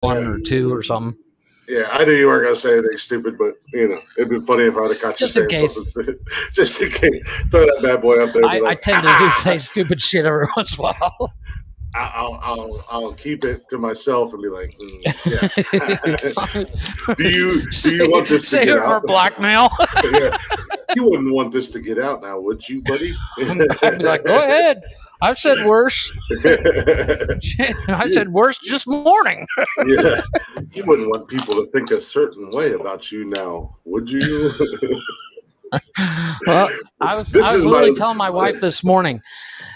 one or two or something. Yeah, I knew you weren't going to say anything stupid, but, it'd been funny if I'd have caught you Just in saying case. something stupid. Just in case. Throw that bad boy up there. I tend to say stupid shit every once in a while. I'll keep it to myself and be like, yeah. do you want this to get out? For blackmail. Yeah. You wouldn't want this to get out now, would you, buddy? I'd be like, go ahead. I've said worse. I said worse just morning. Yeah. You wouldn't want people to think a certain way about you now, would you? Well, I was literally telling my wife this morning.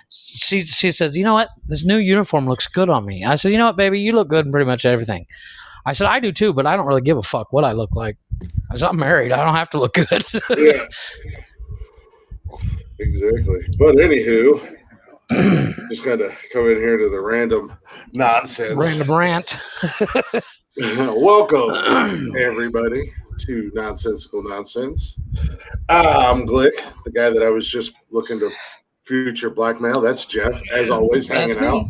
She said, you know what? This new uniform looks good on me. I said, you know what, baby? You look good in pretty much everything. I said, I do too, but I don't really give a fuck what I look like. I said, I'm married. I don't have to look good. Yeah. Exactly. But anywho, just got to come in here to the random nonsense. Random rant. Welcome, everybody, to Nonsensical Nonsense. I'm Glick, the guy that I was just looking to future blackmail. That's Jeff, as always, hanging out.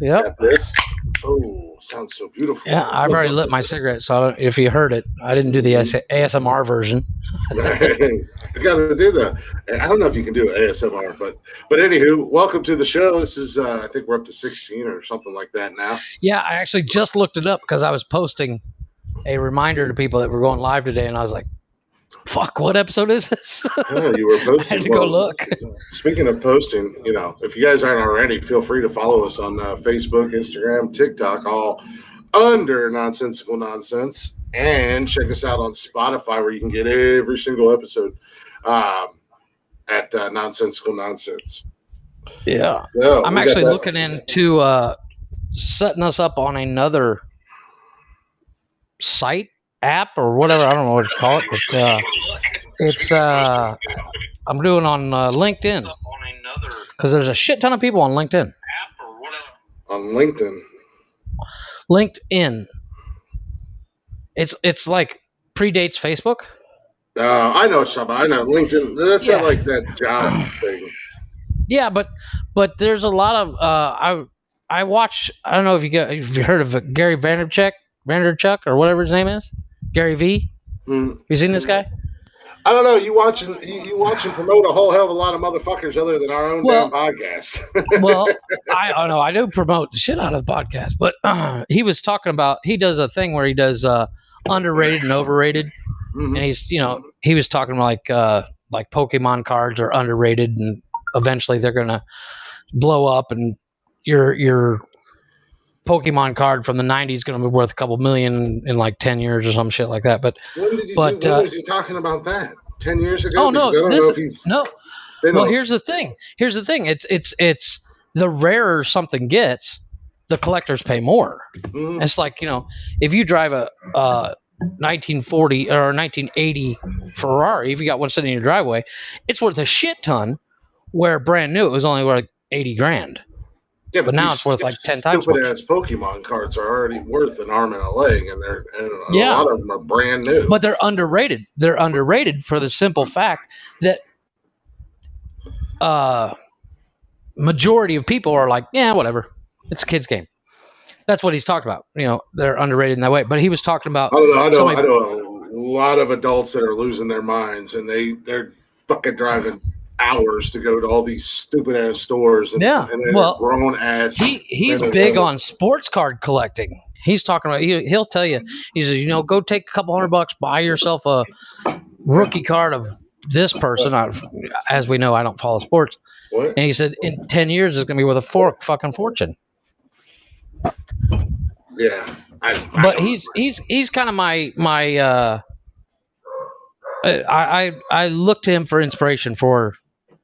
Yep. Got this. Oh, sounds so beautiful. Yeah, I've already lit my cigarette, so if you heard it, I didn't do the ASMR version. I got to do that. I don't know if you can do ASMR, but anywho, welcome to the show. This is, I think we're up to 16 or something like that now. Yeah, I actually just looked it up because I was posting a reminder to people that we're going live today, and I was like, fuck, what episode is this? Yeah, you were posting. I had to go look. Speaking of posting, if you guys aren't already, feel free to follow us on Facebook, Instagram, TikTok, all under Nonsensical Nonsense, and check us out on Spotify, where you can get every single episode at Nonsensical Nonsense. Yeah. So I'm actually looking into setting us up on another site, app, or whatever. I don't know what to call it, but it's I'm doing on LinkedIn, because there's a shit ton of people on LinkedIn. On LinkedIn. It's like predates Facebook. I know something. I know LinkedIn. That's not like that job thing. Yeah, but there's a lot of I watch. I don't know if you heard of Gary Vaynerchuk or whatever his name is. Gary V. You seen this guy? I don't know. You watch him promote a whole hell of a lot of motherfuckers other than our own damn podcast. Well, I know I do promote the shit out of the podcast, but he was talking about, he does a thing where he does underrated and overrated, and he was talking like Pokemon cards are underrated, and eventually they're gonna blow up, and your Pokemon card from the 90s is going to be worth a couple million in like 10 years or some shit like that. But when was he talking about that? 10 years ago? Oh no, Well, here's the thing. It's the rarer something gets, the collectors pay more. Mm-hmm. It's like, if you drive a 1940 or 1980 Ferrari, if you got one sitting in your driveway, it's worth a shit ton, where brand new it was only worth $80,000. Yeah, but now it's worth like 10 times more. Stupid ass Pokemon cards are already worth an arm and a leg, and a lot of them are brand new. But they're underrated. They're underrated for the simple fact that majority of people are like, yeah, whatever. It's a kid's game. That's what he's talking about. They're underrated in that way. But he was talking about. I know a lot of adults that are losing their minds, and they're fucking driving hours to go to all these stupid ass stores, and grown ass. He's big on sports card collecting. He's talking about, he'll tell you, he says, go take a couple $100, buy yourself a rookie card of this person. As we know, I don't follow sports. What? And he said in 10 years it's gonna be worth a fucking fortune. Yeah, but he's kind of my I look to him for inspiration for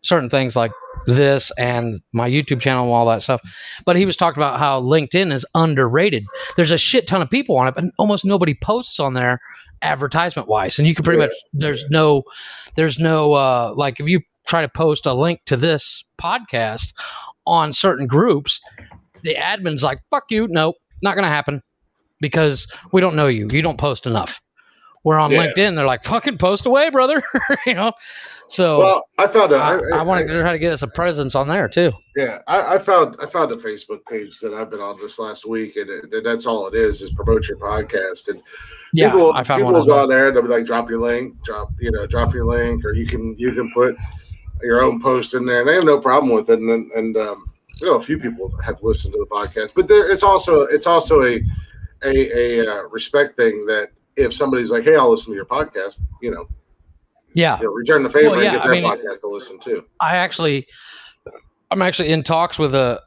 certain things like this and my YouTube channel and all that stuff. But he was talking about how LinkedIn is underrated. There's a shit ton of people on it, but almost nobody posts on there advertisement wise. And you can pretty much, there's no like, if you try to post a link to this podcast on certain groups, the admin's like, fuck you. Nope, not going to happen, because we don't know you. You don't post enough. Where on LinkedIn, they're like, fucking post away, brother. So well, I found I want to try to get us a presence on there too. Yeah, I found a Facebook page that I've been on this last week, and that's all it is promote your podcast. And I found people one as go well. on there and they'll be like, drop your link, drop your link, or you can put your own post in there, and they have no problem with it. And a few people have listened to the podcast, but it's also a respect thing that if somebody's like, hey, I'll listen to your podcast, return the favor and get their podcast to listen to. I'm actually in talks with a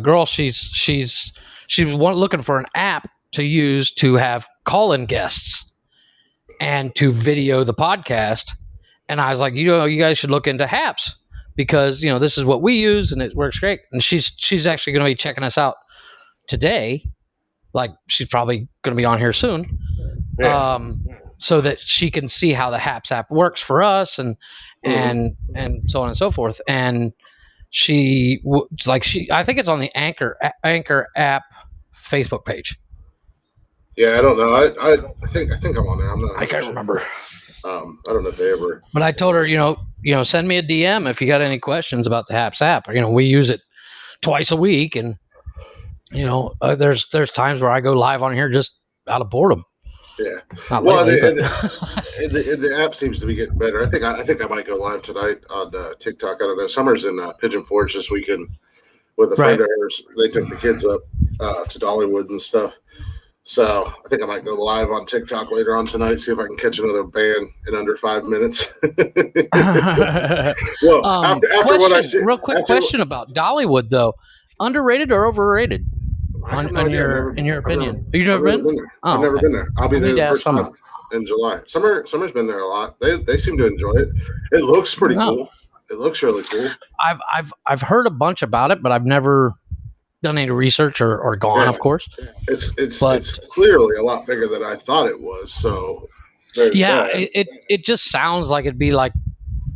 girl. She was looking for an app to use to have call-in guests and to video the podcast. And I was like, you guys should look into Haps because this is what we use and it works great. And she's actually going to be checking us out today. Like she's probably going to be on here soon. Yeah. So that she can see how the Haps app works for us and so on and so forth. And I think it's on the Anchor app Facebook page. Yeah, I don't know. I think I'm on there. I'm not. I can't remember. I don't know if they ever. But I told her, send me a DM if you got any questions about the Haps app. We use it twice a week, and there's times where I go live on here just out of boredom. Yeah. Not well, lately, the app seems to be getting better. I think I might go live tonight on TikTok. I don't know. Summer's in Pigeon Forge this weekend with a friend of hers. They took the kids up to Dollywood and stuff. So I think I might go live on TikTok later on tonight, see if I can catch another band in under 5 minutes. Well, after what I see, real quick question about Dollywood though, underrated or overrated? In your opinion, you've never been? I've never been there. I'll be there the first time in July. Summer's been there a lot. They seem to enjoy it. It looks pretty cool. It looks really cool. I've heard a bunch about it, but I've never done any research or gone. Of course, it's clearly a lot bigger than I thought it was. So it just sounds like it'd be like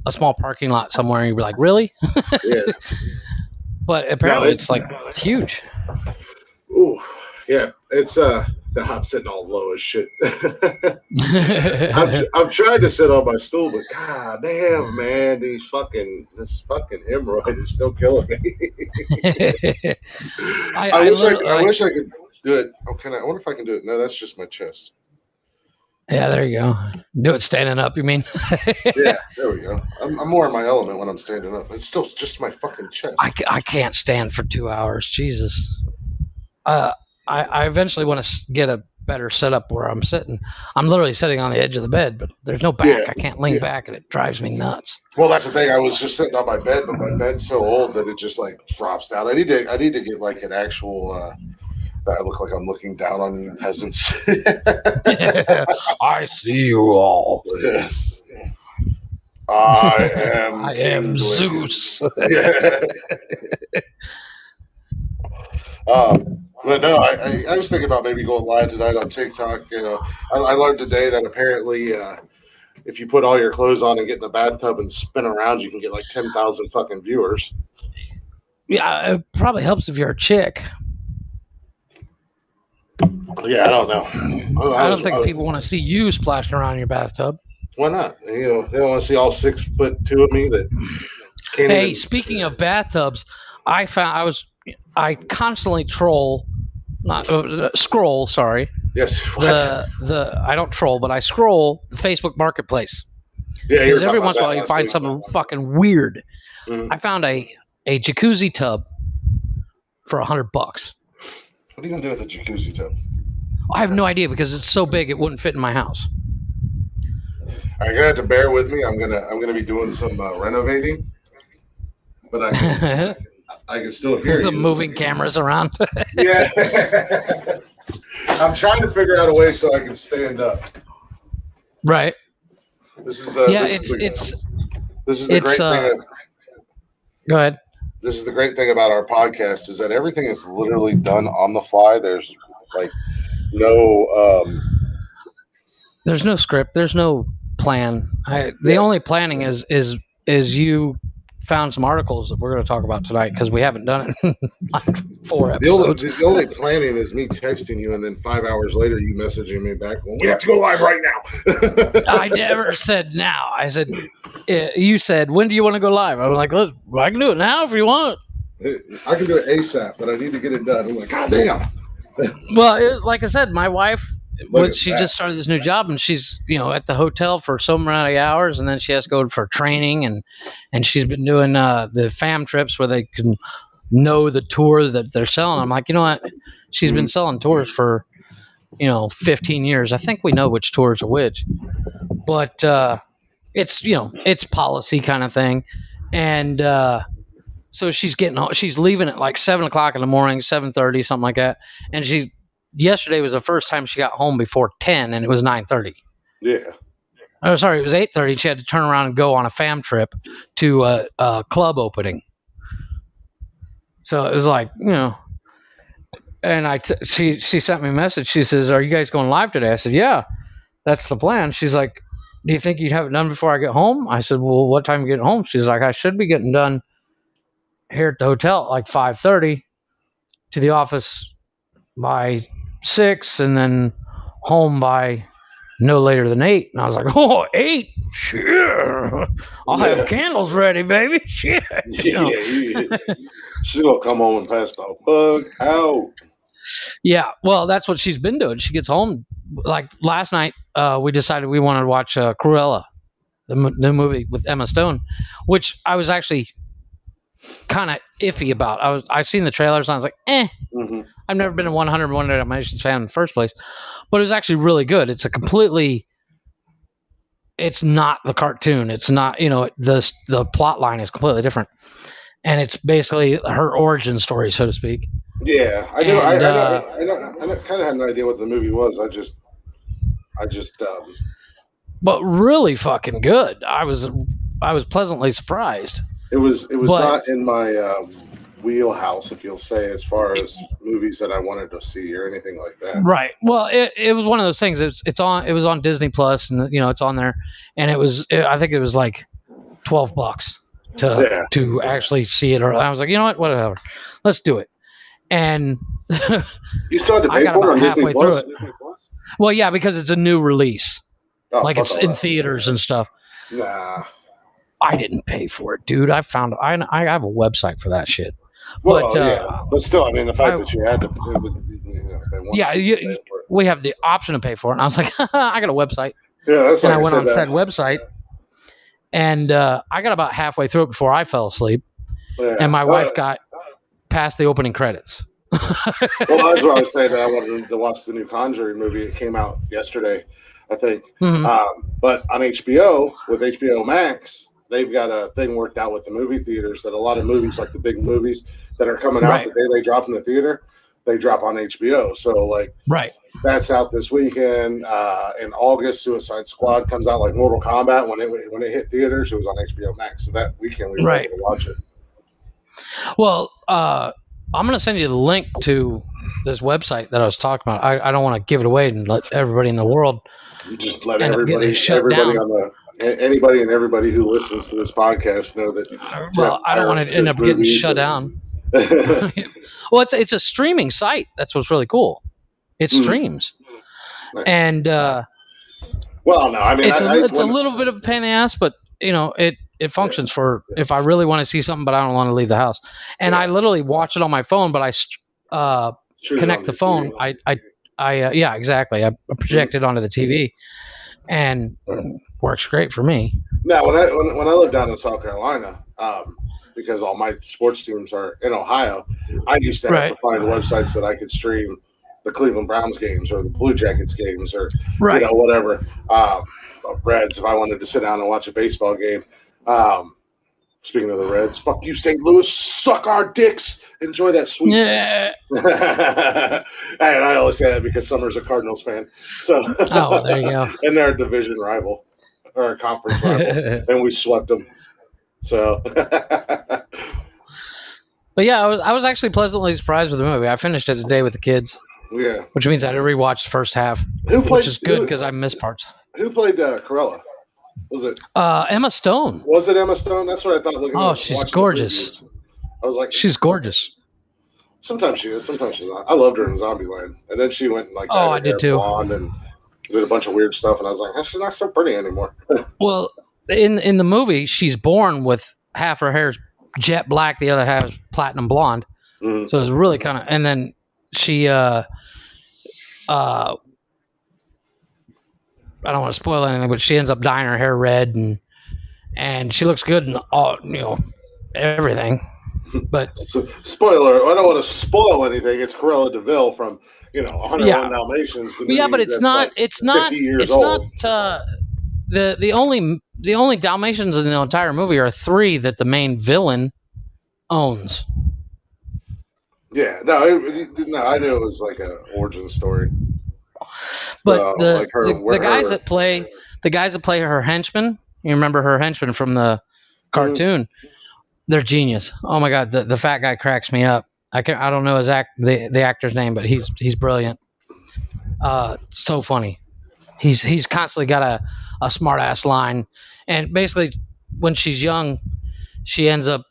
a small parking lot somewhere, and you'd be like, really? Yeah. But apparently, it's like huge. Ooh, yeah, it's I'm sitting all low as shit. I'm trying to sit on my stool, but god damn, man, this fucking hemorrhoid is still killing me. I wish I could do it. Oh, I wonder if I can do it. No, that's just my chest. Yeah, there you go. Do it standing up, you mean? Yeah, there we go. I'm more in my element when I'm standing up. It's still just my fucking chest. I can't stand for 2 hours. Jesus. I eventually want to get a better setup where I'm sitting. I'm literally sitting on the edge of the bed, but there's no back. Yeah, I can't lean back, and it drives me nuts. Well, that's the thing. I was just sitting on my bed, but my bed's so old that it just like drops down. I need to get like an actual. I look like I'm looking down on you peasants. Yeah, I see you all. Yes. I am Zeus. But no, I was thinking about maybe going live tonight on TikTok. I learned today that apparently if you put all your clothes on and get in the bathtub and spin around, you can get like 10,000 fucking viewers. Yeah, it probably helps if you're a chick. Yeah, I don't know. I don't think people want to see you splashing around in your bathtub. Why not? They don't want to see all 6'2" of me that can't. Hey, speaking of bathtubs, I constantly scroll. Sorry. Yes. I don't troll, but I scroll the Facebook Marketplace. Yeah, because every once in a while you find something fucking weird. Mm-hmm. I found a jacuzzi tub for $100. What are you gonna do with a jacuzzi tub? I have no idea because it's so big it wouldn't fit in my house. You're gonna have to bear with me. I'm gonna be doing some renovating, but I can still hear you. The moving cameras around. Yeah. I'm trying to figure out a way so I can stand up. Right. This is the great thing. Go ahead. This is the great thing about our podcast is that everything is literally done on the fly. There's like there's no script. There's no plan. The only planning is you found some articles that we're going to talk about tonight because we haven't done it in like 4 The episodes. only planning is me texting you, and then 5 hours later, you messaging me back. Well, we have to go live right now. I never said now. I said, you said, when do you want to go live? I was like, look, I can do it now if you want. I can do it ASAP, but I need to get it done. I'm like, God damn. Well, like I said, my wife, she that. just started this new job, and she's at the hotel for some amount of hours, and then she has to go for training, and she's been doing the fam trips where they can know the tour that they're selling. I'm like, you know what? She's been selling tours for 15 years. I think we know which tours are which, but it's policy kind of thing, and so she's leaving at like 7:00 in the morning, 7:30, something like that, and yesterday was the first time she got home before 10, and it was 9:30. Yeah. Oh, sorry, it was 8:30. She had to turn around and go on a fam trip to a club opening. So it was like, and she sent me a message. She says, "Are you guys going live today?" I said, "Yeah, that's the plan." She's like, "Do you think you'd have it done before I get home?" I said, "Well, what time are you getting home?" She's like, "I should be getting done here at the hotel at like 5:30, to the office by 6, and then home by no later than 8. And I was like, "Oh, 8? Sure. I'll have candles ready, baby." Shit. Yeah. She's going to come home and pass the bug out. Yeah, well, that's what she's been doing. She gets home. Like last night, we decided we wanted to watch Cruella, the new movie with Emma Stone, which I was actually kind of iffy about. I seen the trailers and I was like, Mm-hmm. I've never been a 101 Dalmatians fan in the first place, but it was actually really good. It's not the cartoon. It's not, the plot line is completely different, and it's basically her origin story, so to speak. Yeah, I know. I kind of had an idea what the movie was. I just. But really fucking good. I was pleasantly surprised. It was not in my wheelhouse, if you'll say, as far as movies that I wanted to see or anything like that. Right. Well, it was one of those things. It was on Disney Plus, and it's on there, and I think it was like $12 to actually see it. Or I was like, you know what, whatever, let's do it. And you still had to pay for it on Disney Plus? Well, yeah, because it's a new release. Oh, like it's in theaters and stuff. Nah. I didn't pay for it, dude. I have a website for that shit. Well, but still, I mean, the fact that you had to, it was, we have the option to pay for it. And I was like, I got a website. Yeah, that's. And I went on said website, and I got about halfway through it before I fell asleep, and my wife got past the opening credits. Well, that's what I was saying, that I wanted to watch the new Conjuring movie. It came out yesterday, I think. Mm-hmm. But on HBO, with HBO Max, they've got a thing worked out with the movie theaters that a lot of movies, like the big movies that are coming out the day they drop in the theater, they drop on HBO. So, like, that's out this weekend. In August, Suicide Squad comes out, like Mortal Kombat. When it hit theaters, it was on HBO Max. So that weekend we were able to watch it. Well, I'm going to send you the link to this website that I was talking about. I don't want to give it away and let everybody in the world. You just let everybody and everybody who listens to this podcast know that. Well, I don't want to end up getting shut down. Well, it's a streaming site. That's what's really cool. It streams, and well, no, I mean, it's a little bit of a pain in the ass, but it functions for if I really want to see something, but I don't want to leave the house. And I literally watch it on my phone, but I connect the phone. Yeah, exactly. I project it onto the TV, and works great for me. Now, when I lived down in South Carolina, because all my sports teams are in Ohio, I used to have to find websites that I could stream the Cleveland Browns games or the Blue Jackets games or whatever. Reds, if I wanted to sit down and watch a baseball game. Speaking of the Reds, fuck you, St. Louis, suck our dicks. Enjoy that sweet. Yeah. And I always say that because Summer's a Cardinals fan. So there you go. And they're a division rival or a conference rival, and we swept them. So. But yeah, I was actually pleasantly surprised with the movie. I finished it today with the kids. Yeah. Which means I had to rewatch the first half. Which is good because I missed parts. Who played Cruella? Was it? Emma Stone. Was it Emma Stone? That's what I thought. She's Watching gorgeous. The previews. I was like, she's gorgeous. Sometimes she is, sometimes she's not. I loved her in Zombieland, and then she went and like dyed I her did hair too. blonde and did a bunch of weird stuff, and I was like, she's not so pretty anymore. Well, in the movie, she's born with half her hair is jet black, the other half is platinum blonde. Mm-hmm. So it's really kind of, and then she I don't want to spoil anything, but she ends up dyeing her hair red, and she looks good in all, everything. But so, spoiler, I don't want to spoil anything. It's Cruella DeVille from 101 Dalmatians. But it's not. Like it's not. 50 years it's old. not. The only Dalmatians in the entire movie are 3 that the main villain owns. Yeah, no, I knew it was like an origin story. But the guys that play her henchmen, you remember her henchmen from the cartoon? Mm-hmm. They're genius. Oh my god, the fat guy cracks me up. I don't know the actor's name, but he's brilliant. So funny. He's constantly got a smart ass line, and basically when she's young, she ends up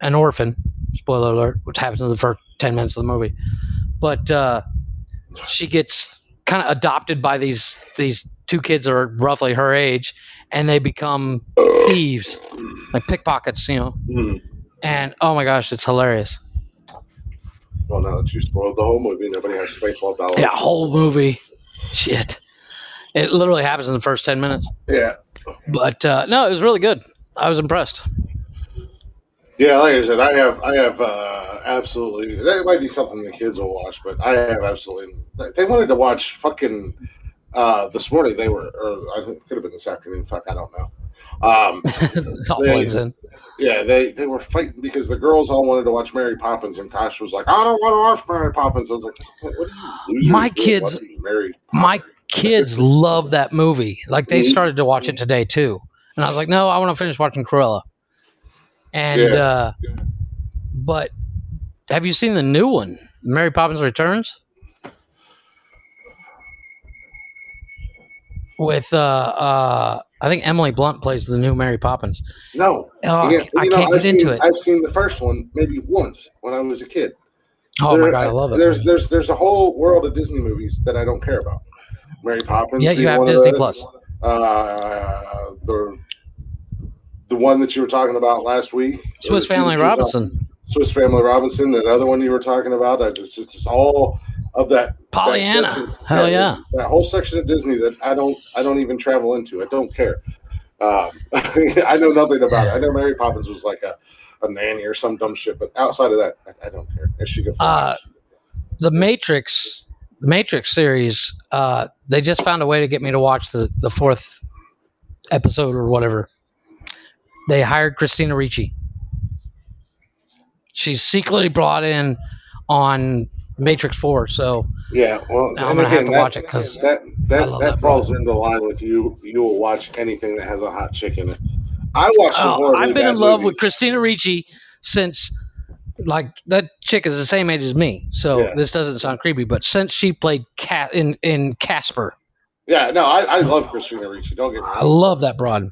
an orphan. Spoiler alert, which happens in the first 10 minutes of the movie. But she gets kind of adopted by these 2 kids that are roughly her age, and they become thieves, like pickpockets, Mm-hmm. And oh my gosh, it's hilarious. Well, now that you spoiled the whole movie, nobody has to pay $12. Yeah, whole movie. Shit. It literally happens in the first 10 minutes. Yeah. But no, it was really good. I was impressed. Yeah, like I said, I have absolutely. That might be something the kids will watch, but I have absolutely. They wanted to watch fucking this morning. They were, or I think it could have been this afternoon. Fuck, I don't know. It's all blends in. Yeah, they were fighting because the girls all wanted to watch Mary Poppins, and Kosh was like, "I don't want to watch Mary Poppins." I was like, "What are you losers my kids, my kids love that movie. Like they started to watch it today too, and I was like, "No, I want to finish watching Cruella." And but have you seen the new one, Mary Poppins Returns? With I think Emily Blunt plays the new Mary Poppins. No, I can't get into it. I've seen the first one maybe once when I was a kid. Oh my god, I love it. There's a whole world of Disney movies that I don't care about. Mary Poppins. Yeah, you have Disney Plus. The one that you were talking about last week, Swiss Family Robinson. Swiss Family Robinson. That other one you were talking about. It's just all of that. Pollyanna. Hell yeah. That whole section of Disney that I don't even travel into. I don't care. I know nothing about it. I know Mary Poppins was like a nanny or some dumb shit, but outside of that, I don't care. She could fly. The Matrix series. They just found a way to get me to watch the 4th episode or whatever. They hired Christina Ricci. She's secretly brought in on Matrix 4, so yeah, well, I'm gonna have to watch it because that falls into line with you. You will watch anything that has a hot chick in it. I watched some horribly I've been bad in love movies. with Christina Ricci since, like, that chick is the same age as me, so this doesn't sound creepy, but since she played Cat in Casper. Yeah, no, I love Christina Ricci. Don't get me wrong. I love that broad.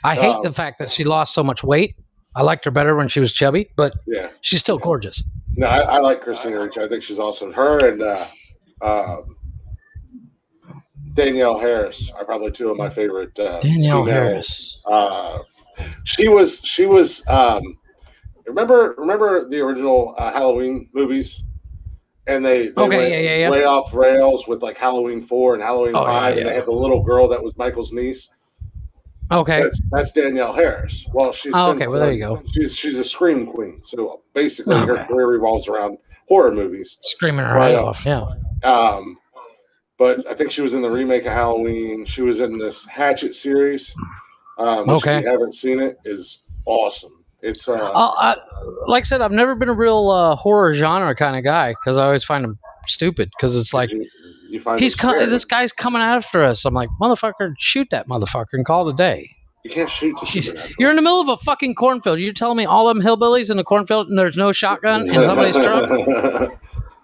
I hate the fact that she lost so much weight. I liked her better when she was chubby, but she's still gorgeous. No, I like Christina Ricci. I think she's awesome. Her and Danielle Harris are probably 2 of my favorite. Danielle Harris. She was. Remember the original Halloween movies, and they went way off rails with like Halloween 4 and Halloween 5, and they had the little girl that was Michael's niece. Okay, that's Danielle Harris. Well, she's well there you go. She's a scream queen. So basically, her career revolves around horror movies. Screaming her head off, yeah. But I think she was in the remake of Halloween. She was in this Hatchet series. Which if you haven't seen it, is awesome. It's like I said, I've never been a real horror genre kind of guy because I always find them stupid because it's like this guy's coming after us. I'm like, motherfucker, shoot that motherfucker and call it a day. You can't shoot the You're in the middle of a fucking cornfield. You're telling me all them hillbillies in the cornfield and there's no shotgun in somebody's truck?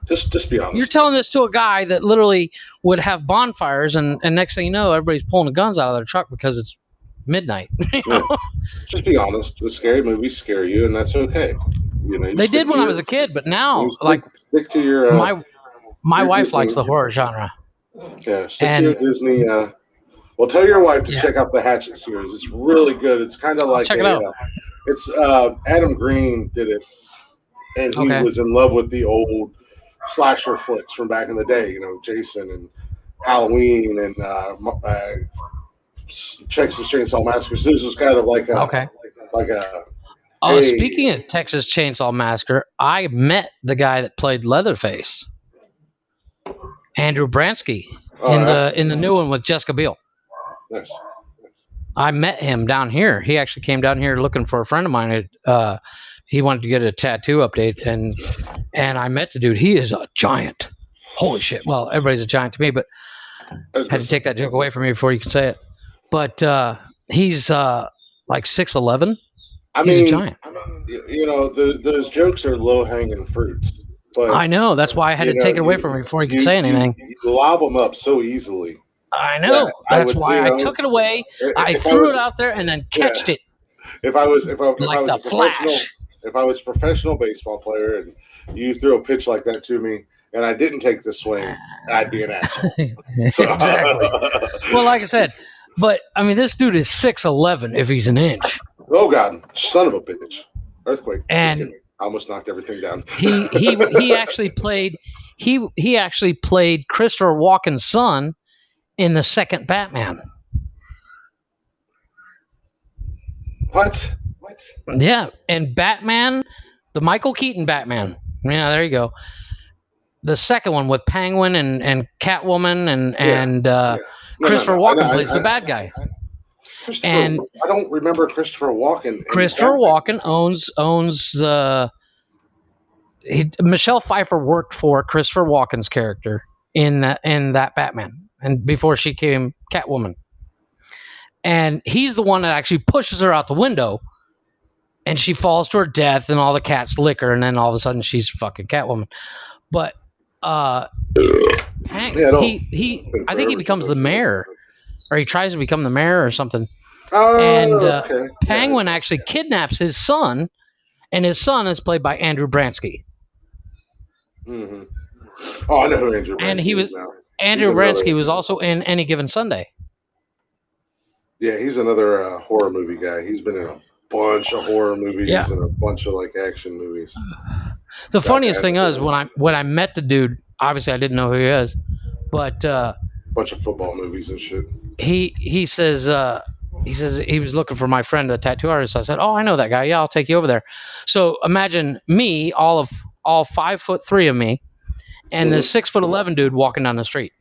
Just be honest. You're telling this to a guy that literally would have bonfires and next thing you know, everybody's pulling the guns out of their truck because it's midnight. Yeah. Just be honest. The scary movies scare you, and that's okay. You know, you They stick did to when I your, was a kid, but you now, stick, stick to your my your wife likes Disney. the horror genre, Yeah, stick to your and Disney. Well, tell your wife to yeah, check out the Hatchet series. It's really good. It's kind of I'll like check it out. it's Adam Green did it, and he Okay. was in love with the old slasher flicks from back in the day. You know, Jason and Halloween and Texas Chainsaw Massacre. So this was kind of Okay. like a hey. Speaking of Texas Chainsaw Massacre, I met the guy that played Leatherface, Andrew Bransky, Oh yeah, in the new one with Jessica Biel. nice. I met him down here. He actually came down here looking for a friend of mine. He wanted to get a tattoo update, and I met the dude. He is a giant. Holy shit! Well, everybody's a giant to me, but had to take that joke away from me before you could say it. But he's like 6'11". I He's a mean, giant. you know, those jokes are low hanging fruits, but I know. That's why I had you to know, take it away from him before he could say anything. you lob them up so easily I that know. I That's would, why you I know, took it away. I if I threw was, it out there and then yeah, catched it if I was, if I like was the a professional, Flash. if I was a professional baseball player and you threw a pitch like that to me and I didn't take the swing, I'd be an asshole. So, Exactly. Well, like I said, but I mean, this dude is 6'11" if he's an inch, oh God, son of a bitch, earthquake. Just and kidding. I almost knocked everything down. he actually played he actually played Christopher Walken's son in the second Batman. What? Yeah, and Batman, the Michael Keaton Batman. Yeah, there you go. The second one with Penguin and Catwoman and Christopher Walken plays the bad guy. And I don't remember Christopher Walken. Christopher Walken owns Michelle Pfeiffer worked for Christopher Walken's character in that Batman, and before she became Catwoman. And he's the one that actually pushes her out the window, and she falls to her death, and all the cats lick her, and then all of a sudden she's fucking Catwoman. But Hank, I think he becomes the mayor, or he tries to become the mayor or something. And okay. Penguin actually kidnaps his son, and his son is played by Andrew Bransky. Mm-hmm. Oh, I know who Andrew Bransky and he was is now. Andrew Bransky was also in Any Given Sunday. Yeah, he's another horror movie guy. He's been in a bunch of horror movies and a bunch of like action movies. The funniest thing is when I met the dude, obviously I didn't know who he is, but bunch of football movies and shit. He says he was looking for my friend, the tattoo artist. I said, "Oh, I know that guy. Yeah, I'll take you over there." So imagine me, all 5'3" of me, and this 6'11" dude walking down the street.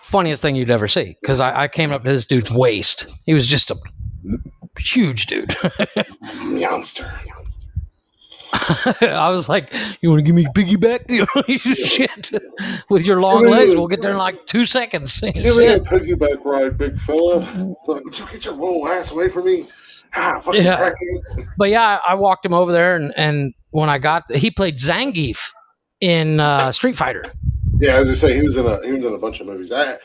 Funniest thing you'd ever see, because I came up to this dude's waist. He was just a huge dude. Monster. I was like, "You want to give me a piggyback?" Shit, with your long legs, we'll get there in like 2 seconds. Give me a piggyback ride, big fella. Would you get your little ass away from me? Yeah. But yeah, I walked him over there, and when I got, he played Zangief in Street Fighter. Yeah, as I say, he was in a bunch of movies. I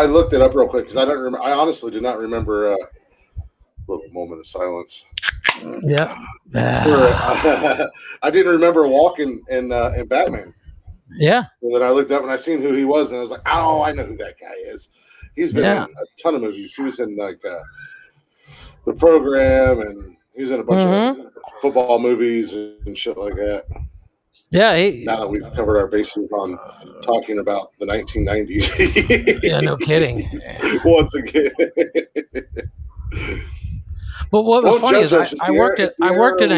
looked it up real quick because I don't remember. I honestly do not remember. A little moment of silence. Yeah. I didn't remember Walken in Batman. Yeah. And then I looked up and I seen who he was, and I was like, "Oh, I know who that guy is." He's been in a ton of movies. He was in like The Program, and he was in a bunch of football movies and shit like that. Yeah. Now that we've covered our bases on talking about the 1990s. Yeah, no kidding. Once again. But what was funny is I worked in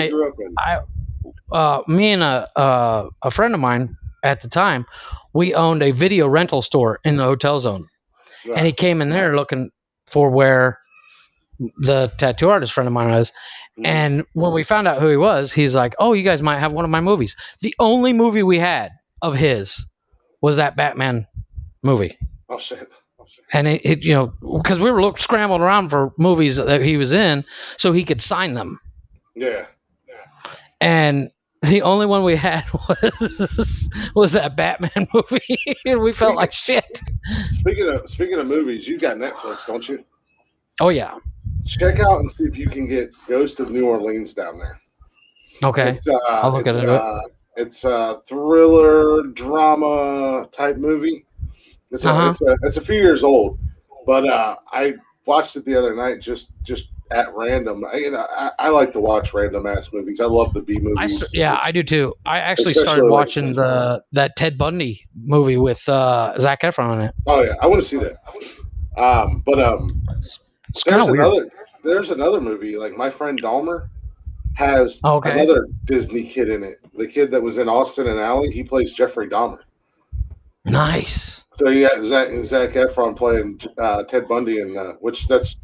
me and a friend of mine at the time, we owned a video rental store in the hotel zone. Right. And he came in there looking for where the tattoo artist friend of mine was. And when we found out who he was, he's like, "Oh, you guys might have one of my movies." The only movie we had of his was that Batman movie. Oh shit. And it because we were scrambling around for movies that he was in so he could sign them. Yeah. And the only one we had was that Batman movie, and we felt like shit. Speaking of movies, you got Netflix, don't you? Oh yeah. Check out and see if you can get Ghost of New Orleans down there. Okay. It's I'll look into it. it's a thriller drama type movie. Uh huh. It's a few years old, but I watched it the other night just at random. I like to watch random ass movies. I love the B movies, Yeah, I do too. I actually started especially like watching that Ted Bundy movie with Zac Efron on it. oh yeah, I want to see that. But It's kind there's of weird. another movie like My Friend Dahmer has Okay. another Disney kid in it. The kid that was in Austin and Alley, he plays Jeffrey Dahmer. Nice. So yeah, Zac Efron playing Ted Bundy, and which that's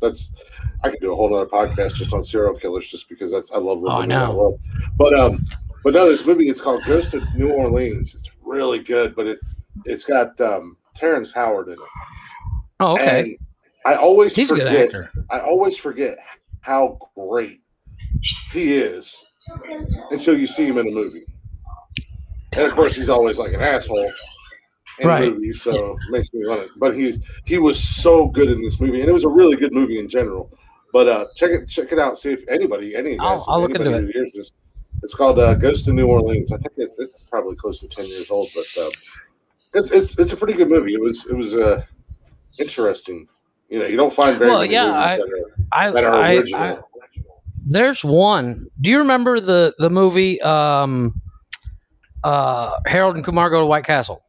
I could do a whole other podcast just on serial killers, just because I love Oh, I living in that know. world. But no, this movie it's called Ghost of New Orleans. It's really good, but it's got Terrence Howard in it, Oh, okay. and I always He's a good forget actor. I always forget how great he is until you see him in a movie. And of course, he's always like an asshole in Right. movies, so it makes me want it. But he was so good in this movie, and it was a really good movie in general. But check it out. See if any of you guys, I'll look into anybody it. who hears this, it's called Ghost of New Orleans. I think it's probably close to 10 years old, but it's a pretty good movie. It was interesting. You know, you don't find very Well, many yeah, movies I, that are I original. there's one. Do you remember the movie Harold and Kumar Go to White Castle?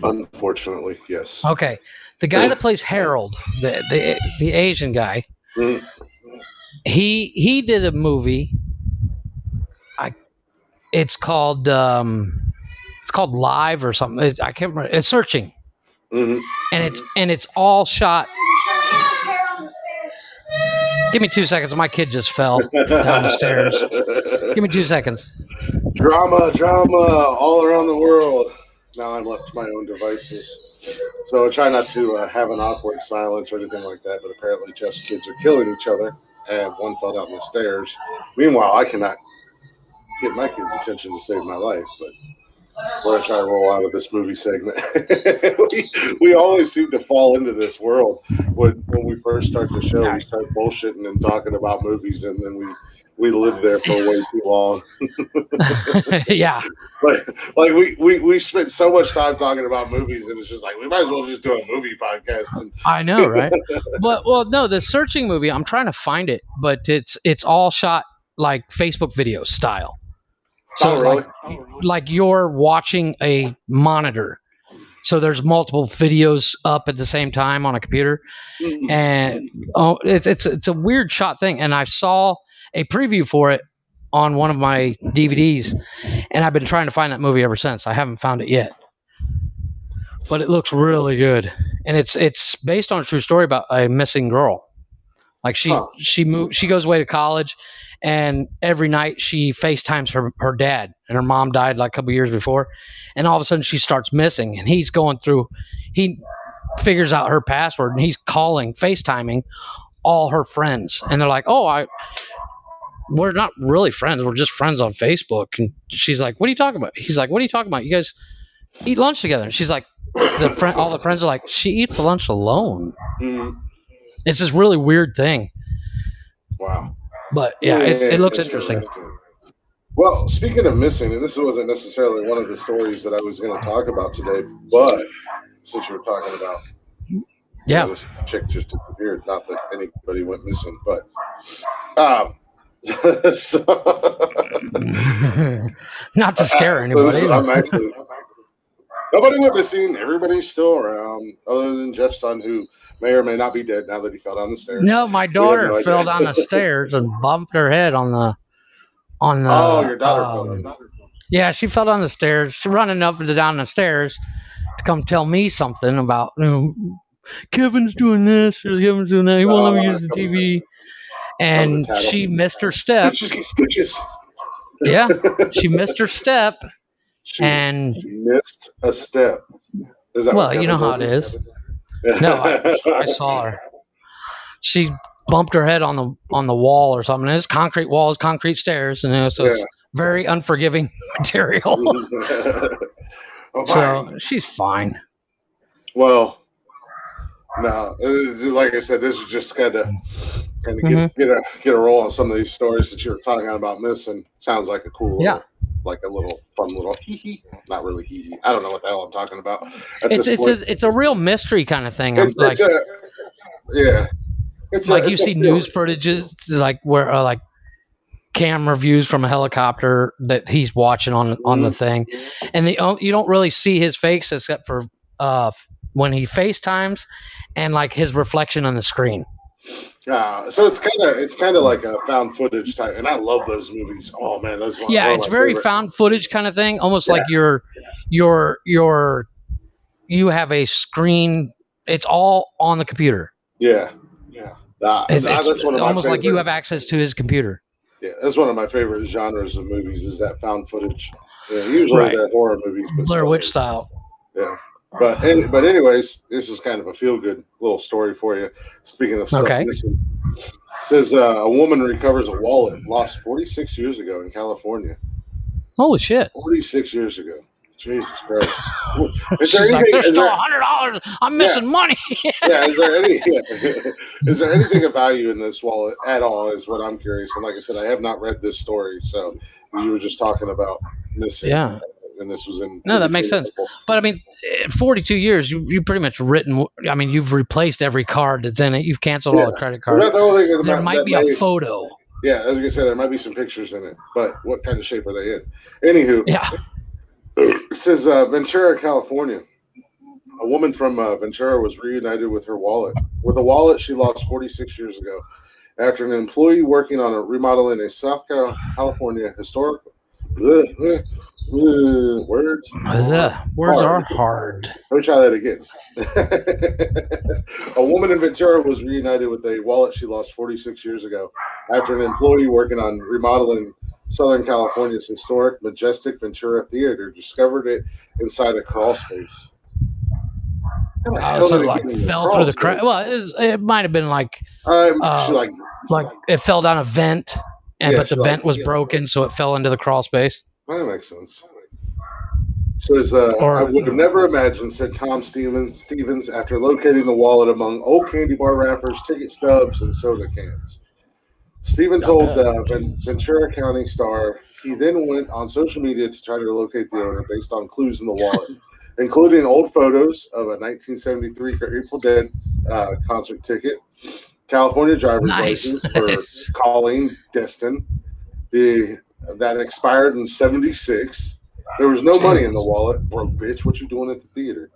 Unfortunately, yes. Okay. The guy that plays Harold, the Asian guy, Mm, he did a movie. I it's called Live or something. I can't remember. It's Searching, mhm. and it's all shot. Give me 2 seconds. My kid just fell down the stairs. Give me 2 seconds. Drama all around the world. Now I'm left to my own devices. So I try not to have an awkward silence or anything like that, but apparently Jeff's kids are killing each other, and one fell down the stairs. Meanwhile, I cannot get my kids' attention to save my life, but we're going to try to roll out of this movie segment. we always seem to fall into this world. When we first start the show, we start bullshitting and talking about movies, and then we live there for way too long. Yeah. Like we spent so much time talking about movies, and it's just like we might as well just do a movie podcast. And I know, right? But well, no, the Searching movie. I'm trying to find it, but it's all shot like Facebook video style. So oh really? like you're watching a monitor. So there's multiple videos up at the same time on a computer, and oh, it's a weird shot thing. And I saw a preview for it on one of my DVDs, and I've been trying to find that movie ever since. I haven't found it yet, but it looks really good, and it's based on a true story about a missing girl. Like she goes away to college, and every night she FaceTimes her dad, and her mom died like a couple years before, and all of a sudden she starts missing, and he's going through, he figures out her password, and he's calling FaceTiming all her friends, and they're like, "Oh, we're not really friends. We're just friends on Facebook." And she's like, "What are you talking about?" He's like, "What are you talking about? You guys eat lunch together." And she's like, all the friends are like, "She eats lunch alone." Mm, It's this really weird thing. wow. But yeah, it looks interesting. Well, speaking of missing, and this wasn't necessarily one of the stories that I was going to talk about today, but since you were talking about Yeah. this chick just disappeared, not that anybody went missing, but um, so, Not to scare anybody. I'm actually nobody went missing. Everybody's still around, other than Jeff's son, who may or may not be dead now that he fell down the stairs. No, my We have daughter no fell idea. down the stairs and bumped her head on the Oh, your daughter fell down. yeah, she fell down the stairs. She's running up and down the stairs to come tell me something about, Kevin's doing this or Kevin's doing that. He won't let me use the TV. And she missed her step. Scooches. Yeah, she missed her step. She And missed a step. Is that well, what you know how it is. No, I saw her. She bumped her head on the wall or something. It's concrete walls, concrete stairs, and so it's very unforgiving material. Oh, So she's fine. well, No, like I said, this is just kind of Mhm. get a roll on some of these stories that you were talking about missing. Sounds like a cool Yeah. little, like a little fun little hee hee. Not really hee hee. I don't know what the hell I'm talking about at It's this it's point. a real mystery kind of thing. I'm It's a yeah. like you It's a see feel. news footages like where like camera views from a helicopter that he's watching on the Mhm. thing, and you don't really see his face except for uh when he FaceTimes and like his reflection on the screen. So it's kind of like a found footage type, and I love those movies. Oh man, those are Yeah, one of it's my very favorite. found footage kind of thing, almost Yeah, like you're you have a screen. It's all on the computer. yeah. It's That's one of my almost like you favorite. have access to his computer. Yeah, that's one of my favorite genres of movies is that found footage. Yeah, usually Right. they're horror movies, but Blair Witch still, style. yeah. But anyways, this is kind of a feel good little story for you. Speaking of stuff Okay. missing, says a woman recovers a wallet lost 46 years ago in California. Holy shit. 46 years ago. Jesus Christ. Is there She's like, anything? there's Is still there? $100. I'm Yeah, missing money. yeah. Is there any? Yeah. Is there anything of value in this wallet at all? Is what I'm curious. And like I said, I have not read this story, so you were just talking about missing, Yeah. and this was in No, pretty that makes cool. sense. But I mean, 42 years, you pretty much written. I mean, you've replaced every card that's in it. You've canceled all Yeah. the credit Well, cards. that's the only thing There about might that be a may. photo. Yeah, as I can say, there might be some pictures in it, but what kind of shape are they in? Anywho, Yeah. it says Ventura, California. A woman from Ventura was reunited with her wallet. With a wallet she lost 46 years ago after an employee working on a remodeling a South California historic words are Words are hard. hard. Let me try that again. A woman in Ventura was reunited with a wallet she lost 46 years ago after an employee working on remodeling Southern California's historic Majestic Ventura Theater discovered it inside a crawl space. How the hell So did it it like get in the fell crawl through the crack. space? Well, it might have been She uh, like it fell down a vent, yeah, but the she like vent was broken, so it fell into the crawl space. that makes sense. Says, I Or would have never imagined, said Tom Stevens after locating the wallet among old candy bar wrappers, ticket stubs, and soda cans. Stephen I told bet. Ventura County Star he then went on social media to try to locate the owner based on clues in the wallet, including old photos of a 1973 Grateful Dead concert ticket, California driver's Nice. license for Colleen Destin, the that expired in '76. There was no money in the Jesus. wallet. Broke bitch. What you doing at the theater?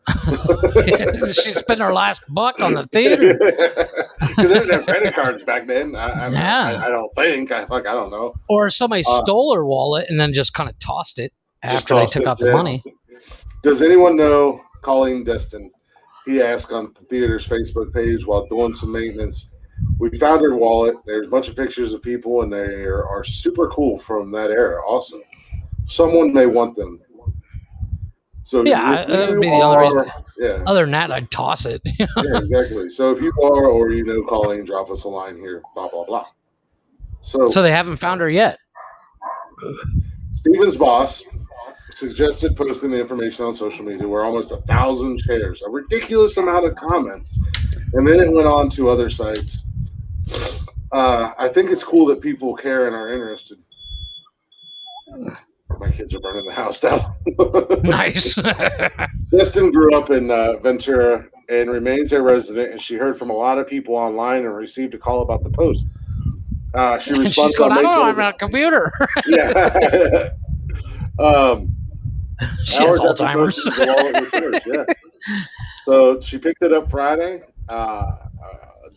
She spent her last buck on the theater. Because they didn't have credit cards back then. Yeah. I don't think. I don't know. Or somebody Uh, stole her wallet and then just kind of tossed it just after they tossed took it. out the Yeah. money. Does anyone know Colleen Destin? He asked on the theater's Facebook page while doing some maintenance. We found her wallet. There's a bunch of pictures of people, and they are super cool from that era. Also, someone may want them. So if Yeah, that would you be the other reason. are, yeah, Other than that, I'd toss it. yeah, exactly. So if you are or you know Colleen, drop us a line here. Blah blah blah. So So they haven't found her yet. Stephen's boss suggested posting the information on social media where almost 1,000 shares, a ridiculous amount of comments, and then it went on to other sites. I think it's cool that people care and are interested. My kids are burning the house down. Nice. Destin grew up in Ventura and remains a resident, and she heard from a lot of people online and received a call about the post. She And she's responded going, on I May don't know, 20th. I'm on a computer. Yeah. She has Hours after Alzheimer's. posting, the wallet was hers. Yeah. So she picked it up Friday.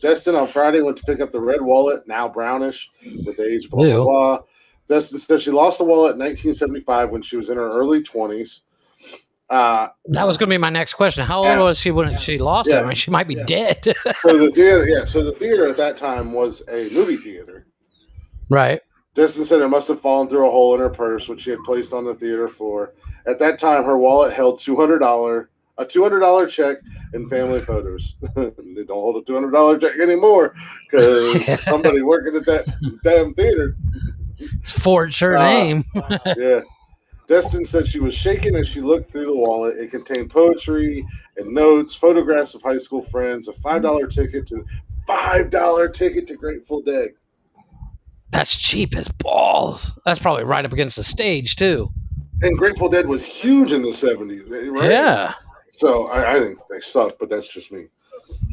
Destin on Friday went to pick up the red wallet, now brownish, with age, blah, blah, Ew. blah. Destin said she lost the wallet in 1975 when she was in her early 20s. That was going to be my next question. How old was she when she lost it? I mean, she might be dead. So the theater at that time was a movie theater. Right. Destin said it must have fallen through a hole in her purse, which she had placed on the theater floor. At that time, her wallet held a $200 check and family photos. They don't hold a $200 check anymore because somebody working at that damn theater. It's forged her name. Yeah. Destin said she was shaken as she looked through the wallet. It contained poetry and notes, photographs of high school friends, a $5 ticket to Grateful Dead. That's cheap as balls. That's probably right up against the stage too. And Grateful Dead was huge in the 70s, right? Yeah. So I think they suck, but that's just me.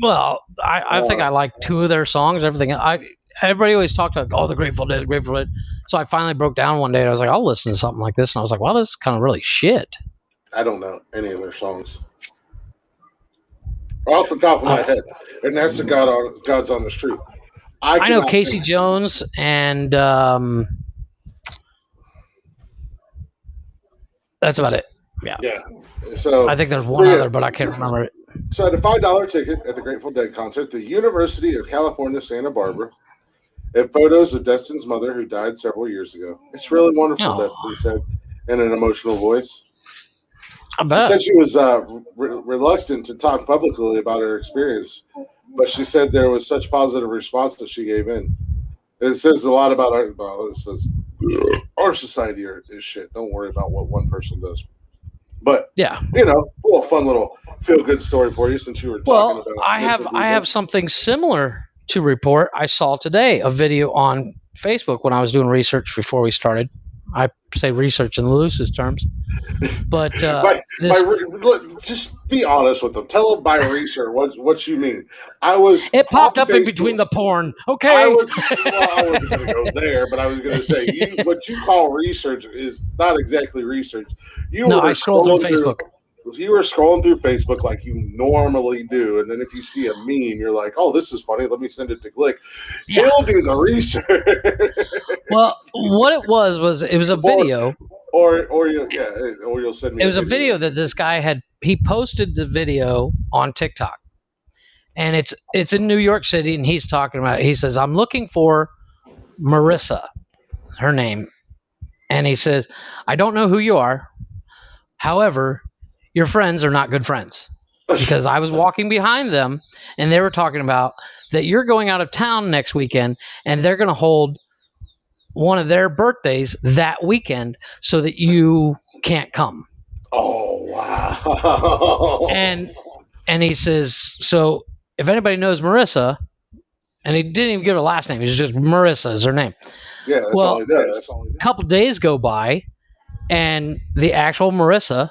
Well, I think I like two of their songs. Everybody always talked about, oh, the Grateful Dead, Grateful Dead. So I finally broke down one day and I was like, I'll listen to something like this. And I was like, wow, this is kind of really shit. I don't know any of their songs off the top of my head, and that's the God's honest truth. I know Casey Jones and that's about it. Yeah. So I think there's one other, but I can't remember it. So I had a $5 ticket at the Grateful Dead concert at the University of California, Santa Barbara, and photos of Destin's mother, who died several years ago. It's really wonderful, Destin said in an emotional voice. I bet. She said she was reluctant to talk publicly about her experience, but she said there was such positive response that she gave in. It says a lot about our. Well, it says our society is shit. Don't worry about what one person does. But yeah, a fun little feel good story for you since you were talking about. I have something similar to report. I saw today a video on Facebook when I was doing research before we started. I say research in the loosest terms, but just be honest with them. Tell them by research what you mean. It popped up in between the porn. Okay, I wasn't going to go there, but I was going to say what you call research is not exactly research. I scrolled through Facebook. You were scrolling through Facebook like you normally do, and then if you see a meme, you're like, "Oh, this is funny. Let me send it to Glick." Yeah. He'll do the research. Well, what it was it was a video, or you'll send me. It was a video that this guy he posted the video on TikTok, and it's in New York City, and he's talking about it. He says, "I'm looking for Marissa, her name," and he says, "I don't know who you are, however." Your friends are not good friends, because I was walking behind them and they were talking about that you're going out of town next weekend and they're going to hold one of their birthdays that weekend so that you can't come. Oh, wow. And he says, so if anybody knows Marissa, and he didn't even give her last name, it's just Marissa is her name. Yeah, that's all he does. A couple days go by and the actual Marissa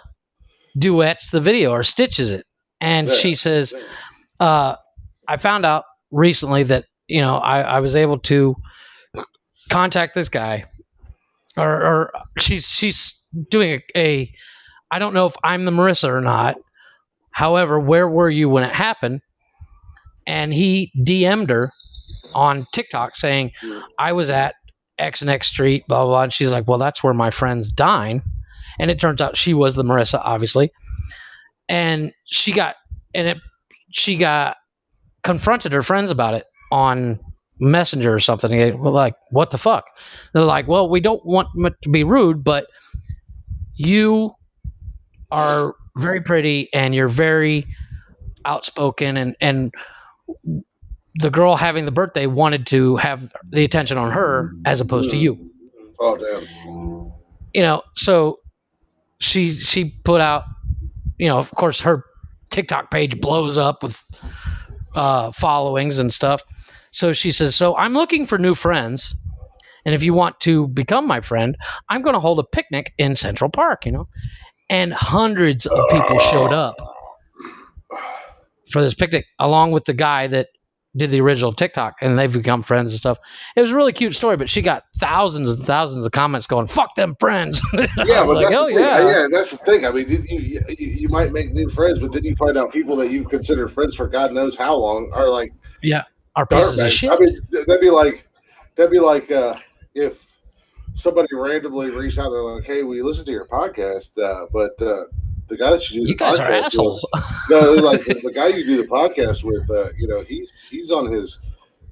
duets the video or stitches it, and she says, I found out recently that I was able to contact this guy, or she's doing a I don't know if I'm the Marissa or not, however, where were you when it happened? And he DM'd her on TikTok saying, I was at X and X Street, blah, blah, blah. And she's like, well, that's where my friend's dying. And it turns out she was the Marissa, obviously. And she got confronted her friends about it on Messenger or something. They were like, what the fuck? They're like, well, we don't want to be rude, but you are very pretty and you're very outspoken, and the girl having the birthday wanted to have the attention on her as opposed to you. Oh, damn. So she put out, of course, her TikTok page blows up with followings and stuff. So she says, so I'm looking for new friends. And if you want to become my friend, I'm going to hold a picnic in Central Park, And hundreds of people showed up for this picnic, along with the guy that did the original TikTok, and they've become friends and stuff. It was a really cute story, but she got thousands and thousands of comments going, fuck them friends. Yeah, but that's that's the thing. I mean, you might make new friends, but then you find out people that you consider friends for God knows how long are like, are pieces of shit. I mean, that'd be like if somebody randomly reached out, they're like, hey, we listened to your podcast, but the guy that you do the guys podcast are assholes. No, like the guy you do the podcast with, he's on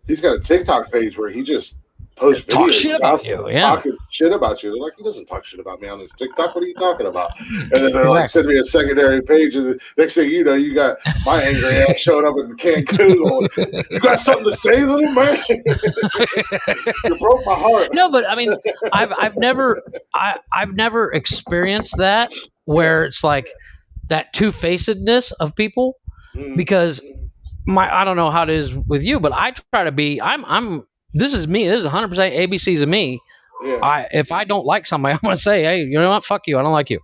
he's got a TikTok page where he just post talk videos shit about constantly you. Yeah, talking shit about you. They're like, he doesn't talk shit about me on his TikTok. What are you talking about? And then they're like, exactly. send me a secondary page. And the next thing you know, you got my angry ass showing up in Cancun going, you got something to say, little man? You broke my heart. No, but I mean, I've never experienced that where it's like that two-facedness of people, Mm, because I don't know how it is with you, but I try to be I'm this is me. This is 100% ABCs of me. yeah. If I don't like somebody, I'm gonna say, hey, you know what? Fuck you. I don't like you.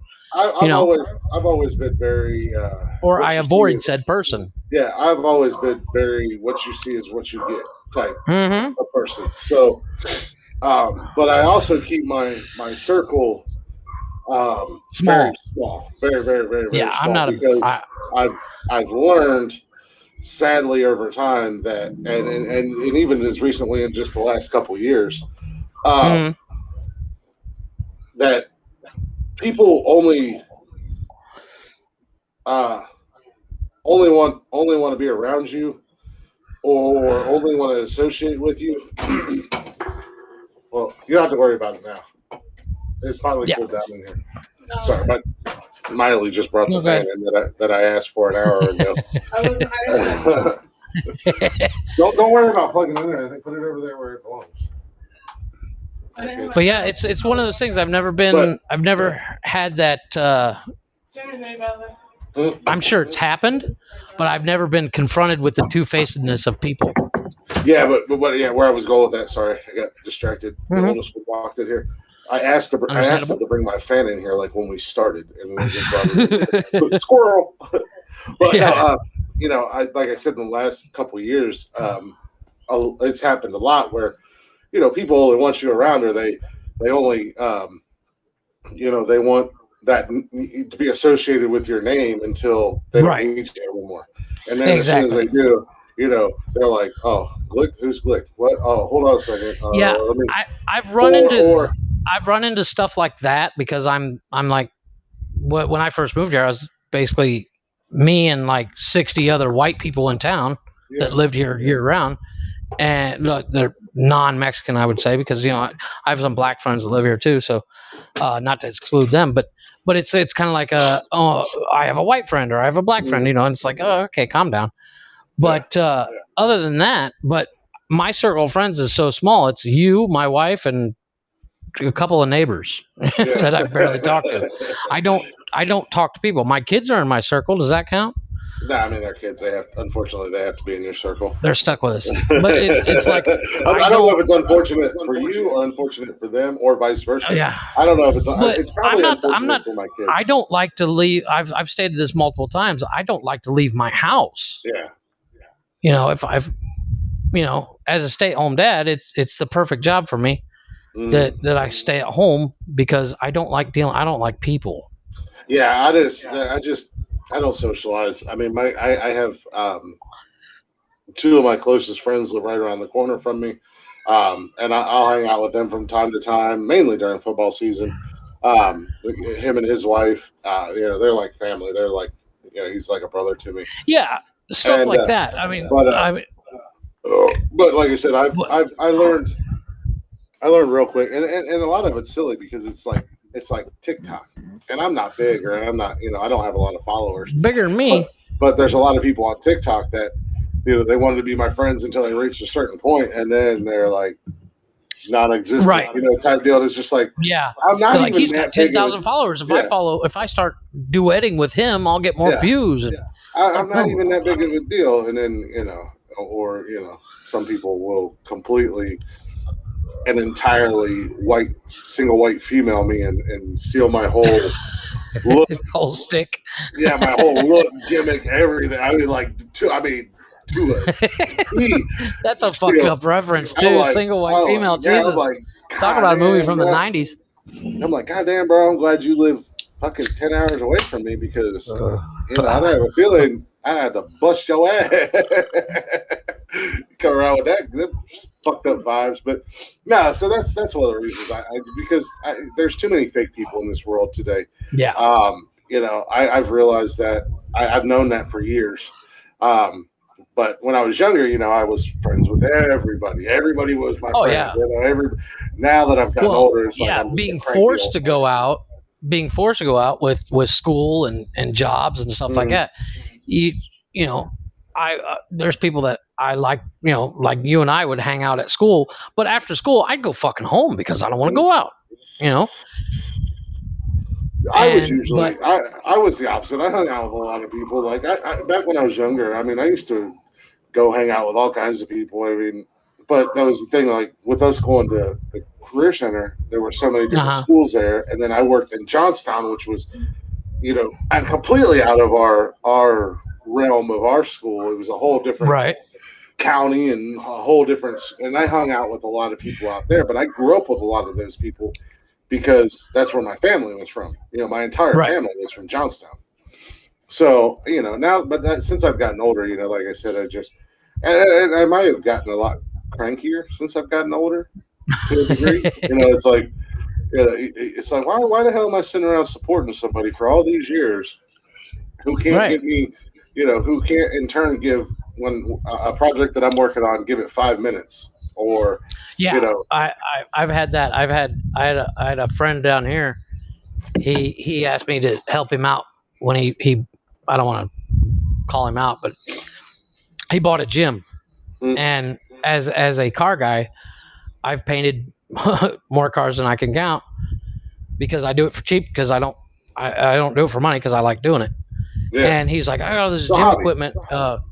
You know, I've always been very or I what you see avoid is said person. yeah, I've always been very what you see is what you get type Mm-hmm. of person. So but I also keep my circle very Small. small, very, very, very, very Yeah, I'm small, not a. because I've I've learned sadly over time that and even as recently in just the last couple years Mm, that people uh, only want to be around you or only want to associate with you. Well, you don't have to worry about it now. It's finally yeah. cooled down in here. Sorry, my Miley just brought the No fan good. in that I asked for an hour ago. Don't worry about plugging in there. I think put it over there where it belongs. But yeah, it's one of those things. But I've never had that. I'm sure it's happened, but I've never been confronted with the two-facedness of people. yeah, but yeah, where I was going with that. Sorry, I got distracted. The Mm-hmm. oldest one walked in here. I asked them Understandable. to bring my fan in here like when we started, and they just brought it in. Squirrel. But no, Yeah. I like I said in the last couple of years, it's happened a lot where people only want you around, or they only they want that to be associated with your name until they don't Right. need you anymore. And then as soon as they Exactly. do, they're like, "Oh, Glick, who's Glick? What? Oh, hold on a second. Yeah. Let me." I've Or run into stuff like that because I'm like, when I first moved here, I was basically me and like 60 other white people in town yeah, that lived here year round, and look, they're non-Mexican, I would say, because I have some black friends that live here too. So not to exclude them, but it's kind of like I have a white friend or I have a black friend, mm, and it's like, oh, okay, calm down. yeah, But other than that, my circle of friends is so small. It's you, my wife, and a couple of neighbors yeah. that I barely talk to. I don't talk to people. My kids are in my circle. Does that count? No, I mean they're kids. Unfortunately, they have to be in your circle. They're stuck with us. But it's like I I don't know don't. if it's unfortunate for you or unfortunate for them or vice versa. Yeah, I don't know if it's but it's probably I'm not. unfortunate for my I kids. don't like to leave. I've stated this multiple times. I don't like to leave my house. Yeah. If I've as a stay-at-home dad, it's the perfect job for me Mm. that I stay at home because I don't like dealing. I don't like people. Yeah, I don't socialize. I mean, I have two of my closest friends live right around the corner from me, and I'll hang out with them from time to time, mainly during football season. Him and his wife, they're like family. They're like, he's like a brother to me. Yeah, stuff And like that. I mean, but but like I said, but, I learned real quick, and a lot of it's silly because it's like TikTok, and I'm not big, or I'm not, I don't have a lot of followers, bigger than but me. there's a lot of people on TikTok that they wanted to be my friends until they reached a certain point, and then they're like non-existent, Right. Type deal. It's just like Yeah. I'm not Like even he's got that big of 10,000 followers. yeah, If I start duetting with him, I'll get more yeah. views. And I'm not even that big of a deal, and then or some people will completely and entirely single white female me and steal my whole look. whole stick. Yeah, my whole look, gimmick, everything. I mean, to a T. That's a fucked up reference too. Single white female. Yeah, I'm Jesus. like, Talk God about a movie damn, from the bro. 90s. I'm like, God damn, bro. I'm glad you live fucking 10 hours away from me because I have a feeling I had to bust your ass. Come around with that fucked up vibes, but no. So that's one of the reasons because there's too many fake people in this world today. Yeah. I've realized that I've known that for years. But when I was younger, I was friends with everybody. Everybody was my Oh friend. yeah. Now that I've gotten Well, older, it's like yeah, I'm just a cranky old being forced to go out with school and jobs and stuff like man. that. You you know, I there's people that I like, like you and I would hang out at school, but after school I'd go fucking home because I don't want to go out. You know, I was and but usually I was the opposite. I hung out with a lot of people. Like back when I was younger, I mean, I used to go hang out with all kinds of people. I mean, but that was the thing. Like with us going to the career center, there were so many different uh-huh, schools there, and then I worked in Johnstown, which was and completely out of our realm of our school. It was a whole different right, county and a whole different. And I hung out with a lot of people out there, but I grew up with a lot of those people because that's where my family was from. My entire right. family was from Johnstown. So now, but since I've gotten older, like I said, and I might have gotten a lot crankier since I've gotten older to a degree. It's like it's like why the hell am I sitting around supporting somebody for all these years who can't Right. give me, who can't in turn give when a project that I'm working on give it 5 minutes or you Yeah, know I've had that. I had a friend down here. He asked me to help him out when he I don't want to call him out, but he bought a gym. mm, And as a car guy, I've painted more cars than I can count because I do it for cheap because I don't do it for money because I like doing it. yeah, And he's like, I got all this it's a gym hobby. equipment. Well,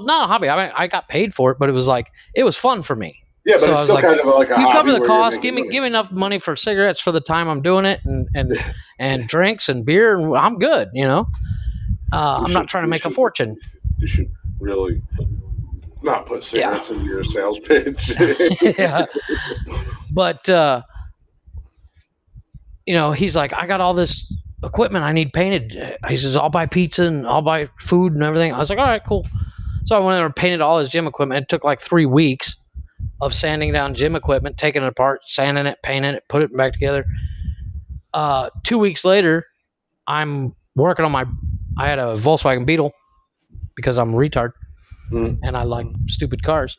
not a hobby. I mean, I got paid for it, but it was fun for me. Yeah, but So it's I was still like, kind of like a you cover hobby the where you're cost. making money. Give me enough money for cigarettes for the time I'm doing it, and drinks and beer, and I'm good. I'm not trying to You make a should fortune. you should really not put Yeah, cigarettes into your sales pitch. yeah. But he's like, I got all this equipment I need painted. He says, I'll buy pizza and I'll buy food and everything. I was like, all right, cool. So I went in and painted all his gym equipment. It took like 3 weeks of sanding down gym equipment, taking it apart, sanding it, painting it, put it back together. 2 weeks later, I'm working on I had a Volkswagen Beetle because I'm a retard and I like stupid cars.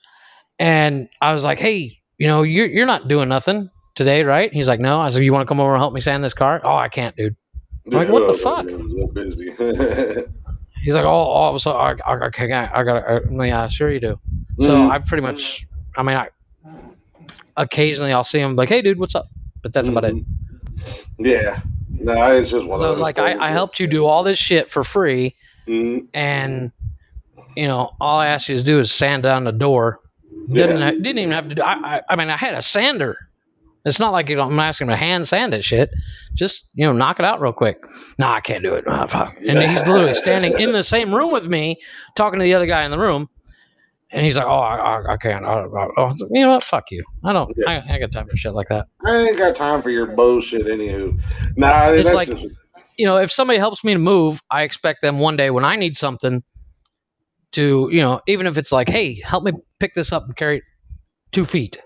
And I was like, hey, you're not doing nothing today, right? He's like, no. I said, you want to come over and help me sand this car? Oh, I can't, dude. I'm like, what the fuck? I'm a little busy. He's like, oh, so I can't. I got. Yeah, sure you do. So I pretty much. I mean, occasionally I'll see him like, hey, dude, what's up? But that's about it. Yeah, no, it's just one So of I was those like, things. I helped you do all this shit for free, Mhm. and all I asked you to do is sand down the door. Didn't even have to do. I mean, I had a sander. It's not like I'm asking him to hand sand it shit. Just knock it out real quick. No, I can't do it. Oh, fuck. And he's literally standing in the same room with me, talking to the other guy in the room. And he's like, "Oh, I can't. You know what? Fuck you. I don't. Yeah. I got time for shit like that." I ain't got time for your bullshit. Anywho, nah, It's that's like, just if somebody helps me to move, I expect them one day when I need something to, even if it's like, "Hey, help me pick this up and carry it 2 feet."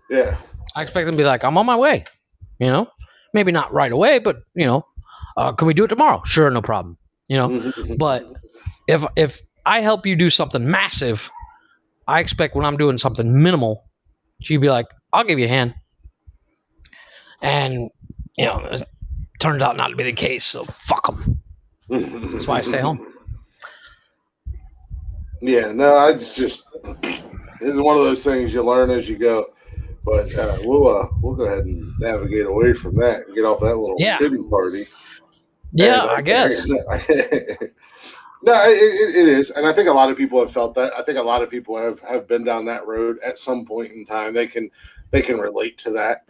yeah. I expect them to be like, "I'm on my way." Maybe not right away, but can we do it tomorrow? Sure, no problem. But if I help you do something massive, I expect when I'm doing something minimal, you'd be like, I'll give you a hand. And, it turns out not to be the case, so fuck them. That's why I stay home. Yeah, no, this is one of those things you learn as you go. But we'll go ahead and navigate away from that and get off that little pity party. Yeah, And, I guess. No, it is, and I think a lot of people have felt that. I think a lot of people have been down that road at some point in time. They can relate to that.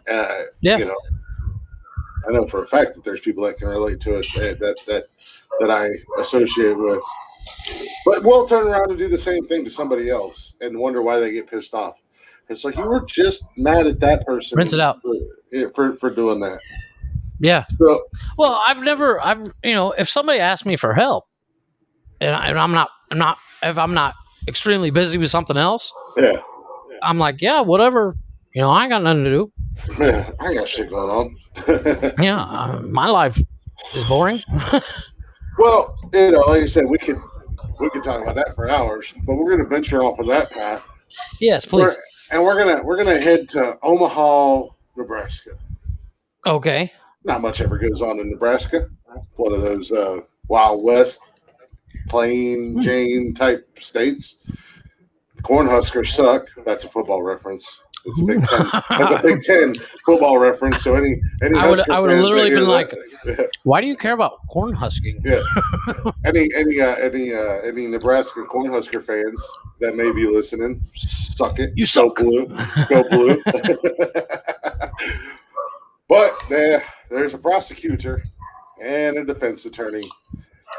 Yeah. I know for a fact that there's people that can relate to it that I associate with. But we'll turn around and do the same thing to somebody else and wonder why they get pissed off. It's like you were just mad at that person. Rinse it out. For doing that. Yeah. So, well, if somebody asks me for help, and I'm not, if I'm not extremely busy with something else, yeah, I'm like, yeah, whatever. I ain't got nothing to do. Yeah, I ain't got shit going on. Yeah, my life is boring. Well, like I said, we could we could talk about that for hours, but we're going to venture off of that path. Yes, please. We're gonna head to Omaha, Nebraska. Okay. Not much ever goes on in Nebraska. One of those Wild West, plain Jane type states. Cornhuskers suck. That's a football reference. It's a Big Ten. That's a Big Ten football reference. So any I would Husker have fans literally that hear been like, that- why do you care about corn husking? yeah. Any Nebraska Cornhusker fans that may be listening, suck it. You suck. Go blue. Go blue. But there's a prosecutor and a defense attorney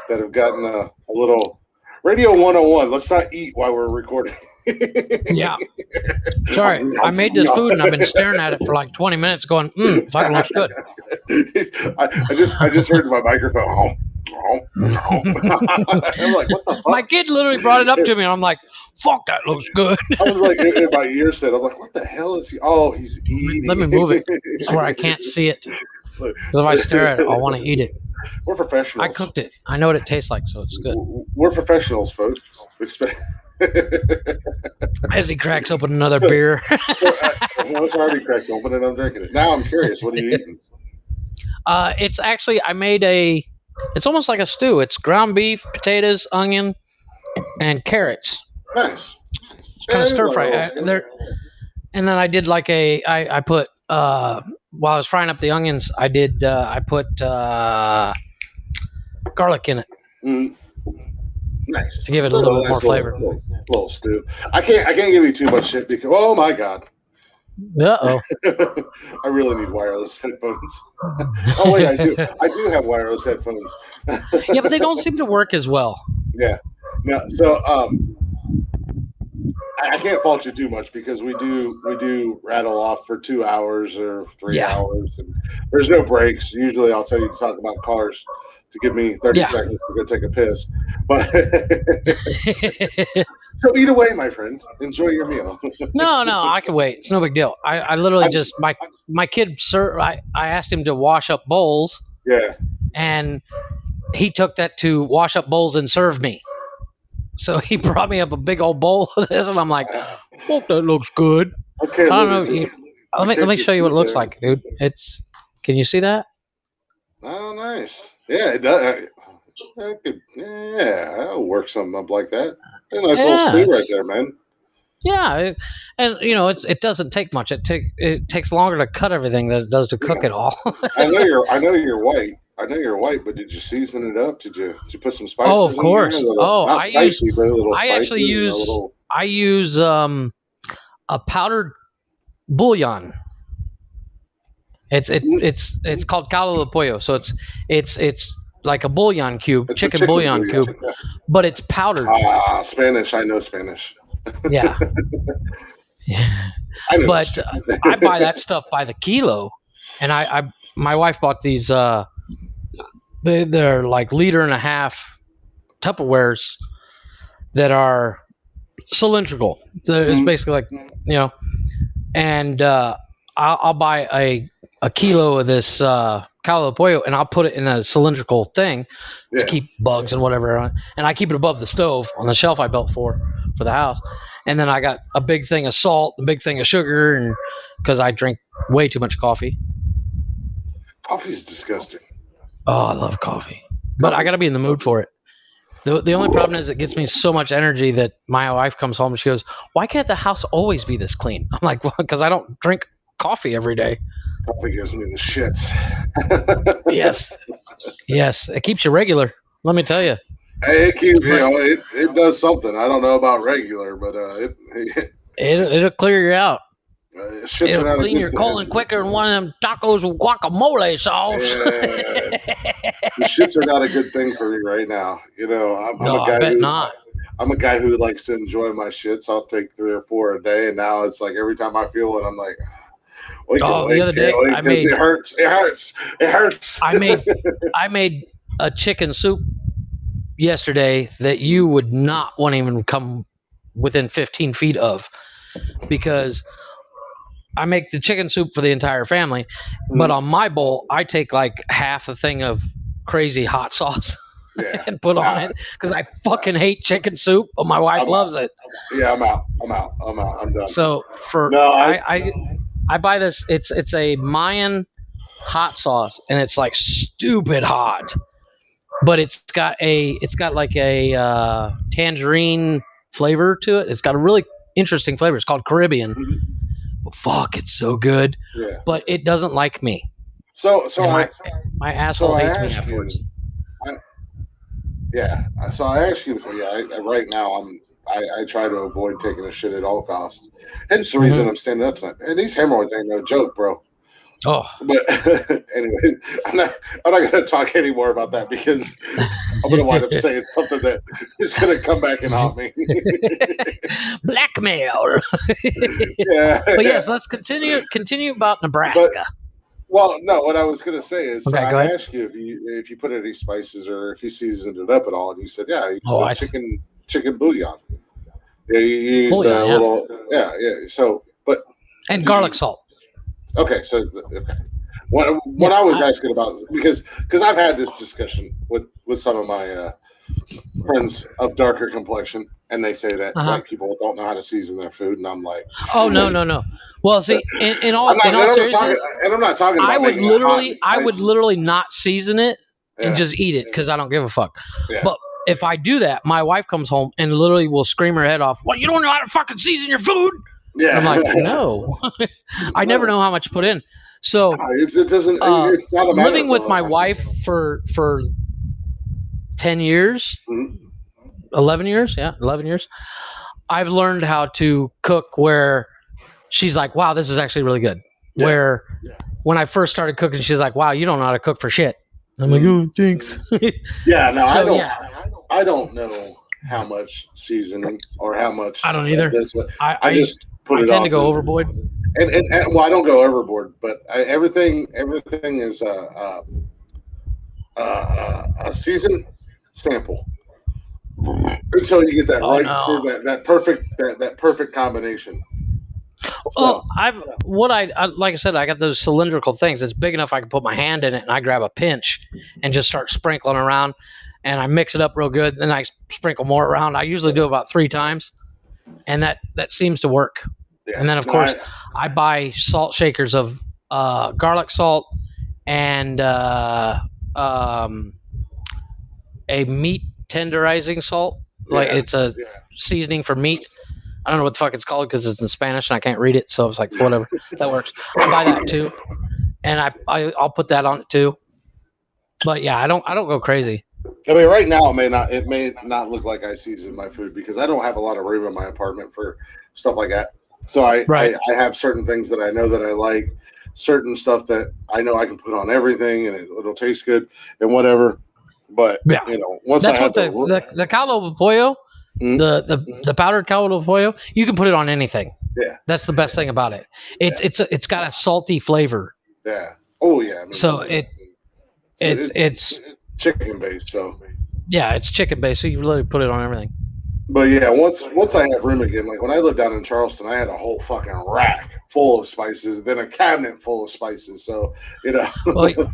that have gotten a little Radio 101. Let's not eat while we're recording. Yeah. Sorry, I made this food and I've been staring at it for like 20 minutes going, fucking looks good. I just heard my microphone. I'm like, what the fuck? My kid literally brought it up to me and I'm like, fuck, that looks good. I was like, in my ear said, I'm like, what the hell is he? Oh, he's eating. Let me move it so where I can't see it. Because if I stare at it, I want to eat it. We're professionals. I cooked it. I know what it tastes like, so it's good. We're professionals, folks. As he cracks open another beer. It's already cracked open and I'm drinking it. Now I'm curious, what are you eating? It's actually, it's almost like a stew. It's ground beef, potatoes, onion, and carrots. Nice. It's kind of stir fry. And then I did like I put, while I was frying up the onions, I put garlic in it. Mm. Nice. To give it a little bit more flavor. Little stew. I can't give you too much shit because oh my god. Uh-oh. I really need wireless headphones. Oh wait, I do have wireless headphones. Yeah, but they don't seem to work as well. Yeah. No, so I can't fault you too much because we do rattle off for 2 hours or 3 hours and there's no breaks. Usually I'll tell you to talk about cars to give me 30 seconds to go take a piss. But so eat away, my friend. Enjoy your meal. No, I can wait. It's no big deal. I literally just my kid, sir. I asked him to wash up bowls. Yeah. And he took that to wash up bowls and serve me. So he brought me up a big old bowl of this, and I'm like, "Oh, that looks good." Okay. I don't know. Let me show you what it looks like, dude. Can you see that? Oh, nice. Yeah, it does. I'll work something up like that. A nice little stew right there, man. Yeah, and it doesn't take much. It takes longer to cut everything than it does to cook it all. I know you're white. But did you season it up? Did you put some spices? Oh, of course. In there? I use a powdered bouillon. It's called caldo de pollo. So it's like a bouillon cube, chicken bouillon cube, but it's powdered. Spanish. I know Spanish. Yeah. But I buy that stuff by the kilo, and my wife bought these. They're like 1.5 liter Tupperwares that are cylindrical. It's basically like and I'll buy a kilo of this caldo de pollo, and I'll put it in a cylindrical thing to keep bugs and whatever on. And I keep it above the stove on the shelf I built for the house. And then I got a big thing of salt, a big thing of sugar, and because I drink way too much coffee. Coffee is disgusting. Oh, I love coffee, but I got to be in the mood for it. The only problem is it gets me so much energy that my wife comes home and she goes, "Why can't the house always be this clean?" I'm like, "Well, because I don't drink coffee every day." Coffee gives me the shits. Yes, it keeps you regular. Let me tell you. Hey, it does something. I don't know about regular, but it'll clear you out. It'll clean your colon quicker than one of them tacos with guacamole sauce. The shits are not a good thing for me right now. I'm a guy who likes to enjoy my shits. I'll take 3 or 4 a day, and now it's like every time I feel it, I'm like, the other day it hurts. I made a chicken soup yesterday that you would not want to even come within 15 feet of, because I make the chicken soup for the entire family, but on my bowl, I take like half a thing of crazy hot sauce. and put on it because I fucking hate chicken soup, but my wife loves it. Yeah, I'm out. I'm done. So I buy this. It's a Mayan hot sauce, and it's like stupid hot, but it's got like a tangerine flavor to it. It's got a really interesting flavor. It's called Caribbean. But fuck, it's so good. Yeah. But it doesn't like me. So my asshole hates me afterwards. So I ask you. Right now I try to avoid taking a shit at all costs. Hence the reason I'm standing up tonight. And these hemorrhoids ain't no joke, bro. Oh, but anyway, I'm not going to talk anymore about that because I'm going to wind up saying something that is going to come back and haunt me. Blackmail. Yeah. But yes, let's continue about Nebraska. Well, no, what I was going to say is, okay, I asked you if you put any spices or if you seasoned it up at all, and you said, yeah, you used chicken bouillon. Yeah, you used a little, yeah. So, but and garlic salt. Okay, so when I was asking about because I've had this discussion with some of my friends of darker complexion, and they say that white people don't know how to season their food, and I'm like, oh no. Well, see, in all seriousness, I'm not talking about. I would literally not season it and just eat it because I don't give a fuck. Yeah. But if I do that, my wife comes home and literally will scream her head off. Well, you don't know how to fucking season your food. Yeah. And I'm like, no. I never know how much to put in. So it doesn't. It's not a matter living with my wife for 10 years, 11 years, 11 years. I've learned how to cook where she's like, wow, this is actually really good. Yeah. Where when I first started cooking, she's like, wow, you don't know how to cook for shit. I'm like, oh, thanks. Yeah, no, so, I don't know how much seasoning or how much. I don't either. I just put it on. I tend to go overboard. And well, I don't go overboard, but everything is a season sample until you get that that perfect combination. Well, like I said, I got those cylindrical things. It's big enough I can put my hand in it, and I grab a pinch and just start sprinkling around, and I mix it up real good. Then I sprinkle more around. I usually do about 3 times, and that seems to work. Yeah. And then, of course, I buy salt shakers of garlic salt and a meat tenderizing salt. Like it's a seasoning for meat. I don't know what the fuck it's called because it's in Spanish and I can't read it. So it's like, whatever. That works. I buy that too. And I'll put that on it too. But yeah, I don't go crazy. I mean, right now it may not look like I season my food because I don't have a lot of room in my apartment for stuff like that. So I have certain things that I know that I like, certain stuff that I know I can put on everything and it'll taste good and whatever. But once that's what the caldo de pollo, the powdered caldo de pollo, you can put it on anything. Yeah, that's the best thing about it. It's got a salty flavor. Yeah. Oh yeah. I mean, so it's chicken based. So yeah, it's chicken based. So you literally put it on everything. But yeah, once I have room again, like when I lived down in Charleston, I had a whole fucking rack full of spices, then a cabinet full of spices. So well,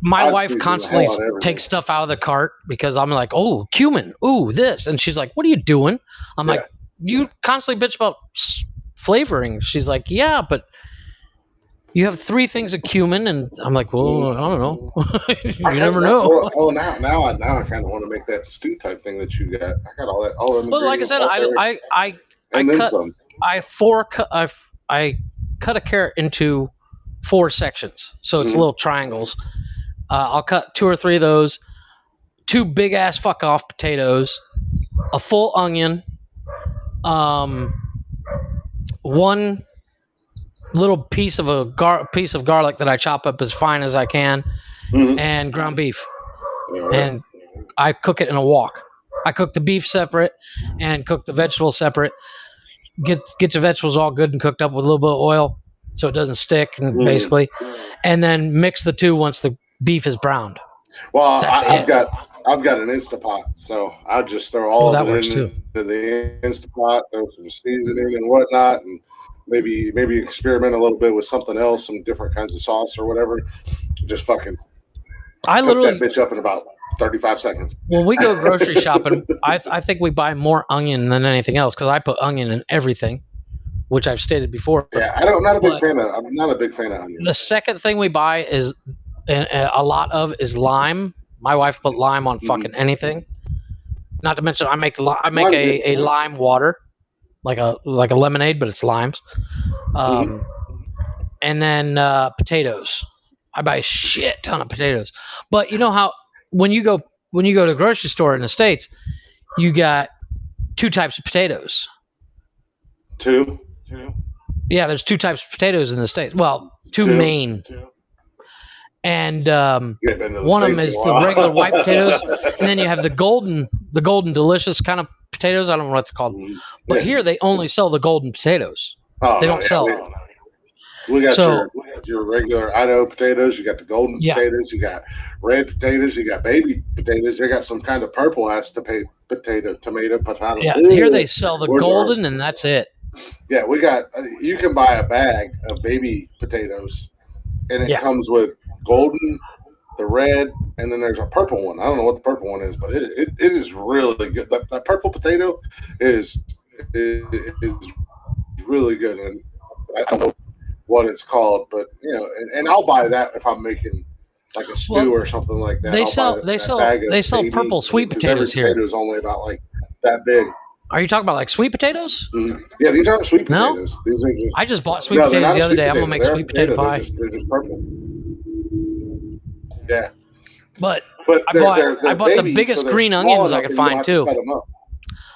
my wife constantly takes stuff out of the cart because I'm like, oh, cumin, ooh, this, and she's like, what are you doing? I'm like, you constantly bitch about flavoring. She's like, yeah, but you have 3 things of cumin, and I'm like, well, I don't know. You never know. Now I kind of want to make that stew type thing that you got. I got all that. Well, like I said, I cut a carrot into 4 sections, so it's little triangles. I'll cut 2 or 3 of those, 2 big ass fuck off potatoes, a full onion, 1 little piece of garlic that I chop up as fine as I can, and ground beef. And I cook it in a wok. I cook the beef separate and cook the vegetables separate. Get the vegetables all good and cooked up with a little bit of oil so it doesn't stick, and basically, and then mix the 2 once the beef is browned. Well, I've got an Instapot, so I'll just throw all of it into the Instapot, throw some seasoning and whatnot, and maybe experiment a little bit with something else, some different kinds of sauce or whatever. Just fucking cook that bitch up in about 35 seconds. When we go grocery shopping, I think we buy more onion than anything else because I put onion in everything, which I've stated before. Yeah, I'm not a big fan of onions. The second thing we buy is a lot of is lime. My wife put lime on fucking anything. Not to mention, I make a lime water, like a lemonade, but it's limes. And then potatoes. I buy a shit ton of potatoes. But you know how when you go to the grocery store in the States, you got two types of potatoes. Two. Yeah, there's two types of potatoes in the States. Well, two main. And one of them is the regular white potatoes, and then you have the golden delicious kind of potatoes. I don't know what they're called, but here they only sell the golden potatoes. They don't sell. We got your regular Idaho potatoes. You got the golden potatoes. You got red potatoes. You got baby potatoes. They got some kind of purple ass tomato. Yeah, here they sell the golden, and that's it. Yeah, we got. You can buy a bag of baby potatoes, and it comes with golden, the red, and then there's a purple one. I don't know what the purple one is, but it is really good. That purple potato is really good, and I don't know what it's called, but and I'll buy that if I'm making like a stew or something like that. They sell purple sweet potatoes here. Potatoes only about like that big. Are you talking about like sweet potatoes? Mm-hmm. Yeah, these aren't sweet potatoes. These are I just bought sweet potatoes the other day. I'm gonna make sweet potato pie. They're just purple. Yeah, but I bought the biggest green onions I could find too.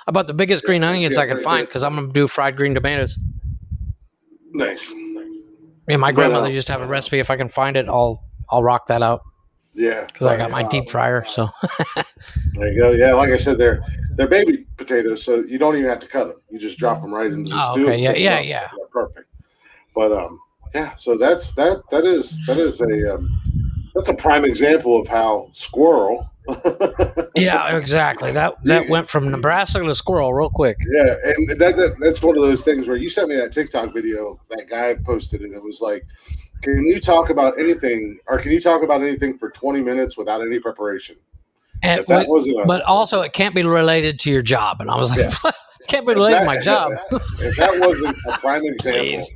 I bought the biggest green onions I could find because I'm gonna do fried green tomatoes. Nice. Yeah, my grandmother used to have a recipe. If I can find it, I'll rock that out. Yeah, because I got my deep fryer. So there you go. Yeah, like I said, they're baby potatoes, so you don't even have to cut them. You just drop them right into the stew. Okay. Yeah. Perfect. But so that's a prime example of how squirrel. Yeah, exactly. That went from Nebraska to squirrel real quick. Yeah, and that's one of those things where you sent me that TikTok video. That guy posted it. It was like, can you talk about anything for 20 minutes without any preparation? But also, it can't be related to your job. And I was like, it can't be related to my job. If that wasn't a prime example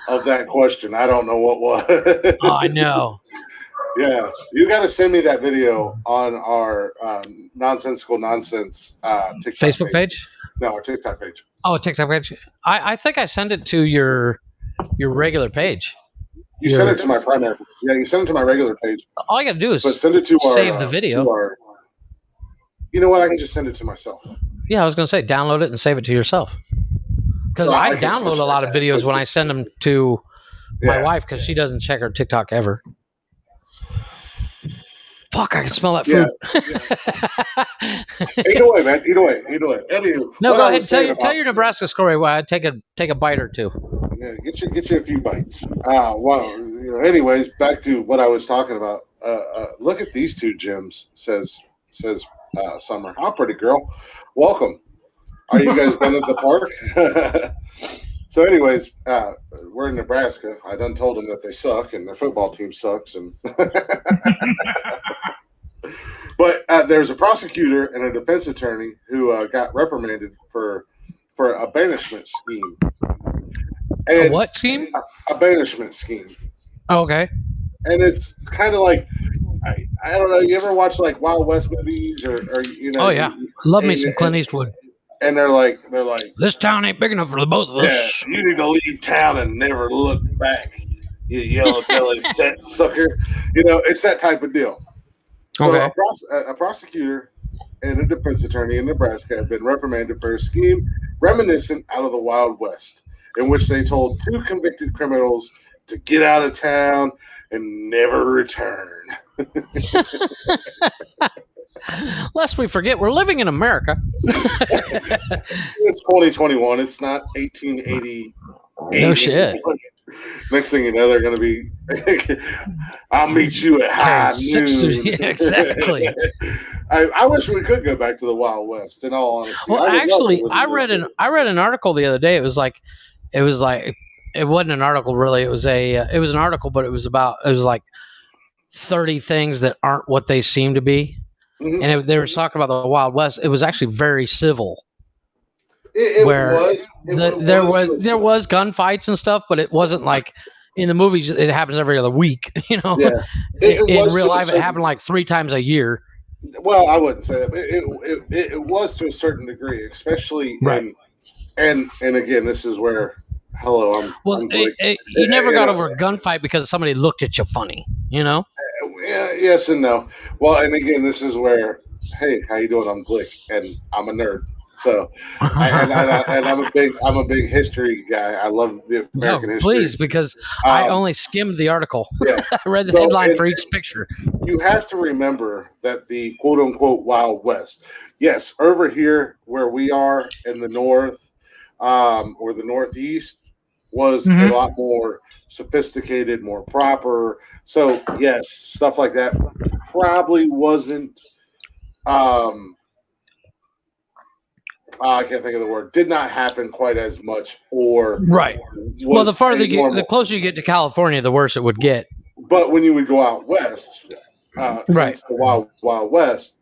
of that question, I don't know what was. Oh, I know. Yeah, you got to send me that video on our Nonsensical Nonsense TikTok Facebook page? No, our TikTok page. Oh, TikTok page. I think I sent it to your regular page. You sent it to my primary. Yeah, you sent it to my regular page. All you got to do is send it to save the video. You know what? I can just send it to myself. Yeah, I was going to say download it and save it to yourself. Because I download a lot of videos when I send them to my wife because she doesn't check her TikTok ever. Fuck, I can smell that food. Yeah. Eat away, man. Eat away. Anywho, no, go ahead. Tell your Nebraska story. While I take a bite or two. Yeah, get you a few bites. Anyways, back to what I was talking about. Look at these two gems. Says Summer. How pretty, girl. Welcome. Are you guys done at the park? So, anyways, we're in Nebraska. I done told them that they suck and their football team sucks. And but there's a prosecutor and a defense attorney who got reprimanded for a banishment scheme. And a what scheme? A banishment scheme. Oh, okay. And it's kind of like I don't know. You ever watch like Wild West movies or Oh yeah, love me some Clint Eastwood. And they're like, this town ain't big enough for the both of us. Yeah, you need to leave town and never look back, you yellow belly set sucker. It's that type of deal. So okay. A prosecutor and a defense attorney in Nebraska have been reprimanded for a scheme reminiscent out of the Wild West, in which they told two convicted criminals to get out of town and never return. Lest we forget, we're living in America. It's 2021. It's not 1880. No shit. Next thing you know, they're going to be, I'll meet you at high noon. Yeah, exactly. I wish we could go back to the Wild West, in all honesty. Well, actually, I read an article the other day. It was like, it wasn't an article really. It was an article, but it was like 30 things that aren't what they seem to be. Mhm. and they were talking about the Wild West. It was actually very civil, It where was. there was gunfights and stuff, but it wasn't like in the movies. It happens every other week. Yeah, it In was real to a life, it certain. happened like 3 times a year. Well, I wouldn't say that, but it was to a certain degree, especially Right. in and again, this is where hello, Well, I'm Blake. you never You got know, over a gunfight because somebody looked at you funny. yeah, yes and no. Well, and again, this is where hey, how you doing? I'm Glick, and I'm a nerd. So, and I'm a big history guy. I love the American No, history. please, because I Um, only skimmed the article. yeah. I read the So, headline and for each picture. you have to remember that the quote unquote Wild West, yes, over here where we are in the north or the northeast, was a Mm-hmm. lot more sophisticated, more proper. So, yes, stuff like that probably wasn't, um, I can't think of the word, did not happen quite as much or Right. Well, was a the normal. closer you get to California, the worse it would get. But when you would go out west, Right. hence the Wild West,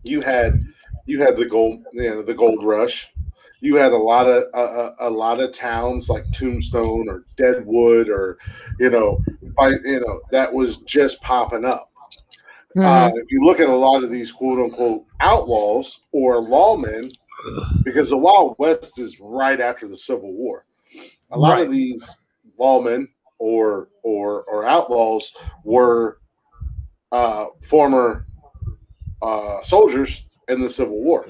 you had the gold the gold rush. You had a lot of towns like Tombstone or Deadwood or that was just popping up. Mm-hmm. If you look at a lot of these quote unquote outlaws or lawmen, because the Wild West is right after the Civil War, a lot Right. of these lawmen or outlaws were former soldiers in the Civil War.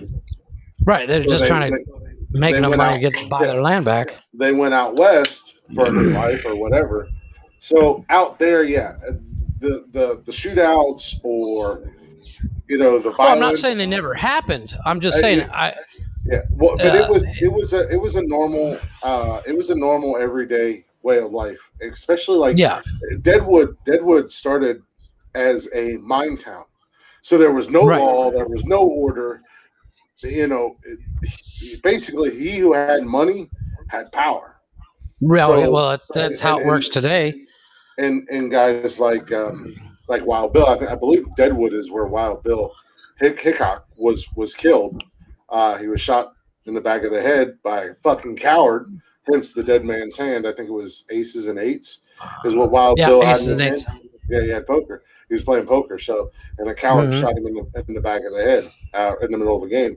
Right. They're So just trying to make they enough went money out. to get buy Yeah, their land back. they went out west for a new life or whatever. So out there, yeah, the shootouts or the Well, I'm not violence. saying they never happened. I'm just saying Yeah, yeah. Well, but uh, it was a normal everyday way of life, especially like yeah. Deadwood started as a mine town, so there was no Right. law, there was no order. You know, basically, he who had money had power. So Well, that's how it works today. and guys like Wild Bill, I believe Deadwood is where Wild Bill Hickok was killed. He was shot in the back of the head by a fucking coward. Hence the dead man's hand. I think it was aces and eights is what Wild Yeah, Bill had in aces his and hand. eights. Yeah, he had poker. He was playing poker. So and a coward Mm-hmm. shot him in the back of the head in the middle of the game.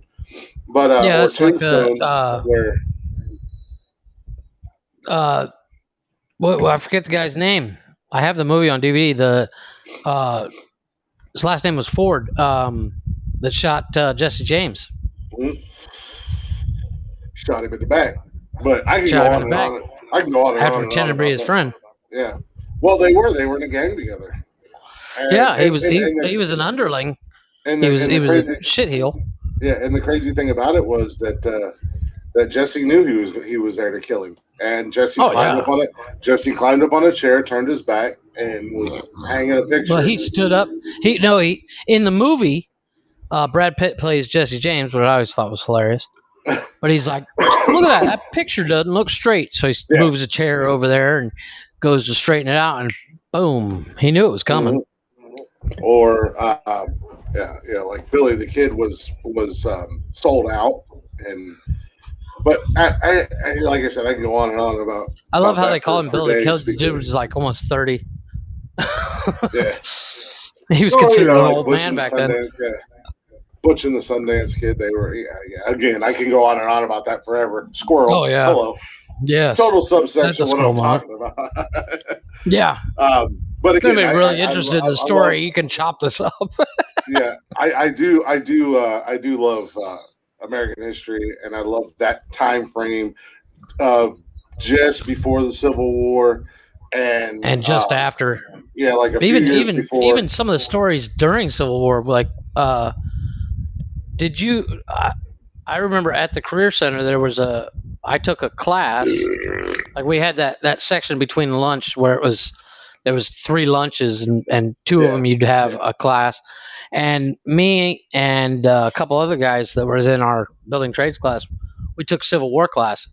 But Yeah, or that's like the Tombstone where uh, well, I forget the guy's name. I have the movie on DVD. Uh, his last name was Ford. That shot Jesse James. hmm, shot him in the back. But I can Shot go him in on the and back on. I can go on and after on and on pretending to be about his that. friend. Yeah. Well, they were in a gang together, and Yeah, he and was and he, and he the, was an underling. and He the, was and he the was a crazy shitheel. yeah, and the crazy thing about it was that Jesse knew he was there to kill him, and Oh yeah. Jesse climbed up on a chair, turned his back, and was hanging a Well, picture. he stood up. He in the movie. Brad Pitt plays Jesse James, which I always thought was hilarious. But he's like, look at that. That picture doesn't look straight. So he Yeah. moves a chair over there and goes to straighten it out, and boom, he knew it was coming. Mhm. Or yeah, like Billy the Kid was sold out, and but like I said, I can go on and on I love about how they that call him for Billy days Kid. The dude because was like almost 30. yeah, He was well, considered an like old man back then. Butch and the Sundance Kid, they were Again, I can go on and on about that forever. Squirrel, Oh yeah, hello, yes, total that's subsection a of what scroll I'm moment. talking about. Yeah, But if again, anybody's really interested in the I love story, you can chop this up. yeah, I do love American history, and I love that time frame of just before the Civil War, and And just after, yeah, like a few even years even before. even some of the stories during Civil War, like did you? I remember at the Career Center there was a. I took a class. Like we had that section between lunch where there was 3 lunches and two of Yeah, them you'd have a class, and me and a couple other guys that was in our building trades class, we took Civil War class,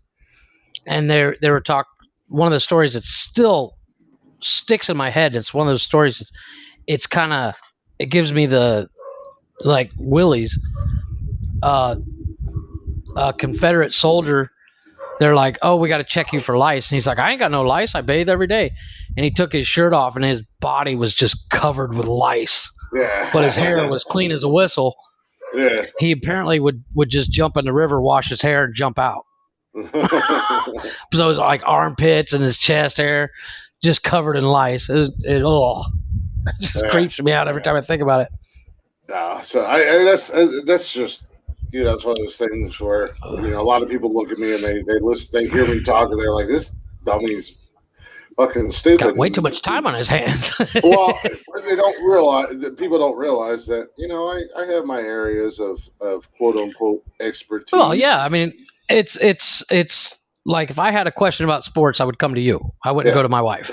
and they were talk. One of the stories that still sticks in my head. It's one of those stories. It's kind of it gives me like Willie's, uh, a Confederate soldier. They're like, "Oh, we got to check you for lice," and he's like, "I ain't got no lice. I bathe every day." And he took his shirt off, and his body was just covered with lice. Yeah. But his hair was clean as a whistle. Yeah. He apparently would just jump in the river, wash his hair, and jump out. So his like armpits and his chest hair just covered in lice. It just creeps me out every time I think about it. So that's just that's one of those things where a lot of people look at me and they hear me talk and they're like, this dummy's fucking stupid. Got way too much time on his hands. Well, they don't realize that people don't realize that I have my areas of quote unquote expertise. Well, yeah, I mean it's like if I had a question about sports, I would come to you. I wouldn't go to my wife.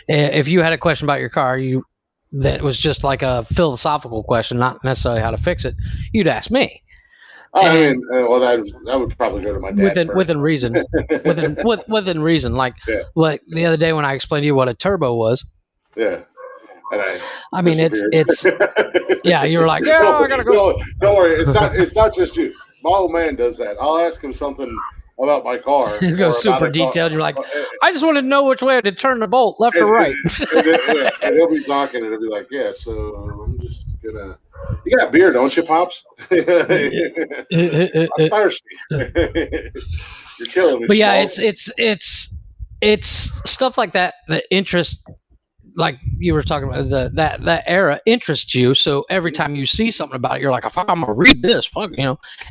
If you had a question about your car, that was just like a philosophical question, not necessarily how to fix it, you'd ask me. I mean, well, that would probably go to my dad within reason. within reason. Like the other day when I explained to you what a turbo was. Yeah. And I mean, it's yeah. You were like, yeah, I gotta go. Don't worry, it's not just you. My old man does that. I'll ask him something about my car. You go super detailed. You're like, I just want to know which way to turn the bolt, left or right. And he'll be talking, and he'll be like, yeah. So I'm just gonna. You got beer, don't you, Pops? I'm thirsty. You're killing me. But yeah, it's stuff like that that interest, like you were talking about, that era interests you. So every time you see something about it, you're like, "Fuck, I'm gonna read this." Fuck,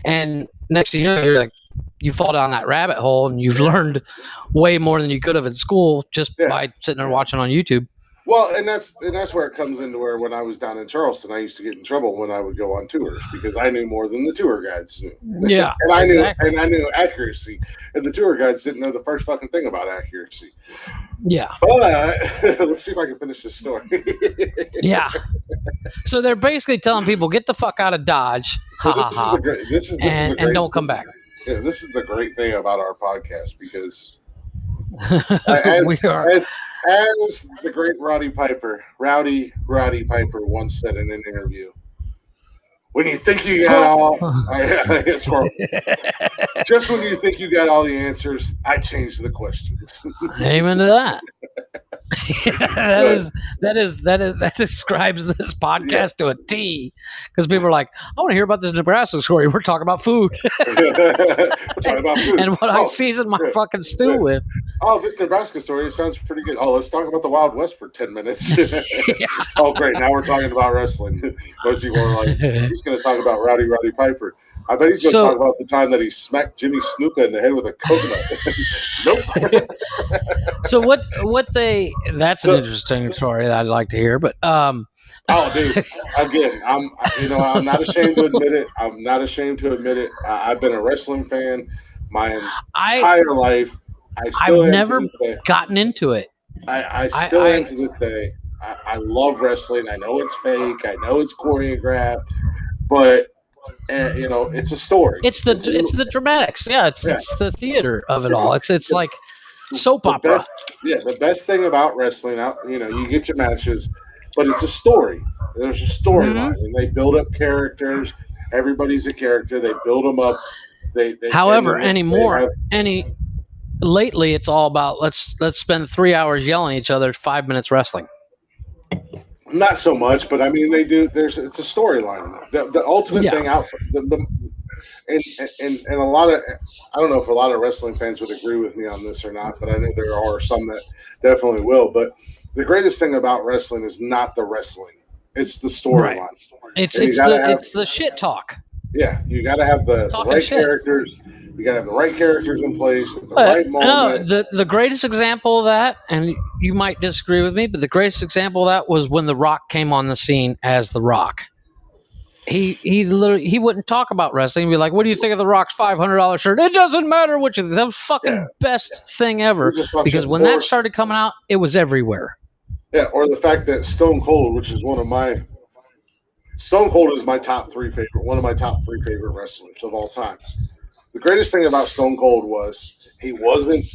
And next thing you know, you're like, you fall down that rabbit hole, and you've learned way more than you could have in school just by sitting there watching on YouTube. Well, and that's where it comes into where when I was down in Charleston, I used to get in trouble when I would go on tours because I knew more than the tour guides knew. Yeah, and I knew accuracy, and the tour guides didn't know the first fucking thing about accuracy. Yeah, but let's see if I can finish this story. Yeah, so they're basically telling people get the fuck out of Dodge, and don't come back. Yeah, this is the great thing about our podcast because as the great Rowdy Piper once said in an interview, when you think you got all, just when you think you got all the answers, I change the questions. Amen to that. that describes this podcast to a T, because people are like, I want to hear about this Nebraska story. We're talking about food. And what I season my fucking stew with. Oh, this Nebraska story sounds pretty good. Oh, let's talk about the Wild West for 10 minutes. Oh, great. Now we're talking about wrestling. Most people are like, he's going to talk about Rowdy Piper. I bet he's going to talk about the time that he smacked Jimmy Snuka in the head with a coconut. Nope. So that's an interesting story that I'd like to hear, but oh, dude, again, I'm not ashamed to admit it. I've been a wrestling fan my entire life. I've never gotten into it. I still am to this day. I love wrestling. I know it's fake. I know it's choreographed, but it's a story. It's the dramatics. Yeah, it's the theater of it all. It's like soap opera. The best thing about wrestling, you get your matches, but it's a story. There's a storyline, and they build up characters. Everybody's a character. They build them up. Lately, it's all about let's spend 3 hours yelling at each other, 5 minutes wrestling. Not so much, but I mean they do. It's a storyline. The ultimate thing outside and a lot of, I don't know if a lot of wrestling fans would agree with me on this or not, but I know there are some that definitely will. But the greatest thing about wrestling is not the wrestling; it's the storyline. Right. It's the shit talk. Yeah, you got to have the right characters. You got to have the right characters in place at the right moment. No, the greatest example of that, and you might disagree with me, but the greatest example of that was when The Rock came on the scene as The Rock. He literally wouldn't talk about wrestling. He'd be like, "What do you think of The Rock's $500 shirt?" It doesn't matter which of them. That was fucking best thing ever. Because when that started coming out, it was everywhere. Yeah, or the fact that Stone Cold, which is Stone Cold is my one of my top three favorite wrestlers of all time. The greatest thing about Stone Cold was he wasn't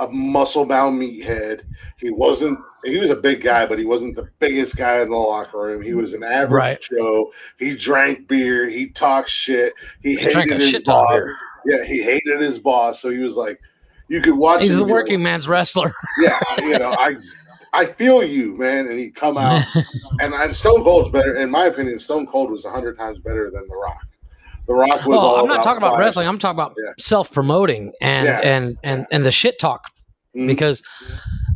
a muscle-bound meathead. He was a big guy, but he wasn't the biggest guy in the locker room. He was an average Joe. He drank beer. He talked shit. He hated his boss. Yeah, he hated his boss. So he was like, you could watch. He's the working man's wrestler. Yeah, I feel you, man. And he'd come out, and Stone Cold's better, in my opinion. Stone Cold was 100 times better than The Rock. The Rock was. I'm not talking about wrestling. I'm talking about self-promoting and the shit talk, because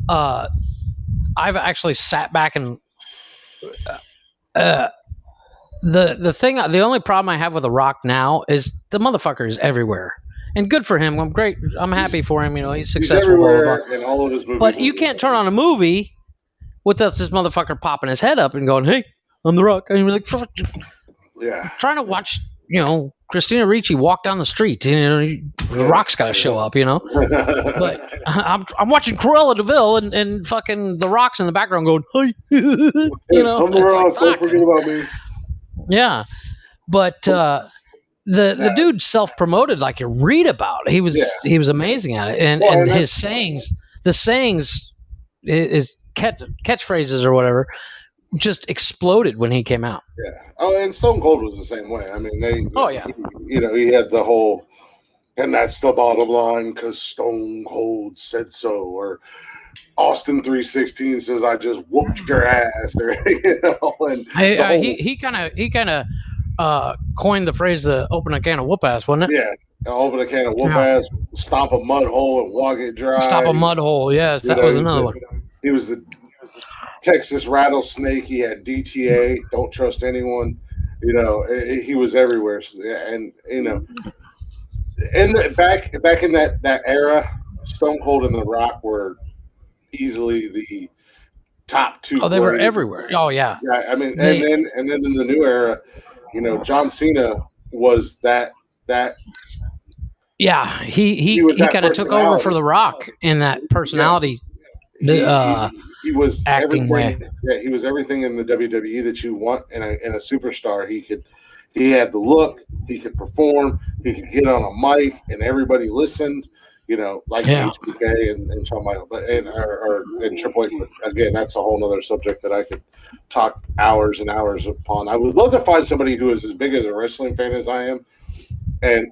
I've actually sat back and the only problem I have with The Rock now is the motherfucker is everywhere. And good for him. I'm great. I'm happy for him. He's successful. He's everywhere in all of his movies. But you can't turn on a movie without this motherfucker popping his head up and going, "Hey, I'm The Rock." And you're like, "Fuck." Yeah. I'm trying to watch, Christina Ricci walk down the street. The Rock's got to show up, But I'm watching Cruella DeVille and fucking The Rock's in the background going, "Hey," I'm The Rock. Don't forget about me. Yeah, but the dude self-promoted like you read about. He was amazing at it, and his sayings, his catchphrases or whatever, just exploded when he came out. Yeah. Oh, and Stone Cold was the same way. I mean, he had the whole, and that's the bottom line because Stone Cold said so, or Austin 316 says I just whooped your ass, or and he kind of coined the phrase "the open a can of whoop ass," wasn't it? Yeah, open a can of whoop ass, stomp a mud hole and walk it dry. Stop a mud hole, yes, that was another one. He was the Texas rattlesnake. He had DTA. Don't trust anyone. He was everywhere, and back in that era, Stone Cold and The Rock were easily the top two. Oh, they were everywhere. Oh yeah. Yeah, I mean, and then in the new era, John Cena was that. Yeah, he kind of took over for The Rock in that personality. Yeah. He was acting everything. Yeah, he was everything in the WWE that you want in a superstar. He had the look. He could perform. He could get on a mic and everybody listened. Like HBK and Shawn Michaels, and Triple H. But again, that's a whole other subject that I could talk hours and hours upon. I would love to find somebody who is as big as a wrestling fan as I am, and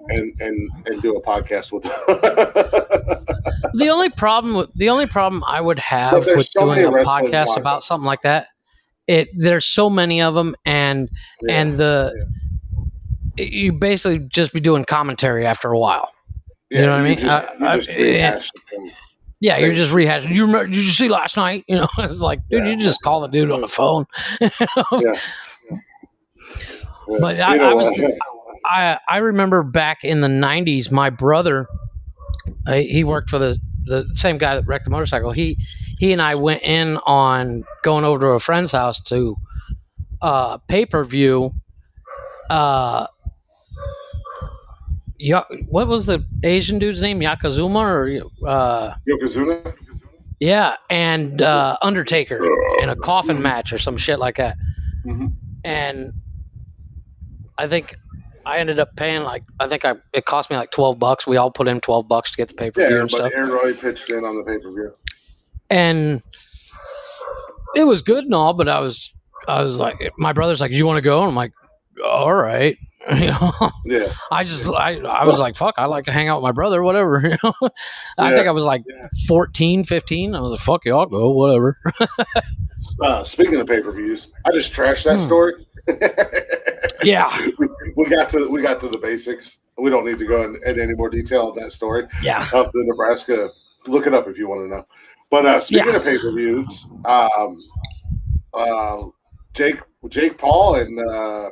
do a podcast with them. The only problem I would have with doing a podcast about something like that, there's so many of them, and you basically just be doing commentary after a while. Yeah, you know what I mean? You're just rehashing. You remember? Did you see last night? It's like, dude, you just call the dude on the phone. But I remember back in the 90s, my brother, he worked for the same guy that wrecked the motorcycle. He and I went in on going over to a friend's house to pay-per-view. What was the Asian dude's name? Yokozuna or Yokozuna? Yeah, and Undertaker in a coffin match or some shit like that. Mm-hmm. And I think I ended up paying it cost me like $12. We all put in $12 to get the pay-per-view and stuff. Everybody pitched in on the pay-per-view. And it was good and all, but I was like, my brother's like, "Do you want to go?" And I'm like, "All right." Yeah. I was like, fuck, I like to hang out with my brother, whatever. I think I was like 14, 15. I was like, fuck you, I'll go, whatever. Speaking of pay-per-views, I just trashed that story. Yeah. We got to the basics. We don't need to go in any more detail on that story. Yeah. Of the Nebraska. Look it up if you want to know. But speaking of pay-per-views, Jake Paul and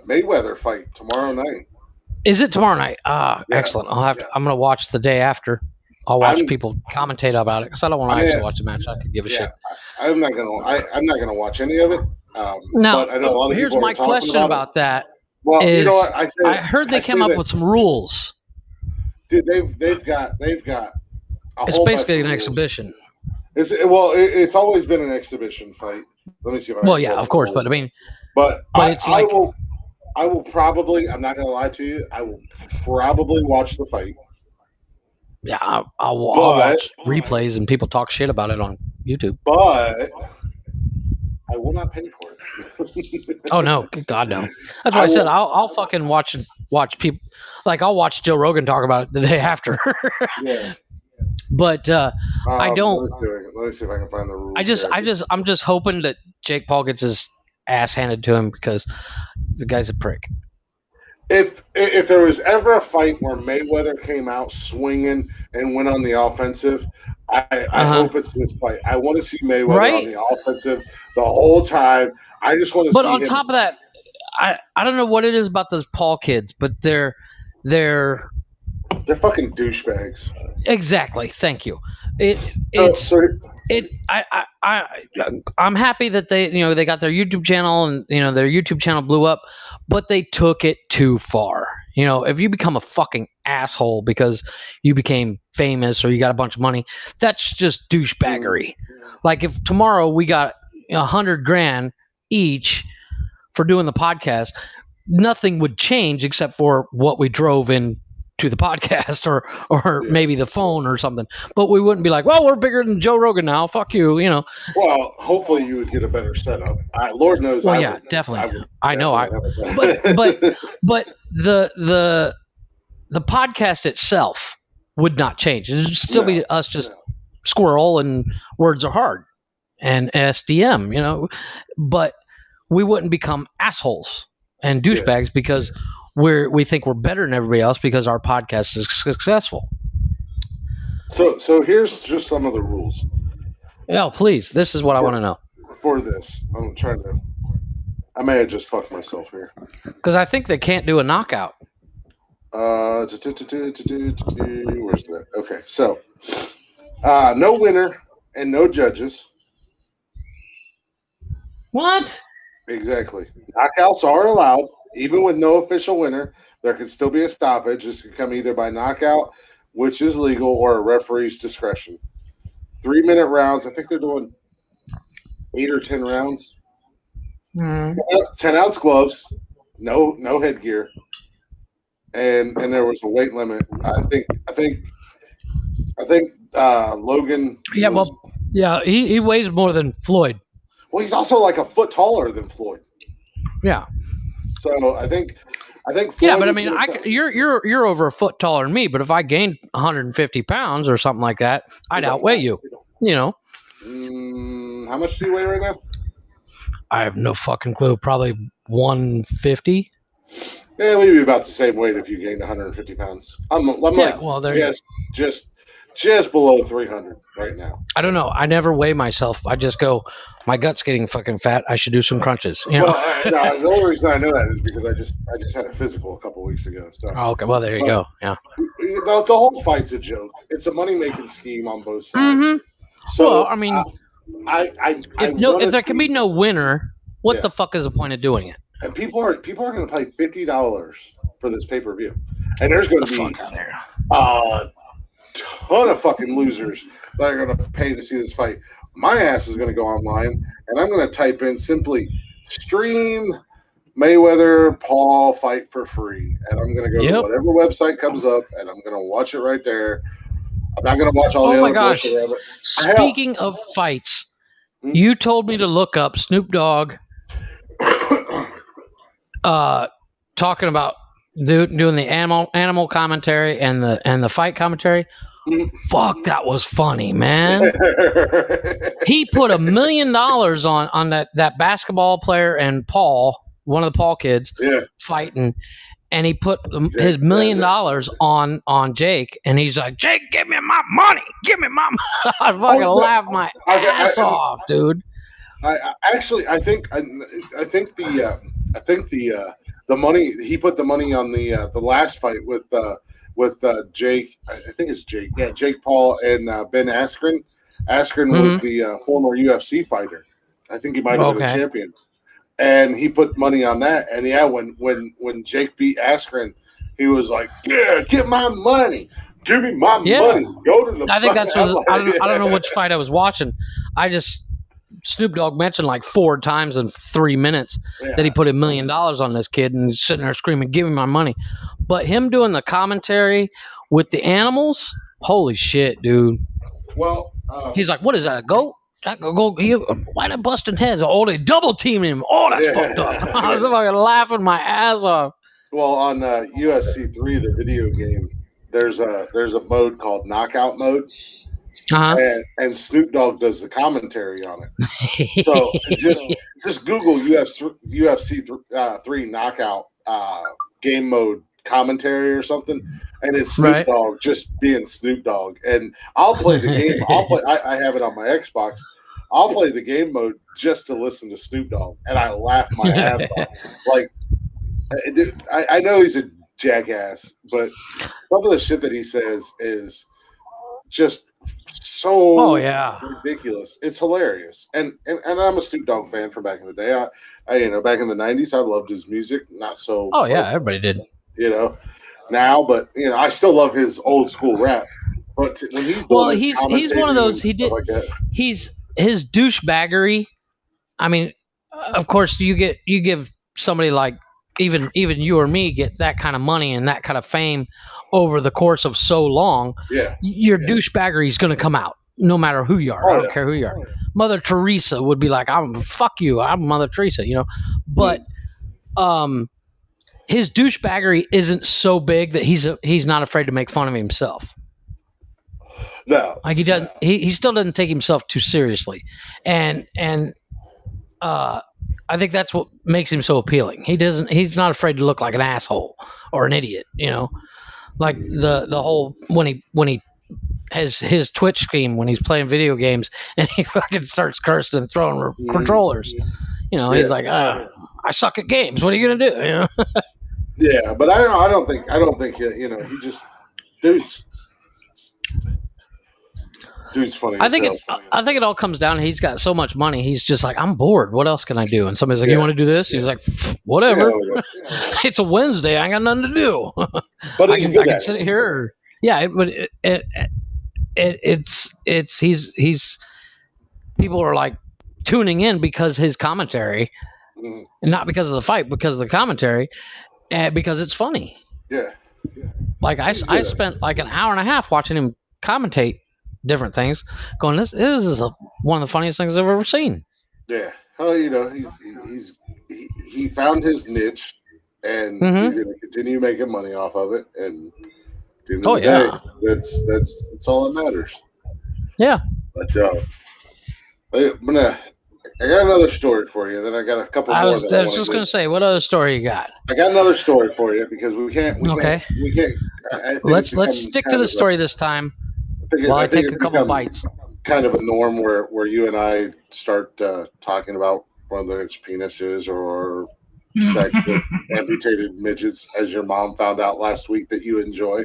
Mayweather fight tomorrow night. Is it tomorrow night? Excellent. I'm going to watch the day after. I'll watch people commentate about it because I don't want to actually watch the match. I could give a shit. I'm not gonna watch any of it. Now, but I know a lot of here's people my question about that. Well, you know what I heard they came up with some rules. Dude, they've got a it's whole basically an exhibition. It's always been an exhibition fight. Let me see if I can of course, but I mean, it's I will probably. I'm not gonna lie to you. I will probably watch the fight. Yeah, I'll watch replays and people talk shit about it on YouTube. But I will not pay for it. Oh no, God no. That's why I said I'll fucking watch people. Like I'll watch Joe Rogan talk about it the day after. Yeah. But I don't. Let me see if I can find the rules. I'm just hoping that Jake Paul gets his ass handed to him because the guy's a prick. If there was ever a fight where Mayweather came out swinging and went on the offensive, I hope it's this fight. I want to see Mayweather on the offensive the whole time. I just want to see him. But on top of that, I don't know what it is about those Paul kids, but they're fucking douchebags. Exactly. Thank you. I'm happy that they got their YouTube channel and their YouTube channel blew up, but they took it too far. If you become a fucking asshole because you became famous or you got a bunch of money, that's just douchebaggery. Like if tomorrow we got $100,000 each for doing the podcast, nothing would change except for what we drove in to the podcast or maybe the phone or something, but we wouldn't be like, well, we're bigger than Joe Rogan now, fuck you. Well, hopefully you would get a better setup. Lord knows. Well, yeah, definitely. I know. But the podcast itself would not change. It would still be us just squirrel and words are hard and SDM, but we wouldn't become assholes and douchebags because we think we're better than everybody else because our podcast is successful. So here's just some of the rules. Yeah, please. This is what I want to know. For this, I may have just fucked myself here. Because I think they can't do a knockout. Where's that? Okay, so no winner and no judges. What? Exactly. Knockouts are allowed. Even with no official winner, there can still be a stoppage. This can come either by knockout, which is legal, or a referee's discretion. 3-minute rounds. I think they're doing 8 or 10 rounds. 10-ounce gloves. No headgear. And there was a weight limit. I think Logan. Yeah, he weighs more than Floyd. Well, he's also like a foot taller than Floyd. Yeah. So I think. Yeah, but I mean, you're over a foot taller than me. But if I gained 150 pounds or something like that, I'd outweigh you. How much do you weigh right now? I have no fucking clue. Probably 150. Yeah, we'd be about the same weight if you gained 150 pounds. I'm just below 300 right now. I don't know. I never weigh myself. I just go, my gut's getting fucking fat. I should do some crunches. Well, the only reason I know that is because I just had a physical a couple weeks ago. So. Oh, okay. Well, there you go. Yeah. The whole fight's a joke. It's a money-making scheme on both sides. Mm-hmm. So, I mean, if there can be no winner, what the fuck is the point of doing it? And people are going to pay $50 for this pay-per-view, and there's going to be a ton of fucking losers that are going to pay to see this fight. My ass is going to go online, and I'm going to type in simply stream Mayweather Paul fight for free, and I'm going to go to whatever website comes up, and I'm going to watch it right there. I'm not going to watch all the other bullshit. Oh my gosh! Speaking of fights, you told me to look up Snoop Dogg talking about doing the animal commentary and the fight commentary. Fuck, that was funny, man. He put $1 million on that basketball player and Paul, one of the Paul kids, fighting, and he put his $1 million on Jake, and he's like, Jake, give me my money, give me my money. I fucking laughed my ass off, dude. I think the money he put the money on the last fight with Jake. I think it's Jake. Yeah, Jake Paul and Ben Askren. Askren was the former UFC fighter. I think he might have been a champion. And he put money on that. And yeah, when Jake beat Askren, he was like, "Yeah, get my money, give me my money." Go to the. I think that's what I don't know which fight I was watching. Snoop Dogg mentioned like 4 times in 3 minutes that he put $1 million on this kid, and he's sitting there screaming, "Give me my money!" But him doing the commentary with the animals, Holy shit, dude. Well, He's like, what is that? A goat? Why they busting heads? Oh, they double teaming him. Oh, that's fucked up. I was fucking laughing my ass off. well, on USC 3, the video game, there's a mode called Knockout Mode, Uh and Snoop Dogg does the commentary on it. huh. So just Google UFC 3 Knockout game mode commentary or something, and it's Snoop Right. Dogg just being Snoop Dogg. And I'll play the game. I have it on my Xbox. I'll play the game mode just to listen to Snoop Dogg, and I laugh my ass off. Like I know he's a jackass, but some of the shit that he says is just so Oh yeah. ridiculous. It's hilarious, and I'm a Snoop Dogg fan from back in the day. Back in the '90s, I loved his music. Not so, Oh yeah. Everybody did. now, but I still love his old school rap. But when he's doing Well, his he's one of commentating those. and He stuff did. like that, He's his douchebaggery. I mean, of course, you give somebody like even you or me get that kind of money and that kind of fame over the course of so long. yeah, Your douchebaggery is going to come out no matter who you are. I don't care who you are. Mother Teresa would be like, "I'm fuck you. I'm Mother Teresa," But his douchebaggery isn't so big that he's not afraid to make fun of himself. no, Like he doesn't. He still doesn't take himself too seriously, and I think that's what makes him so appealing. He's not afraid to look like an asshole or an idiot. Like the whole when he has his Twitch stream when he's playing video games and he fucking starts cursing and throwing controllers. He's like, I suck at games. What are you gonna do? yeah, but I don't think he just dude's funny. I think it all comes down to he's got so much money. He's just like, I'm bored. What else can I do? And somebody's like, you want to do this? He's like, whatever. It's a Wednesday. I got nothing to do. But I can sit here. Yeah, but it's he's people are like tuning in because his commentary, and not because of the fight, because of the commentary, and because it's funny. Yeah. Like I spent like an hour and a half watching him commentate different things, going, this is one of the funniest things I've ever seen. Yeah. Oh, he found his niche, and he's going to continue making money off of it. And at the end of the day, that's all that matters. Yeah. But I got another story for you. Then I got a couple more. I was just going to say, what other story you got? I got another story for you because we can't. Let's stick to the story this time. I take a couple bites. Kind of a norm where you and I start talking about whether it's penises or sex with amputated midgets, as your mom found out last week that you enjoy.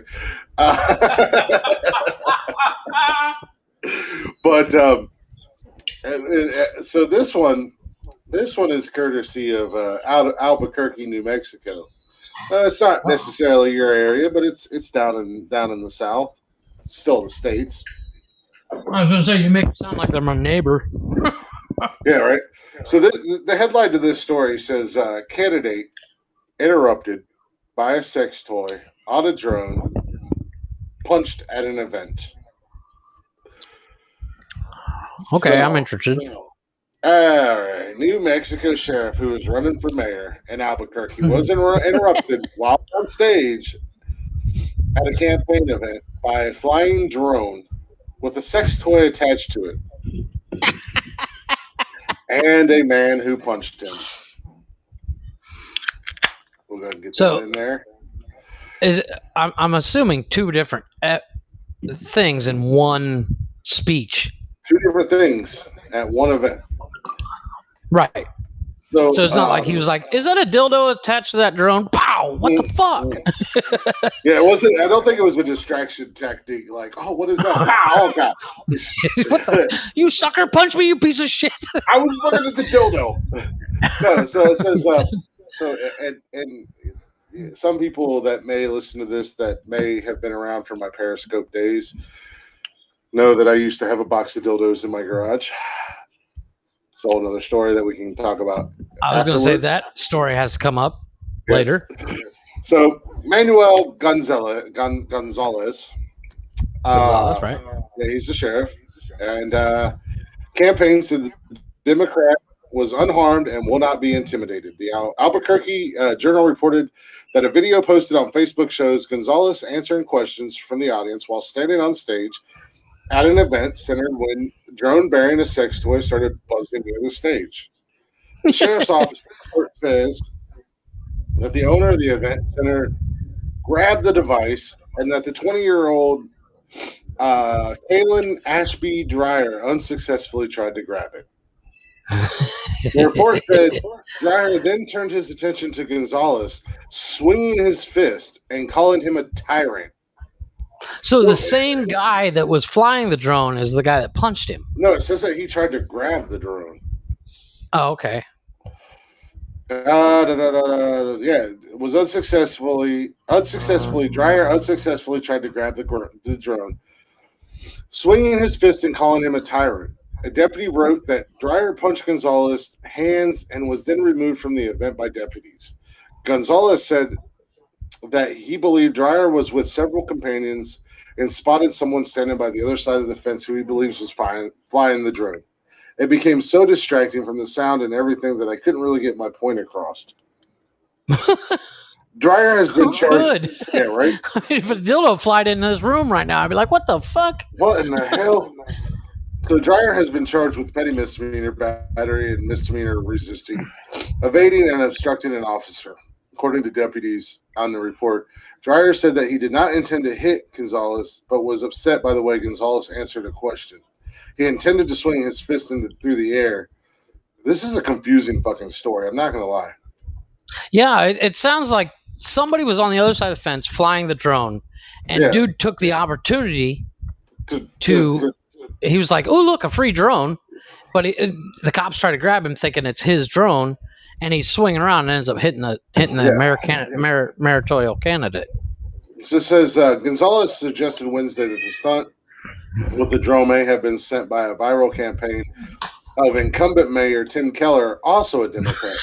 But so this one is courtesy of Albuquerque, New Mexico. It's not necessarily your area, but it's down in the South. It's still the States. I was going to say, you make it sound like they're my neighbor. Yeah, right. So the headline to this story says, candidate interrupted by a sex toy on a drone, punched at an event. Okay, I'm interested. All right. New Mexico sheriff who was running for mayor in Albuquerque was interrupted while on stage at a campaign event by a flying drone with a sex toy attached to it and a man who punched him. We're going to get that in there. I'm assuming two different things in one speech. Two different things at one event. Right. So it's not like he was like, "Is that a dildo attached to that drone?" Pow! What the fuck? Yeah, it wasn't. I don't think it was a distraction tactic. Like, oh, what is that? Pow! Oh God! You sucker! Punch me, you piece of shit! I was looking at the dildo. No, so it says. And some people that may listen to this that may have been around from my Periscope days know that I used to have a box of dildos in my garage. It's a whole other story that we can talk about. I was going to say that story has to come up later. So Manuel Gonzalez Gonzalez, Uh, right? yeah, he's the sheriff, and campaign said the Democrat was unharmed and will not be intimidated. The Albuquerque Journal reported that a video posted on Facebook shows Gonzalez answering questions from the audience while standing on stage at an event center when a drone bearing a sex toy started buzzing near the stage. The sheriff's office report says that the owner of the event center grabbed the device and that the 20-year-old Kaylin Ashby Dreyer unsuccessfully tried to grab it. The report said Dreyer then turned his attention to Gonzalez, swinging his fist and calling him a tyrant. So the same guy that was flying the drone is the guy that punched him. No, it says that he tried to grab the drone. Oh, okay. Yeah, it was unsuccessfully. Dreyer unsuccessfully tried to grab the drone, swinging his fist and calling him a tyrant. A deputy wrote that Dreyer punched Gonzalez's hands and was then removed from the event by deputies. Gonzalez said that he believed Dreyer was with several companions and spotted someone standing by the other side of the fence who he believes was flying the drone. It became so distracting from the sound and everything that I couldn't really get my point across. Dreyer has been charged. Good. Yeah, right? If a dildo flied in this room right now, I'd be like, what the fuck? What in the hell? So Dreyer has been charged with petty misdemeanor, battery, and misdemeanor resisting, evading, and obstructing an officer. According to deputies on the report, Dreyer said that he did not intend to hit Gonzalez, but was upset by the way Gonzalez answered a question. He intended to swing his fist through the air. This is a confusing fucking story. I'm not going to lie. Yeah, it sounds like somebody was on the other side of the fence flying the drone, and dude took the opportunity to he was like, oh, look, a free drone. But the cops try to grab him thinking it's his drone, and he's swinging around and ends up hitting the mayoral candidate. So it says Gonzalez suggested Wednesday that the stunt with the drone may have been sent by a viral campaign of incumbent mayor Tim Keller, also a Democrat.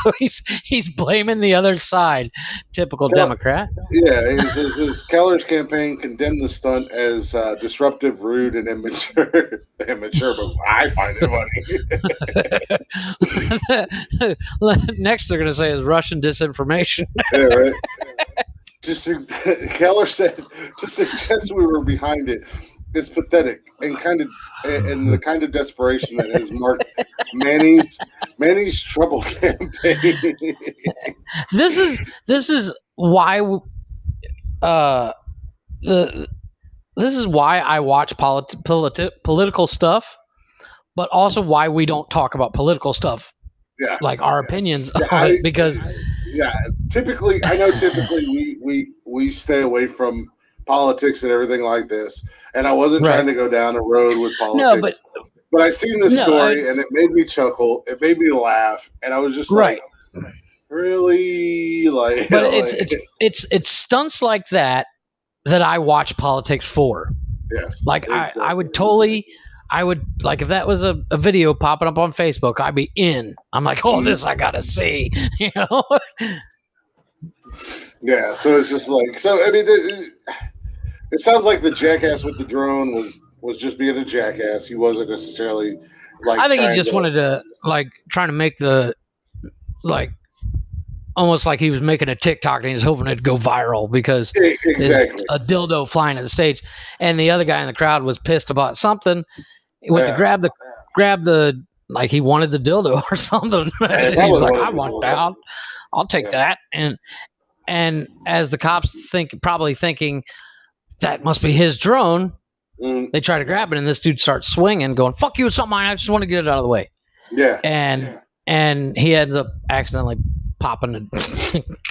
So he's blaming the other side. Typical Democrat. Yeah, his Keller's campaign condemned the stunt as disruptive, rude, and immature. Immature, but I find it funny. Next, they're going to say is Russian disinformation. Yeah, right. Keller said to suggest we were behind it is pathetic and the kind of desperation that has marked Manny's trouble campaign. This is why this is why I watch political stuff, but also why we don't talk about political stuff. Yeah, like our opinions on it, because typically we stay away from politics and everything like this. And I wasn't trying to go down a road with politics. No, but I seen this story and it made me chuckle. It made me laugh, and I was just like, really, like. But it's stunts like that I watch politics for. Yes. Like exactly. I would like if that was a video popping up on Facebook, I'd be in. I'm like, oh, this I gotta see, you know. Yeah. So it's just like, so I mean. It sounds like the jackass with the drone was just being a jackass. He wasn't necessarily like. I think he just wanted to trying to make the almost like he was making a TikTok and he was hoping it'd go viral because exactly a dildo flying at the stage, and the other guy in the crowd was pissed about something. He went to grab the like he wanted the dildo or something. He was like, I want that. I'll take that. And as the cops probably thinking that must be his drone, they try to grab it, and this dude starts swinging, going, "Fuck you, it's not mine. I just want to get it out of the way." Yeah. And he ends up accidentally popping it.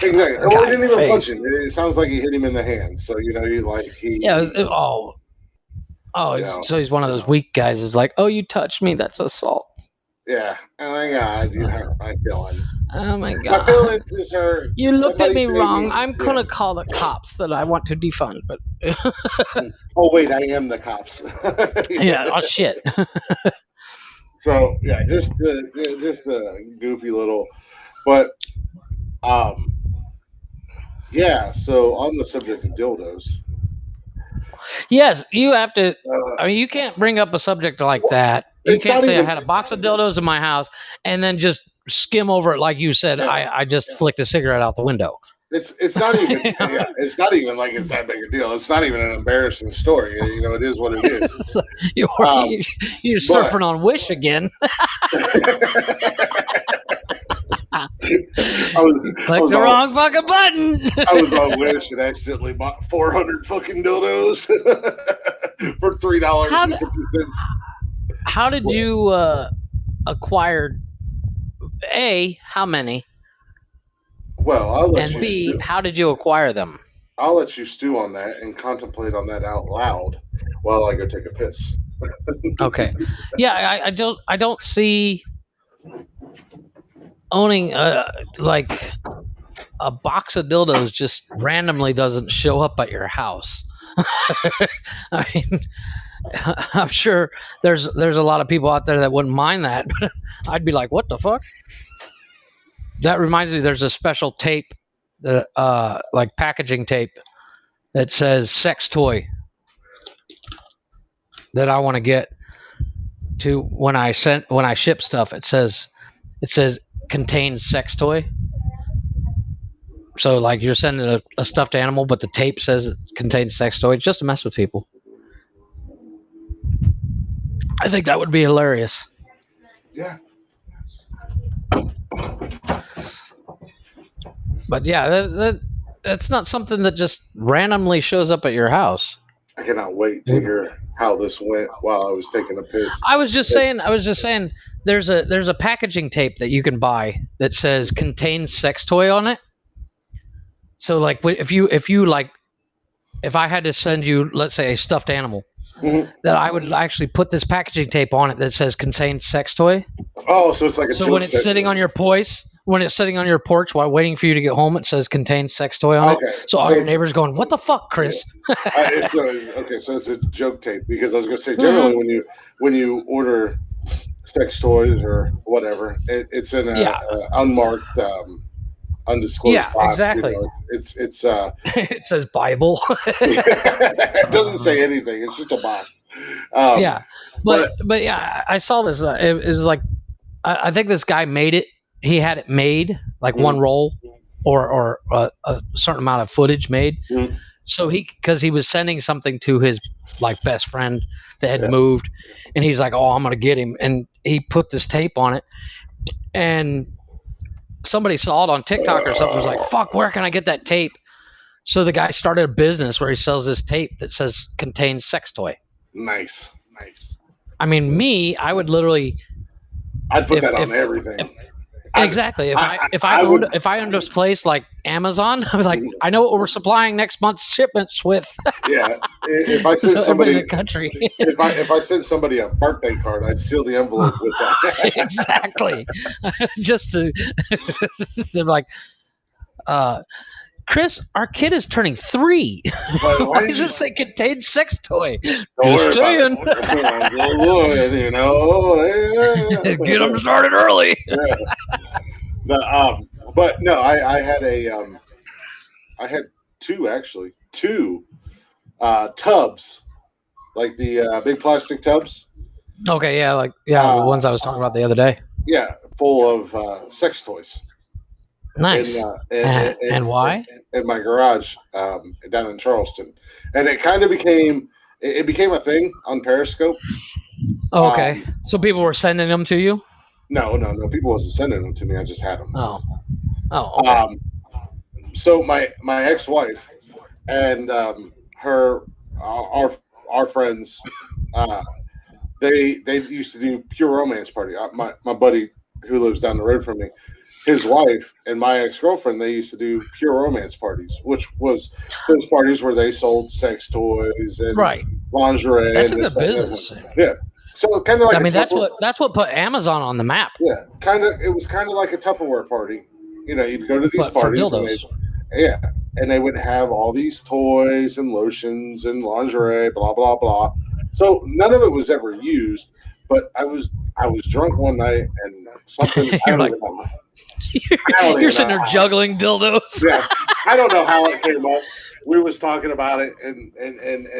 Exactly. Well, he didn't even punch him. It sounds like he hit him in the hands. So you know, so he's one of those weak guys. Is like, oh, you touched me. That's assault. Yeah. Oh my God, you hurt my feelings. Oh my God. My feelings is hurt. You looked at me wrong. I'm gonna call the cops that I want to defund, but. Oh wait, I am the cops. Yeah. Oh shit. So yeah, just a goofy little, but yeah. So on the subject of dildos, Yes, you have to. I mean, you can't bring up a subject like that. You It's can't not say I even. had a box of dildos in my house and then just skim over it like you said. I just flicked a cigarette out the window. It's not even. Yeah, it's not even like it's that big a deal. It's not even an embarrassing story. You know, it is what it is. you're, you're but- surfing on Wish again. Click the wrong fucking button. I was on Wish and accidentally bought 400 fucking dildos for $3.50. How did you acquire how many? Well, I'll let And you. B, how did you acquire them? I'll let you stew on that and contemplate on that out loud while I go take a piss. Okay. Yeah, I don't see owning like a box of dildos just randomly doesn't show up at your house. I mean, I'm sure there's a lot of people out there that wouldn't mind that, but I'd be like, what the fuck? That reminds me, there's a special tape that like packaging tape that says sex toy that I want to get to when I ship stuff. It says contains sex toy. So like you're sending a stuffed animal, but the tape says it contains sex toy just to mess with people. I think that would be hilarious. Yeah. But yeah, that's not something that just randomly shows up at your house. I cannot wait to hear how this went while I was taking a piss. I was just saying there's a packaging tape that you can buy that says contains sex toy on it. So like if I had to send you, let's say, a stuffed animal, that I would actually put this packaging tape on it that says contains sex toy. Oh, so it's like a. So when it's sitting on your porch, while waiting for you to get home, it says contains sex toy on it. So all your neighbors going, "What the fuck, Chris?" Okay, so it's a joke tape because I was going to say generally when you order sex toys or whatever, it's in a unmarked. Undisclosed box. Exactly. You know, it's it says Bible. It doesn't say anything. It's just a box. But yeah, I saw this. It was like I think this guy made it. He had it made like one roll or a certain amount of footage made. So because he was sending something to his like best friend that had moved, and he's like, "Oh, I'm gonna get him," and he put this tape on it, and somebody saw it on TikTok or something, was like, fuck, where can I get that tape? So the guy started a business where he sells this tape that says contains sex toy. Nice. I mean, I would literally. I'd put that on everything. Exactly. If I owned this place like Amazon, I was like, I know what we're supplying next month's shipments with. Yeah. If I send somebody in the country, if I send somebody a birthday card, I'd seal the envelope with that. Exactly. Just to, they're like, Chris, our kid is turning 3. Why does it say contains sex toy? Just saying. You know, get them started early. But no, I had I had two tubs, like the big plastic tubs. Okay, the ones I was talking about the other day. Yeah, full of sex toys. Nice. And why? In my garage down in Charleston, and it kind of became a thing on Periscope. Oh, okay, so people were sending them to you? No. People wasn't sending them to me. I just had them. Oh. Okay. So my ex-wife and our friends, they used to do Pure Romance Party. My buddy who lives down the road from me, his wife and my ex-girlfriend, they used to do Pure Romance parties, which was those parties where they sold sex toys and lingerie. That's a good business. Yeah. So kind of like that's what put Amazon on the map. Yeah, it was kind of like a Tupperware party. You know, you'd go to these parties and they would have all these toys and lotions and lingerie, blah blah blah. So none of it was ever used, but I was drunk one night and something. You're sitting there juggling dildos. Yeah, I don't know how it came up. we was talking about it, and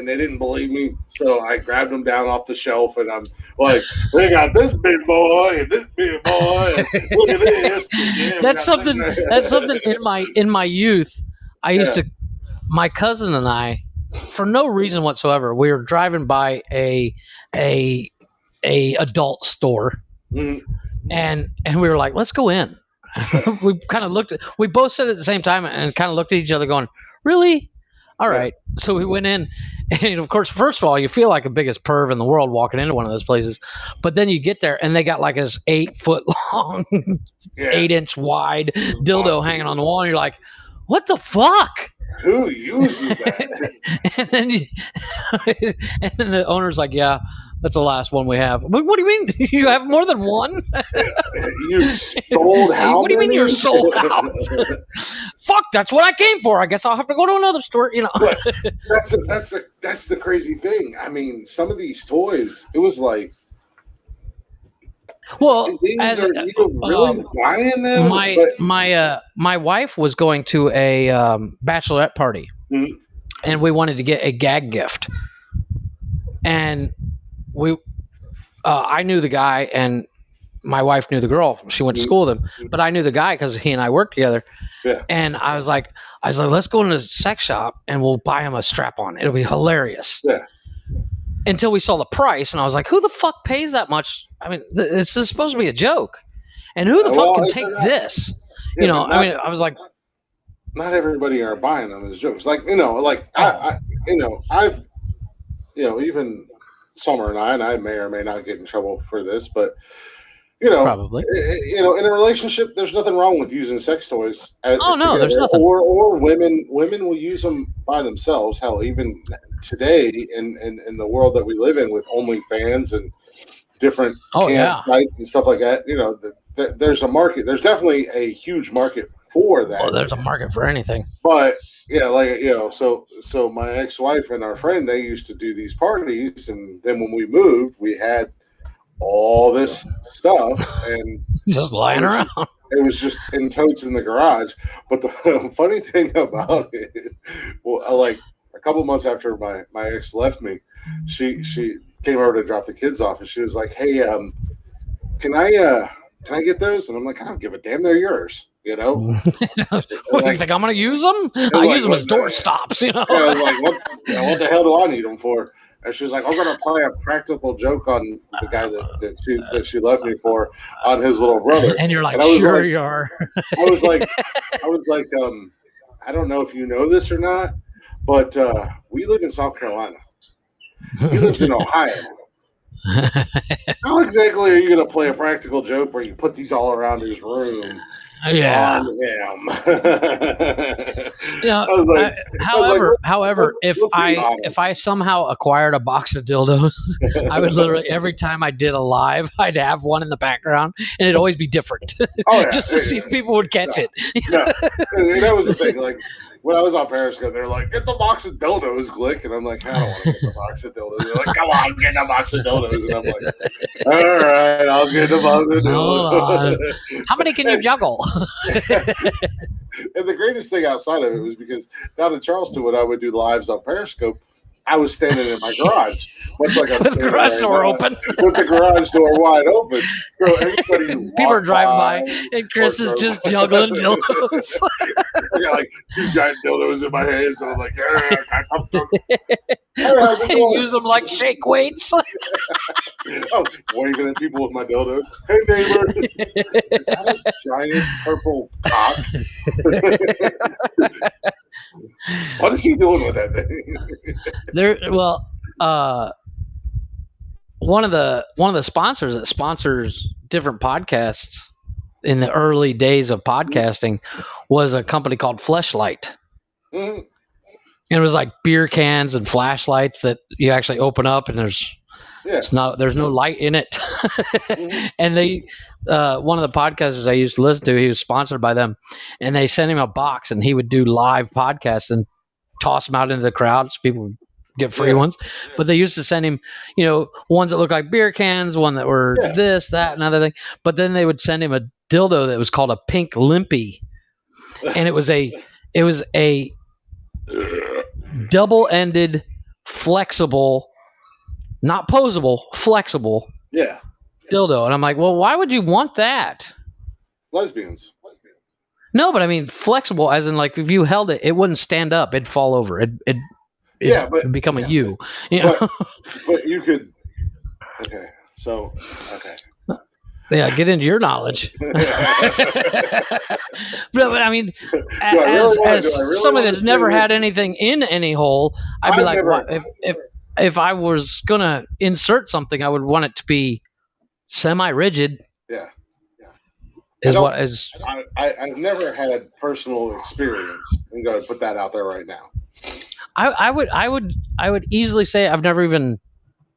they didn't believe me, so I grabbed them down off the shelf, and I'm like, "We got this big boy and this big boy, and look at this." Yeah, That's something. That's something in my youth. I used to. My cousin and I, for no reason whatsoever, we were driving by a adult store, and we were like, "Let's go in." We kind of looked. We both said it at the same time, and kind of looked at each other, going, "Really? All right." So we went in, and of course, first of all, you feel like the biggest perv in the world walking into one of those places, but then you get there, and they got like this 8-foot long, 8-inch wide dildo hanging on the wall, and you're like, "What the fuck? Who uses that?" and then the owner's like, "Yeah, that's the last one we have." What do you mean? You have more than one? You sold how? What do you mean you're sold out? Fuck, that's what I came for. I guess I'll have to go to another store. That's the crazy thing. I mean, some of these toys, it was like, well, are you really buying them? My wife was going to a bachelorette party, and we wanted to get a gag gift, and I knew the guy, and my wife knew the girl. She went to school with him, but I knew the guy because he and I worked together. Yeah. And I was like, let's go into the sex shop and we'll buy him a strap-on. It'll be hilarious. Yeah. Until we saw the price, and I was like, who the fuck pays that much? I mean, this is supposed to be a joke, and who the fuck can take this? I was like, not everybody are buying them as jokes. Like, I've even Summer and I may or may not get in trouble for this, but probably, in a relationship, there's nothing wrong with using sex toys. No, there's nothing. Or women will use them by themselves. Hell, even today in the world that we live in with OnlyFans and different sites and stuff like that, there's a market. There's definitely a huge market for that. Well, there's a market for anything. But so my ex-wife and our friend, they used to do these parties, and then when we moved, we had all this stuff and just lying around. It was just in totes in the garage. But the funny thing about it, like a couple months after my ex left me, she came over to drop the kids off, and she was like, "Hey, can I get those?" And I'm like, "I don't give a damn. They're yours." What do you think? I'm going to use them? I use them as door stops. I was like, what the hell do I need them for? And she was like, "I'm going to play a practical joke on the guy that she left me for, on his little brother." And you're like, "Sure you are." I was like, I don't know if you know this or not, but we live in South Carolina. He lives in Ohio. How exactly are you going to play a practical joke where you put these all around his room? Yeah. On him. However, if I somehow acquired a box of dildos, I would literally, every time I did a live, I'd have one in the background, and it'd always be different, just to see if people would catch it. And that was the thing. Like when I was on Periscope, they're like, "Get the box of dildos, Glick," and I'm like, "I don't want to get the box of dildos." They're like, "Come on, get the box of dildos," and I'm like, "All right, I'll get the box of dildos." How many can you juggle? And the greatest thing outside of it was because down in Charleston, when I would do lives on Periscope, I was standing in my garage, much like I'm standing with the garage door open, with the garage door wide open. So everybody, people are driving by, and Chris is just juggling dildos. I got like 2 giant dildos in my hands, and I'm like, I use them like shake weights. Oh, waving at people with my dildos. Hey, neighbor, is that a giant purple cock? What is he doing with that thing? One of the sponsors that sponsors different podcasts in the early days of podcasting was a company called Fleshlight. Mm-hmm. And it was like beer cans and flashlights that you actually open up, and there's no light in it. Mm-hmm. And they one of the podcasters I used to listen to, he was sponsored by them, and they sent him a box, and he would do live podcasts and toss them out into the crowd so people would get free ones. But they used to send him, ones that looked like beer cans, one that were this, that, and other thing. But then they would send him a dildo that was called a Pink Limpy, and it was a double-ended, flexible, not posable, flexible Yeah. dildo. And I'm like, well, why would you want that? Lesbians. No, but I mean flexible, as in like if you held it, it wouldn't stand up; it'd fall over. It'd become a U. You know? But you could. Okay, so okay. Yeah, get into your knowledge. But I mean, as somebody that's never had anything in any hole, I'd be like, what? If I was gonna insert something, I would want it to be semi-rigid. Yeah. I've never had personal experience. I'm going to put that out there right now. I would easily say I've never even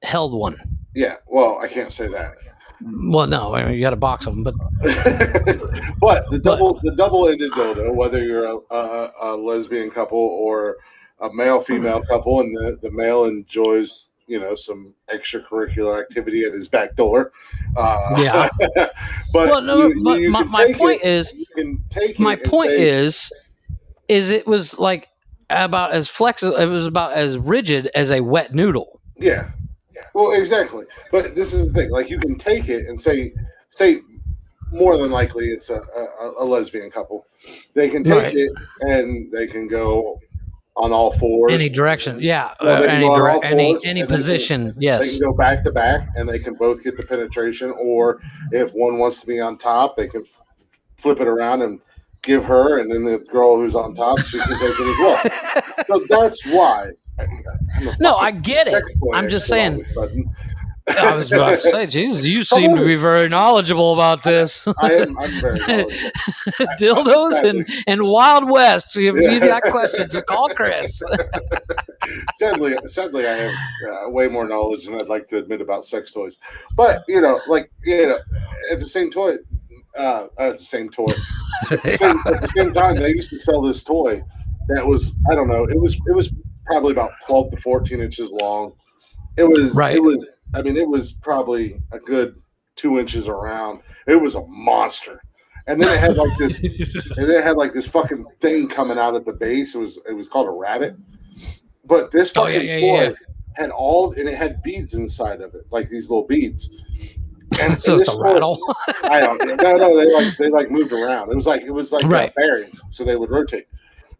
held one. Yeah, well, I can't say that. Well, no, I mean, you got a box of them, but but the double-ended dildo, whether you're a lesbian couple or a male-female couple, and the male enjoys some extracurricular activity at his back door. Yeah. But my point is it was like about as flexible. It was about as rigid as a wet noodle. Yeah. Well, exactly. But this is the thing. Like, you can take it and say more than likely it's a lesbian couple. They can take it and they can go on all fours. Any direction. Yeah. Well, any position. Yes. They can go back to back and they can both get the penetration. Or if one wants to be on top, they can flip it around and give her, and then the girl who's on top, she can take it as well. So that's why. No, I get it. I'm just saying. I was about to say, Jesus, you seem to be very knowledgeable about this. I'm very knowledgeable. Dildos and Wild West. If you got questions, so call Chris. Sadly, I have way more knowledge than I'd like to admit about sex toys. But at the same time, they used to sell this toy that was, I don't know, it was probably about 12 to 14 inches long. It was probably a good 2 inches around. It was a monster. And then it had like this fucking thing coming out at the base. It was called a rabbit. But this fucking toy had it had beads inside of it, like these little beads. And so it's a rattle. I don't know. No, they moved around. It was like bearings, so they would rotate.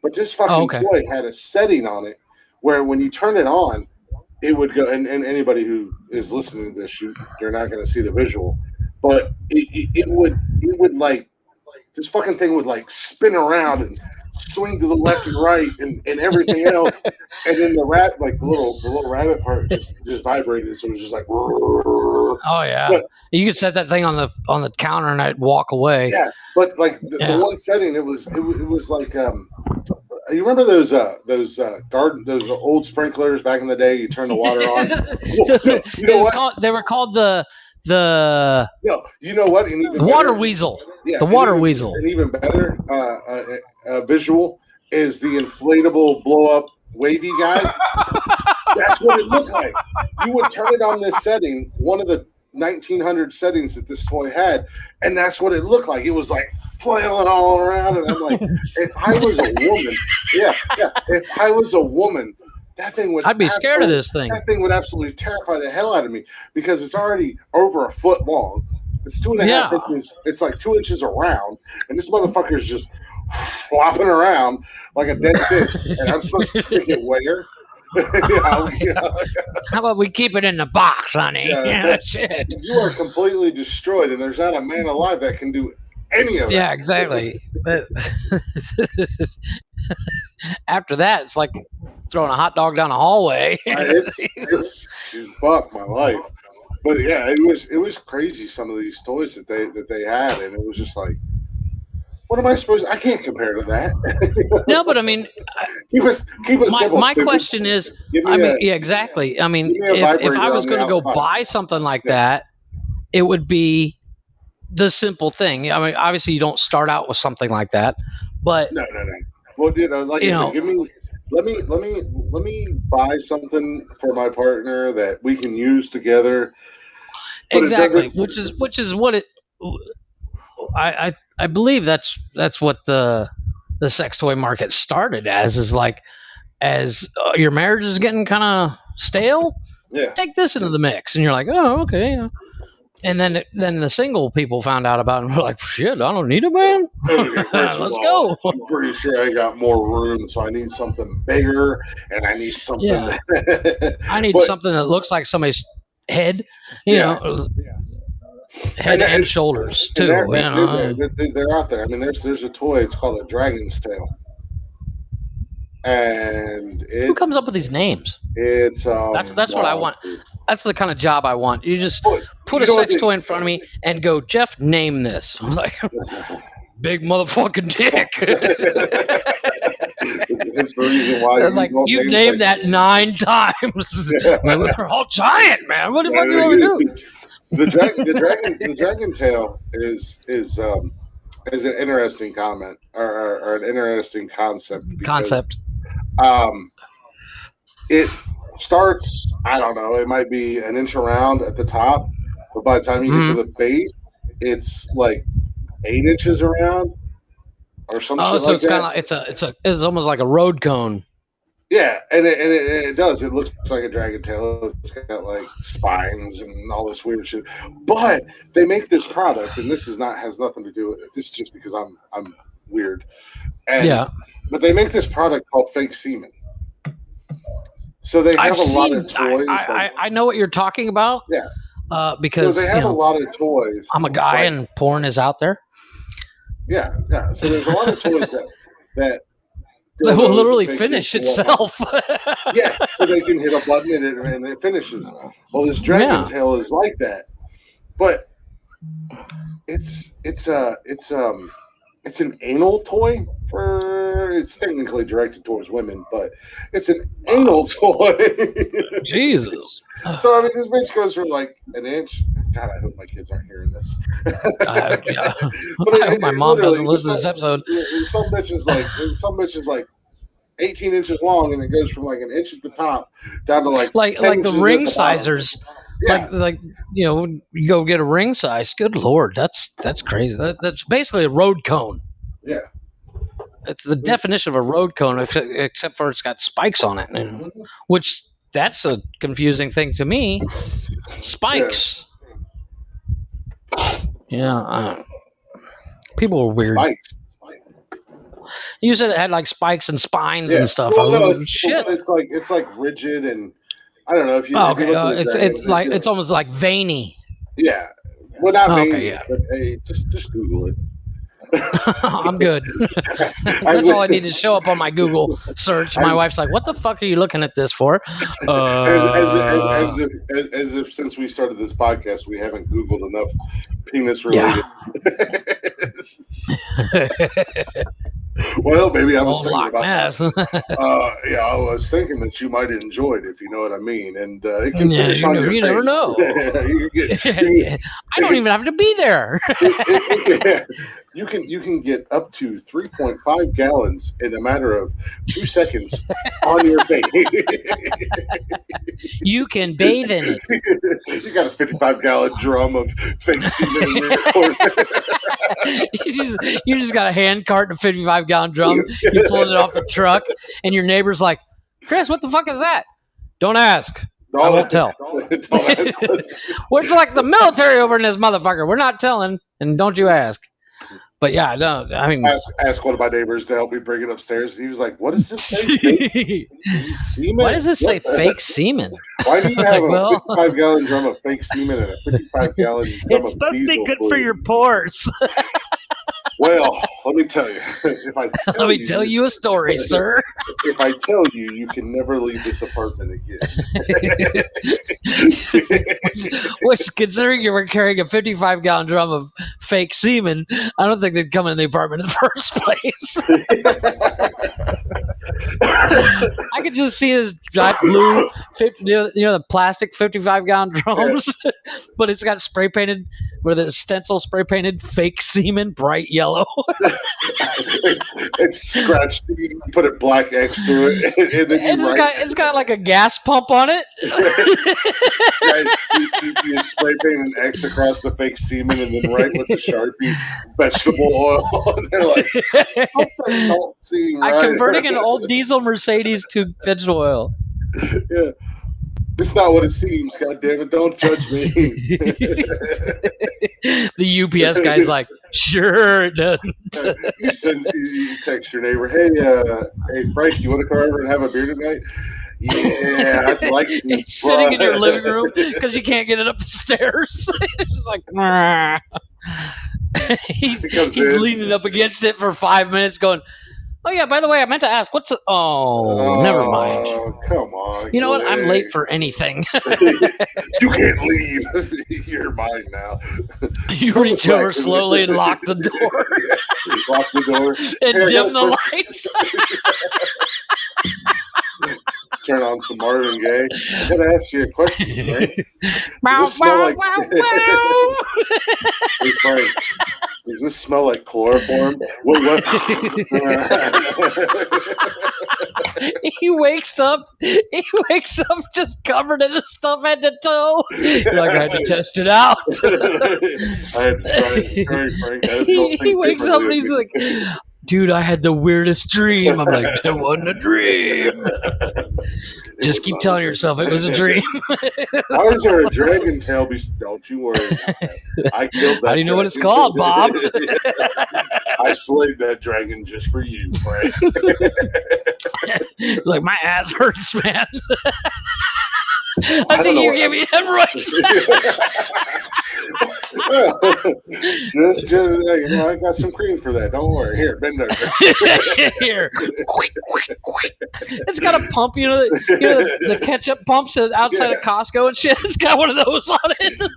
But this fucking toy had a setting on it where when you turn it on, it would go. And anybody who is listening to this, you're not going to see the visual, but it would like, this fucking thing would like spin around and swing to the left and right and everything else. And then the little rabbit part just vibrated, so it was just like. Oh yeah, but you could set that thing on the counter and I'd walk away. Yeah, but like the one setting, it was like you remember those old sprinklers back in the day? You turn the water on. They were called the. No, you know what? And even water weasel. Yeah, the water weasel. And even better visual is the inflatable blow up wavy guy. That's what it looked like. You would turn it on this setting, one of the 1900 settings that this toy had, and that's what it looked like. It was like flailing all around, and I'm like, if I was a woman, if I was a woman, that thing would. I'd be scared of this thing. That thing would absolutely terrify the hell out of me because it's already over a foot long. It's 2.5 inches. It's like 2 inches around, and this motherfucker's just flopping around like a dead fish. And I'm supposed to stick it where? How about we keep it in the box, honey? Shit. You are completely destroyed, and there's not a man alive that can do any of it. Yeah, exactly. After that, it's like throwing a hot dog down a hallway. It's fuck my life. But yeah, it was crazy, some of these toys that they had, and it was just like, what am I supposed? I can't compare to that. No, but I mean, keep it simple. My question is, exactly. I mean, if I was going to go buy something like that, it would be the simple thing. I mean, obviously, you don't start out with something like that, but no. Well, like you said, let me buy something for my partner that we can use together. Exactly, which is what it. I believe that's what the sex toy market started as, is like as your marriage is getting kind of stale, take this into the mix. And you're like, oh, okay. Yeah. And then the single people found out about it and were like, shit, I don't need a man. Let's go. I'm pretty sure I got more room, so I need something bigger, and I need something. Yeah. I need something that looks like somebody's head, you know, head and shoulders too. They're out there. I mean, there's a toy. It's called a dragon's tail. And who comes up with these names? It's that's what I want. That's the kind of job I want. You just put a sex toy in front of me and go, Jeff, name this. I'm like, big motherfucking dick. It's the reason why. Like, you've named that 9 times. They're all giant, man. What the fuck do you want to do? The dragon tail is an interesting comment or an interesting concept. It starts, I don't know, it might be an inch around at the top, but by the time you get to the base, it's like 8 inches around or something. Oh, so it's kind of it's almost like a road cone. Yeah, and it does. It looks like a dragon tail. It's got like spines and all this weird shit. But they make this product, and this has nothing to do with it. This is just because I'm weird. And, but they make this product called fake semen. So they have a lot of toys. I know what you're talking about. Yeah. Because they have a lot of toys. I'm a guy, and porn is out there. Yeah. So there's a lot of toys that will literally finish itself. Yeah, so they can hit a button and it finishes. Well, this dragon tail is like that, but it's an anal toy. It's technically directed towards women, but it's an anal toy. Jesus. So I mean, this bitch goes from like an inch. God, I hope my kids aren't hearing this. I hope my mom doesn't listen to this episode. Some bitch is like 18 inches long, and it goes from like an inch at the top down to like the ring sizers. Yeah. Like you go get a ring size. Good Lord, that's crazy. That's basically a road cone. Yeah. It's the definition of a road cone, except for it's got spikes on it, which that's a confusing thing to me. Spikes. Yeah. People are weird. Spikes. You said it had like spikes and spines and stuff. Well, no, it's like rigid, and I don't know if you. Oh, okay. It's almost like veiny. Yeah. Well, not veiny, but hey, just Google it. I'm good. That's all I need to show up on my Google search. My wife's like, "What the fuck are you looking at this for?" As if since we started this podcast, we haven't Googled enough penis related. Yeah. Well, maybe I was thinking about that. I was thinking that you might enjoy it, if you know what I mean. And it can you never know. I don't even have to be there. You can get up to 3.5 gallons in a matter of 2 seconds on your face. You can bathe in it. You got a 55-gallon drum of fake semen in your court. You just got a hand cart and a 55-gallon drum. You pulled it off the truck, and your neighbor's like, "Chris, what the fuck is that?" Don't ask. I won't tell. Don't ask. We're like the military over in this motherfucker. We're not telling, and don't you ask. But yeah, no, I mean, ask one of my neighbors to help me bring it upstairs. He was like, "What does this say? Why does this say fake semen? Why do you have a 55-gallon drum of fake semen and a 55-gallon drum of diesel? It's supposed to be good for your pores." Well, let me tell you. Let me tell you a story, sir. If I tell you, you can never leave this apartment again. Which, considering you were carrying a 55-gallon drum of fake semen, I don't think they'd come in the apartment in the first place. I could just see this giant blue, the plastic 55-gallon drums, but it's got spray painted with a stencil spray painted fake semen, bright yellow. it's scratched. You can put a black X to it, and then it's got like a gas pump on it. You spray paint an X across the fake semen, and then write with the Sharpie vegetable oil. They're like, I'm converting an all diesel Mercedes to vegetable oil. Yeah. It's not what it seems. God damn it! Don't judge me. The UPS guy's like, sure it doesn't. You text your neighbor, hey Frank, you want to come over and have a beer tonight? Yeah, I'd like to. He's sitting in your living room because you can't get it up the stairs. It's just like, he's leaning up against it for 5 minutes going, oh yeah, by the way, I meant to ask, what's never mind. Come on. You know what? I'm late for anything. You can't leave. You're mine now. You reach over slowly and lock the door. Lock the door. And dim the lights. Turn on some Marvin Gaye. I gotta ask you a question, right? Hey, Frank, does this smell like chloroform? What? He wakes up just covered in the stuff head to toe. You're like, I had to test it out. I had to try it. Sorry, Frank. He wakes up and he's like, dude, I had the weirdest dream. I'm like, it wasn't a dream. Just keep telling yourself it was a dream. How is there a dragon tail? Don't you worry about that. I killed that. How do you know what it's called, Bob? I slayed that dragon just for you, Frank. It's like, my ass hurts, man. I think you gave me hemorrhoids. I got some cream for that. Don't worry. Here, bend over. Here. It's got a pump, the ketchup pumps outside of Costco and shit. It's got one of those on it.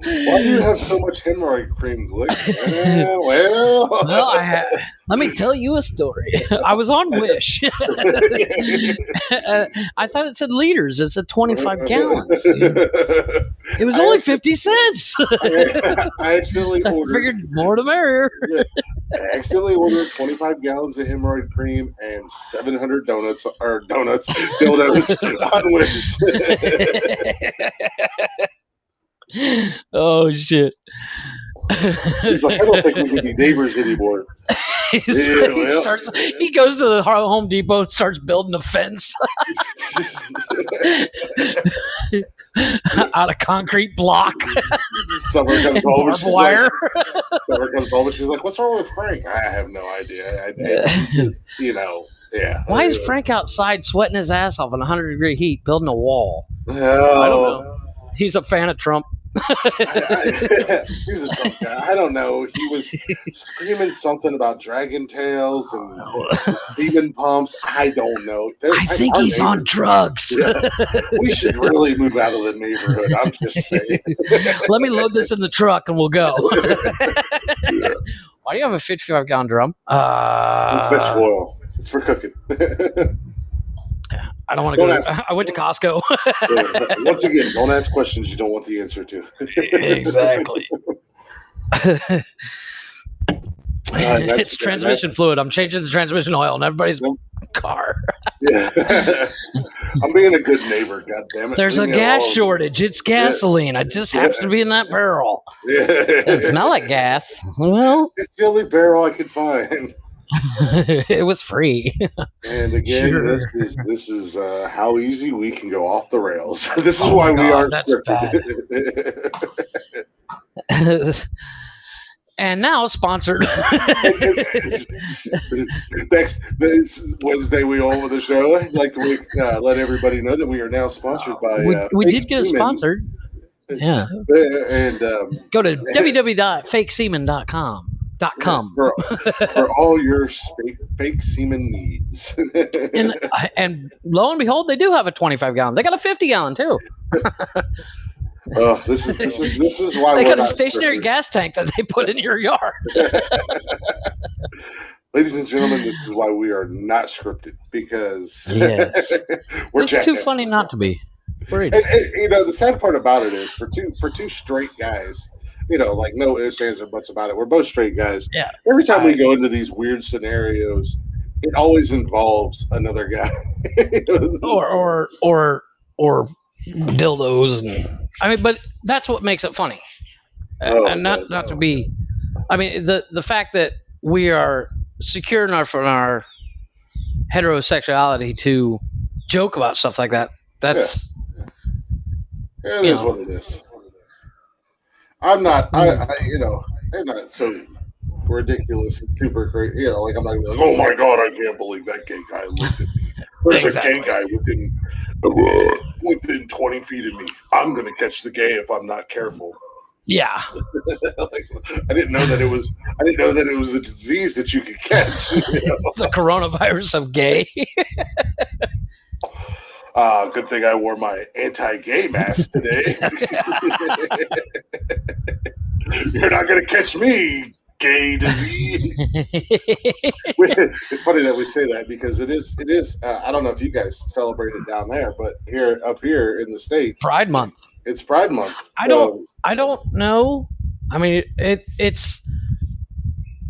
Why do you have so much hemorrhoid cream, Glick? Let me tell you a story. I was on Wish. I thought it said liters. It said 25 gallons. It was only 50 cents. I accidentally ordered. I figured more the merrier. I accidentally ordered 25 gallons of hemorrhoid cream and 700 dildos on Wish. Oh shit. He's like, I don't think we can be neighbors anymore. He goes to the Home Depot and starts building a fence out of concrete block. Summer comes home and barbed wire. Summer comes home and she's like, what's wrong with Frank? I have no idea. Yeah. Why is Frank outside sweating his ass off in 100-degree heat building a wall? I don't know. He's a fan of Trump. He's a Trump guy. I don't know. He was screaming something about dragon tails and semen pumps. I don't know. I think he's on drugs. Yeah. We should really move out of the neighborhood. I'm just saying. Let me load this in the truck and we'll go. Why do you have a 55-gallon drum? It's vegetable oil. It's for cooking. I don't want to go. I went to Costco. Once again, don't ask questions you don't want the answer to. Exactly. It's transmission fluid. I'm changing the transmission oil in everybody's car. Yeah. I'm being a good neighbor, God damn it. There's a gas shortage. It's gasoline. I just happen to be in that barrel. Yeah. It doesn't smell like gas. Well, it's the only barrel I could find. It was free. And again, this is how easy we can go off the rails. This is why we aren't scripted. And now sponsored. Next Wednesday, we all with the show. I'd like to let everybody know that we are now sponsored by. We did get sponsored. Yeah. And go to www.fakesemen.com. For all your fake semen needs. and lo and behold, they do have a 25-gallon. They got a 50-gallon too. This is why they got a stationary gas tank that they put in your yard. Ladies and gentlemen, this is why we are not scripted, because it's too funny not to be. And, the sad part about it is for two straight guys. Like no ifs, ands, or buts about it. We're both straight guys. Yeah. Every time we go into these weird scenarios, it always involves another guy. or dildos, but that's what makes it funny. And not to be. I mean, the fact that we are secure enough in our heterosexuality to joke about stuff like that. That's it is what it is. I'm not. I'm not so ridiculous and super crazy. Like I'm not gonna be like, oh my god, I can't believe that gay guy looked at me. There's a gay guy within 20 feet of me. I'm gonna catch the gay if I'm not careful. Yeah. Like, I didn't know that it was. I didn't know that it was a disease that you could catch. It's the coronavirus of gay. Good thing I wore my anti-gay mask today. You're not gonna catch me, gay disease. It's funny that we say that because it is. I don't know if you guys celebrate it down there, but up here in the States, Pride Month. It's Pride Month. I don't know. I mean, it's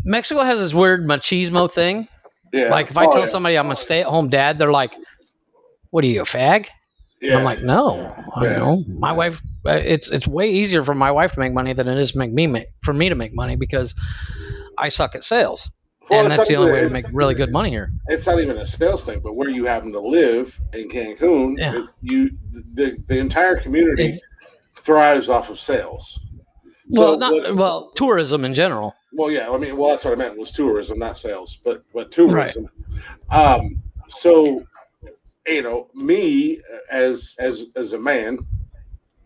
Mexico has this weird machismo thing. Yeah. Like if I tell somebody I'm a stay-at-home dad, they're like, "What are you, a fag?" Yeah. I'm like, "No, my wife. It's way easier for my wife to make money than it is for me to make money because I suck at sales, and that's the only way to make really good money here." It's not even a sales thing, but where you happen to live in Cancun, the entire community thrives off of sales. Tourism in general. Well, yeah, I mean, that's what I meant was tourism, not sales, but tourism. Right. So, me as a man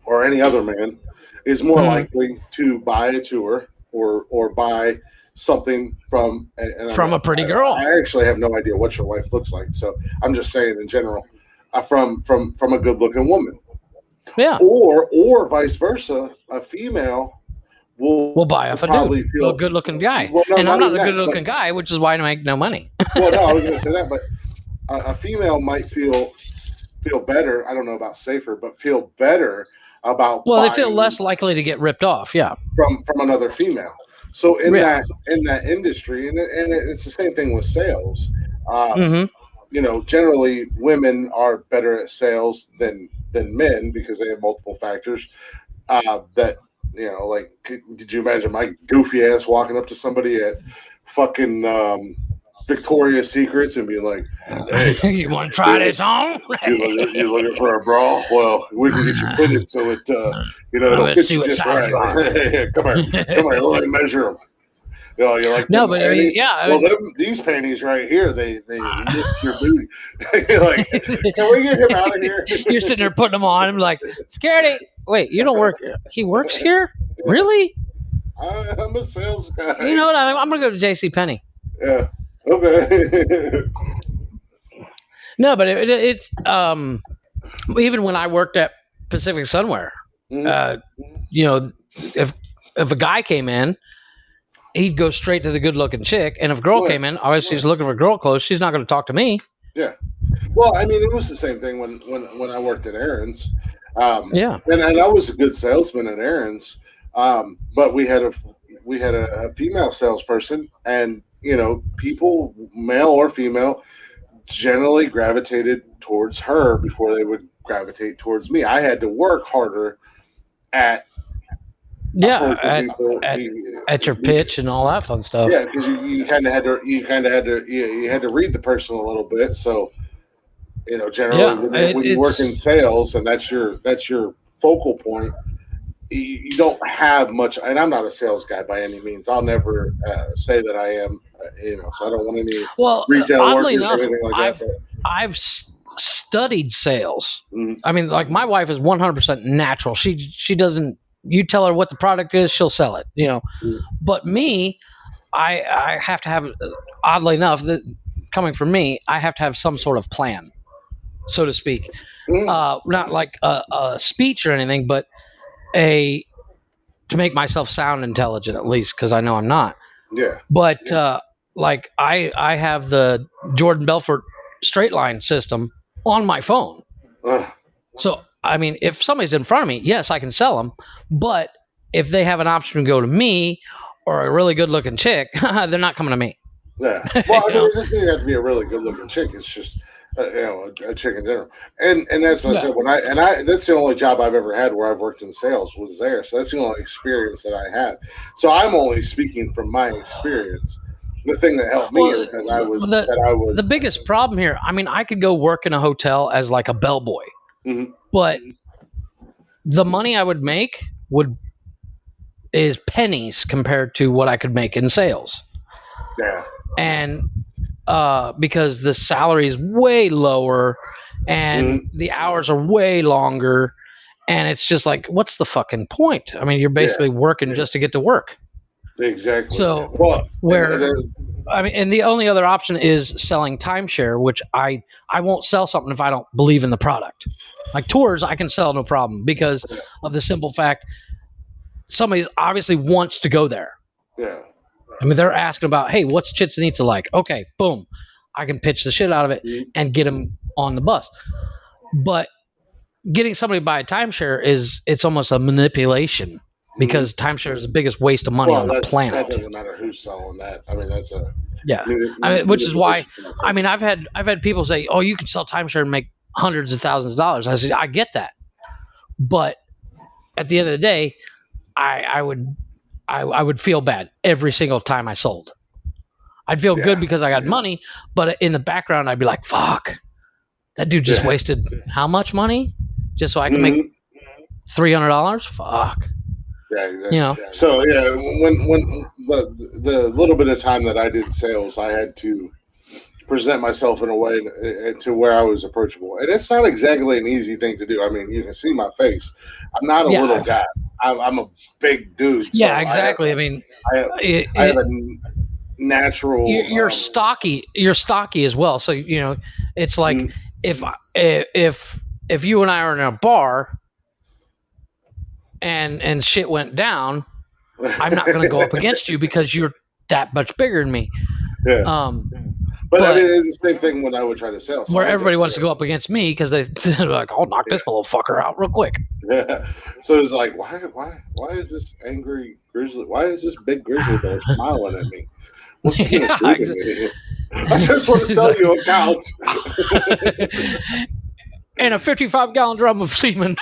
or any other man is more likely to buy a tour or buy something from a pretty girl. I actually have no idea what your wife looks like, so I'm just saying in general, from a good-looking woman. Yeah. Or vice versa, a female will buy off a good-looking guy. Well, no, and I'm not a good-looking guy, which is why I make no money. Well, no, I was going to say that, but a female might feel better. I don't know about safer, but feel better about. Well, they feel less likely to get ripped off. Yeah. From another female. So in that industry, and it's the same thing with sales. Generally women are better at sales than men because they have multiple factors. Like, did you imagine my goofy ass walking up to somebody at fucking Victoria's Secrets and being like, "Hey, you want to try this on? you looking for a bra? Well, we can get you fitted so it it'll fit you just right. Come here, let me measure them." You like no, but panties? These panties right here, they lift your booty. You're like, can we get him out of here? You're sitting there putting them on. I'm like, Scaredy. Wait, you don't work? He works here? Really? I'm a sales guy. You know what? I'm gonna go to JCPenney. Yeah. Okay. No, but it's even when I worked at Pacific Sunwear, if a guy came in, he'd go straight to the good-looking chick, and if a girl came in, obviously she's looking for girl clothes. She's not going to talk to me. Yeah. Well, I mean, it was the same thing when I worked at Aaron's. And I was a good salesman at Aaron's, but we had a female salesperson, and people, male or female, generally gravitated towards her before they would gravitate towards me. I had to work harder at your pitch and all that fun stuff. Yeah, because you kind of had to read the person a little bit. So generally when you work in sales and that's your focal point, you don't have much. And I'm not a sales guy by any means. I'll never say that I am. So I don't want any retail workers or anything like that. But I've studied sales. Mm-hmm. I mean, like my wife is 100% natural. She doesn't. You tell her what the product is, she'll sell it. Mm-hmm. But me, I have to have. Oddly enough, that coming from me, I have to have some sort of plan, so to speak. Mm-hmm. Not like a speech or anything, but to make myself sound intelligent at least, because I know I'm not. Yeah. But like I have the Jordan Belfort straight line system on my phone. So I mean, if somebody's in front of me, yes, I can sell them. But if they have an option to go to me or a really good looking chick, they're not coming to me. Yeah. Well, I mean, it doesn't even have to be a really good looking chick. It's just a chick in general. And that's what I said that's the only job I've ever had where I've worked in sales was there. So that's the only experience that I had. So I'm only speaking from my experience. the thing that helped me is that I was the biggest problem here. I mean, I could go work in a hotel as like a bellboy, but the money I would make is pennies compared to what I could make in sales. Yeah. And because the salary is way lower and the hours are way longer, and it's just like, what's the fucking point? I mean, you're basically working just to get to work. Exactly. So and the only other option is selling timeshare, which I won't sell something if I don't believe in the product. Like tours, I can sell no problem because of the simple fact somebody obviously wants to go there. Yeah. I mean, they're asking about, hey, what's Chichen Itza like? Okay, boom. I can pitch the shit out of it and get them on the bus. But getting somebody to buy a timeshare it's almost a manipulation because timeshare is the biggest waste of money on the planet. That doesn't matter who's selling that. I mean, that's a which is why I mean I've had people say, oh, you can sell timeshare and make hundreds of thousands of dollars. I said, I get that, but at the end of the day, I would feel bad every single time I sold. I'd feel good because I got money, but in the background, I'd be like, fuck, that dude just wasted how much money just so I can make $300? Fuck. Yeah, exactly. So when the little bit of time that I did sales, I had to present myself in a way to where I was approachable, and it's not exactly an easy thing to do. I mean, you can see my face. I'm not a little guy. I'm a big dude. So exactly. I have a natural. You're stocky. You're stocky as well. So it's like if you and I are in a bar and shit went down, I'm not going to go up against you because you're that much bigger than me. Yeah. But I mean, it's the same thing when I would try to sell. So where everybody wants to go up against me because they're like, I'll knock this little fucker out real quick. Yeah. So it's like, why is this angry grizzly? Why is this big grizzly bear smiling at me? What's he gonna do to me? I just want to sell you a couch. And a 55-gallon drum of semen.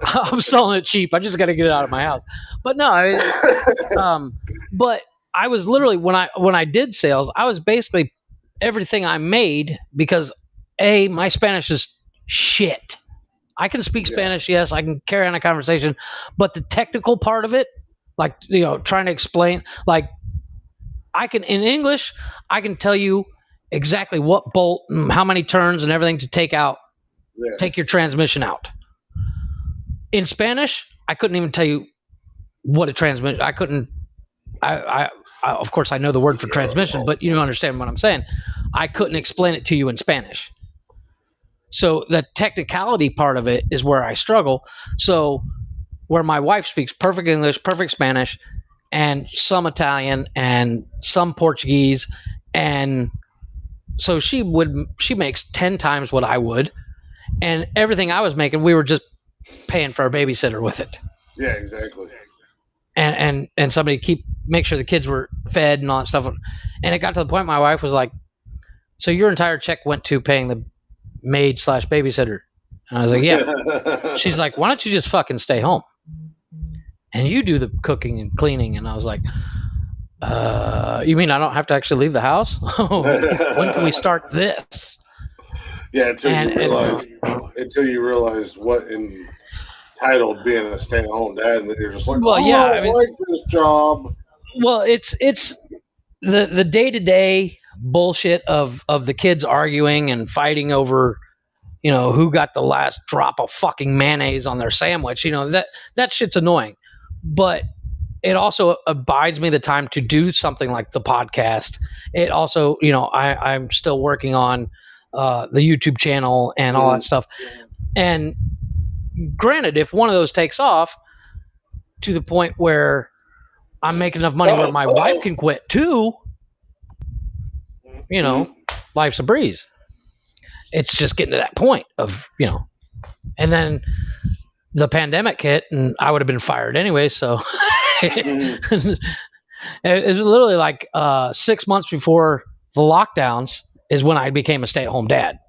I'm selling it cheap. I just got to get it out of my house. But no, but I was literally when I did sales, I was basically everything I made because my Spanish is shit. I can speak Spanish, yes, I can carry on a conversation, but the technical part of it, like trying to explain, like I can in English, I can tell you exactly what bolt and how many turns and everything to take out, take your transmission out. In Spanish, I couldn't even tell you what a transmission. I couldn't. I of course I know the word for transmission, but you don't understand what I'm saying. I couldn't explain it to you in Spanish. So the technicality part of it is where I struggle. So where my wife speaks perfect English, perfect Spanish, and some Italian and some Portuguese, and so she makes 10 times what I would, and everything I was making, we were just paying for a babysitter with it. Yeah, exactly. And somebody make sure the kids were fed and all that stuff. And it got to the point my wife was like, so your entire check went to paying the maid / babysitter. And I was like, yeah. She's like, why don't you just fucking stay home and you do the cooking and cleaning? And I was like, you mean I don't have to actually leave the house? When can we start this? Yeah, until you realize what entitled being a stay-at-home dad, and then you're just like, I like this job. Well, it's the day-to-day bullshit of the kids arguing and fighting over, who got the last drop of fucking mayonnaise on their sandwich. That shit's annoying, but it also abides me the time to do something like the podcast. It also, I'm still working on the YouTube channel and all that stuff. And granted, if one of those takes off to the point where I'm making enough money where my wife can quit too, life's a breeze. It's just getting to that point of, and then the pandemic hit and I would have been fired anyway. So it was literally like 6 months before the lockdowns is when I became a stay-at-home dad.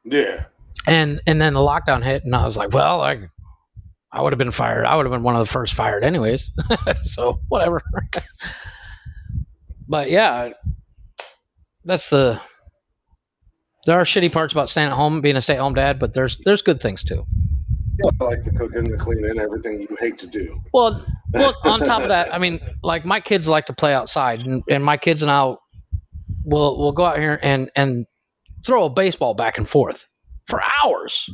Yeah. And then the lockdown hit and I was like, well, I I would have been fired. I would have been one of the first fired anyways. So whatever. But yeah, there are shitty parts about staying at home, being a stay-at-home dad, but there's good things too. Yeah, I like the cooking, the cleaning, everything you hate to do. Well, on top of that, I mean, like my kids like to play outside, and my kids and I will go out here and throw a baseball back and forth for hours.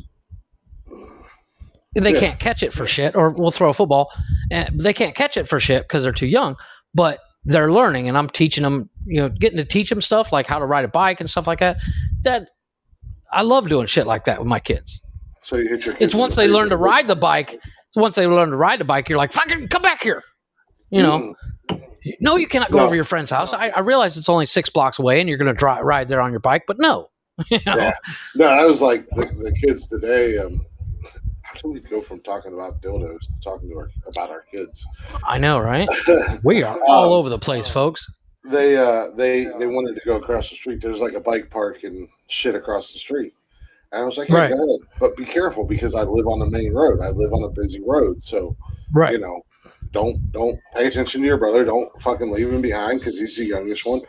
They can't catch it for shit, or we'll throw a football, and they can't catch it for shit because they're too young. But they're learning, and I'm teaching them, getting to teach them stuff like how to ride a bike and stuff like that. That I love doing shit like that with my kids. So you hit your kids. It's once they learn to ride the bike. Once they learn to ride the bike, you're like, fucking come back here. No, you cannot go over your friend's house. I realize it's only 6 blocks away, and you're going to ride there on your bike, but no. Yeah. No, I was like the kids today. How do we go from talking about dildos to talking about our kids? I know, right? We are all over the place, folks. They wanted to go across the street. There's like a bike park and shit across the street. And I was like, hey, go ahead. But be careful because I live on the main road. I live on a busy road. So, don't pay attention to your brother. Don't fucking leave him behind because he's the youngest one.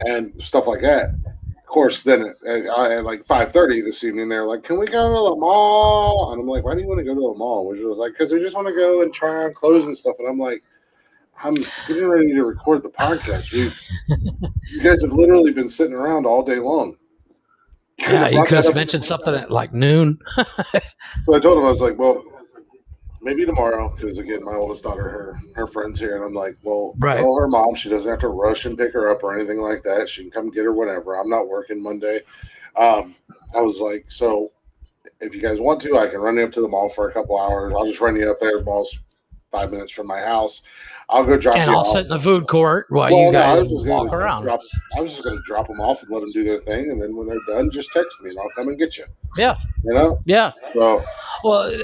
And stuff like that. Of course, then at like 5:30 this evening, they're like, can we go to the mall? And I'm like, why do you want to go to a mall? Which was like, because we just want to go and try on clothes and stuff. And I'm like, I'm getting ready to record the podcast. You guys have literally been sitting around all day long. Yeah, you could have mentioned something at like noon. So I told him, I was like, well, maybe tomorrow, because again, my oldest daughter, her friend's here, and I'm like, well, tell her mom she doesn't have to rush and pick her up or anything like that. She can come get her whenever. I'm not working Monday. I was like, so if you guys want to, I can run you up to the mall for a couple hours. I'll just run you up there. The mall's 5 minutes from my house. I'll go drop you off. And I'll sit in the food court while you guys walk around. I was just going to drop them off and let them do their thing, and then when they're done, just text me, and I'll come and get you. Yeah. Yeah. So, well,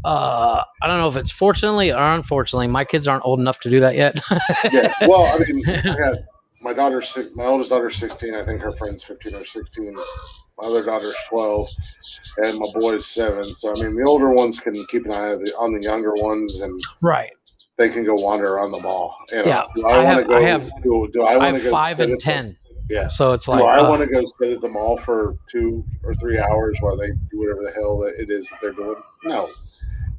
I don't know if it's fortunately or unfortunately, my kids aren't old enough to do that yet. Yeah. Well, I mean, my oldest daughter's 16. I think her friend's 15 or 16. My other daughter's 12, and my boy's 7. So, I mean, the older ones can keep an eye on the younger ones, and they can go wander around the mall. Yeah, I have 5 and 10. Yeah. So it's like, I want to go sit at the mall for 2 or 3 hours while they do whatever the hell it is that they're doing. No.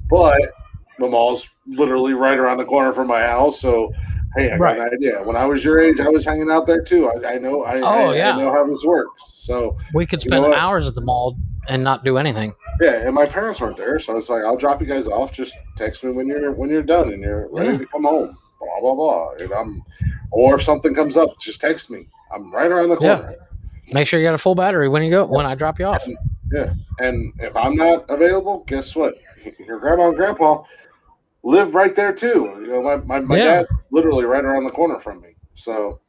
But the mall's literally right around the corner from my house, so hey, I got an idea. When I was your age, I was hanging out there too. I know how this works. So we could spend hours at the mall and not do anything. Yeah, and my parents weren't there, so it's like, I'll drop you guys off. Just text me when you're done and you're ready to come home. Blah blah blah. And or if something comes up, just text me. I'm right around the corner. Yeah. Make sure you got a full battery when I drop you off. And if I'm not available, guess what? Your grandma and grandpa live right there too. My dad's literally right around the corner from me. So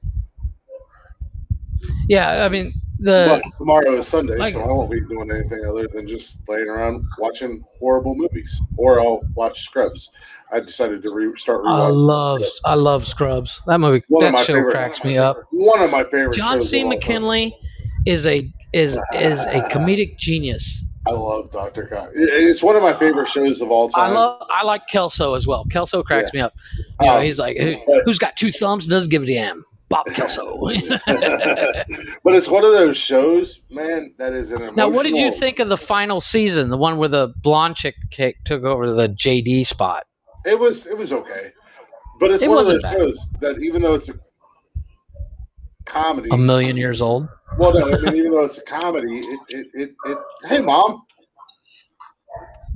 yeah, I mean but tomorrow is Sunday, so I won't be doing anything other than just laying around watching horrible movies, or I'll watch Scrubs. I decided to start rewatching. I love Scrubs. That movie, that show cracks me up. One of my favorite. John C. McKinley is a comedic genius. I love Dr. Cox. It's one of my favorite shows of all time. I like Kelso as well. Kelso cracks me up. He's like, who's got 2 thumbs and doesn't give a damn? Bob Kelso. But it's one of those shows, man, that is an emotional. Now, what did you think of the final season, the one where the blonde chick took over the JD spot? It was okay. But it's one of those shows that even though it's a comedy. A million years old? Well, no, I mean, even though it's a comedy, it hey, Mom.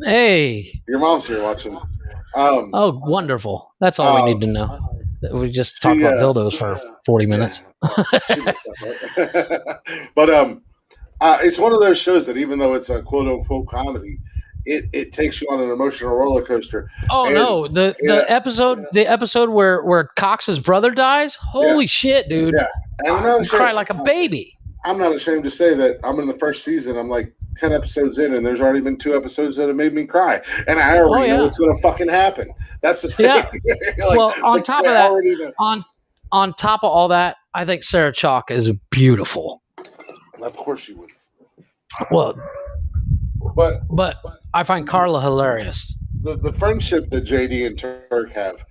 Hey. Your mom's here watching. Oh, wonderful. That's all we need to know. We just talked about dildos for 40 minutes. But it's one of those shows that even though it's a quote unquote comedy, it takes you on an emotional roller coaster. Oh, no, the episode where Cox's brother dies. Holy shit, dude! Yeah, and I cry like a baby. I'm not ashamed to say that I'm in the first season. I'm like 10 episodes in, and there's already been 2 episodes that have made me cry, and I already know what's going to fucking happen. That's the thing. Yeah. Well, on top of that, on top of all that, I think Sarah Chalk is beautiful. Of course you would. Well, but I find Carla hilarious. The friendship that JD and Turk have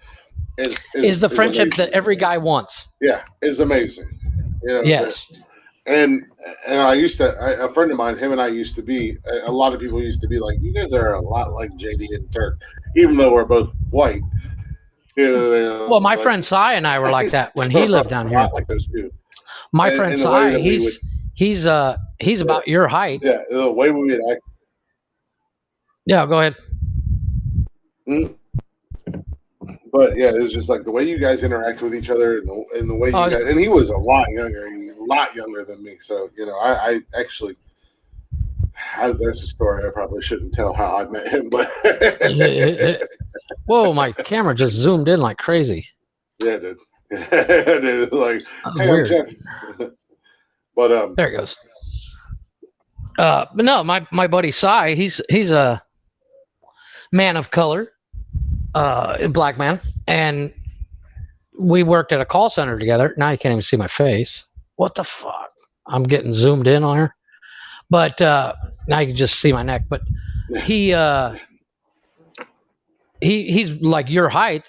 Is the friendship amazing. that every guy wants. Yeah, is amazing. You know, Yes. and I used to a friend of mine, him and I used to be a lot of people used to be like, you guys are a lot like JD and Turk, even though we're both white. You know, Well, my like, friend Cy and I were like that when he are lived a down here. lot like those two. My friend And the way Cy, that we would, he's about your height. yeah, the way we would act. Yeah, go ahead. But yeah, it's just like the way you guys interact with each other, and the way you guys. And he was a lot younger than me. So you know, I actually. That's a story I probably shouldn't tell how I met him, but whoa, my camera just zoomed in like crazy. Yeah, it did. It did. Like, hey, weird. I'm Jeff. But there it goes. But no, my buddy Cy, he's a man of color, a black man, and we worked at a call center together. Now you can't even see my face. What the fuck? I'm getting zoomed in on her. But now you can just see my neck. But he's like your height,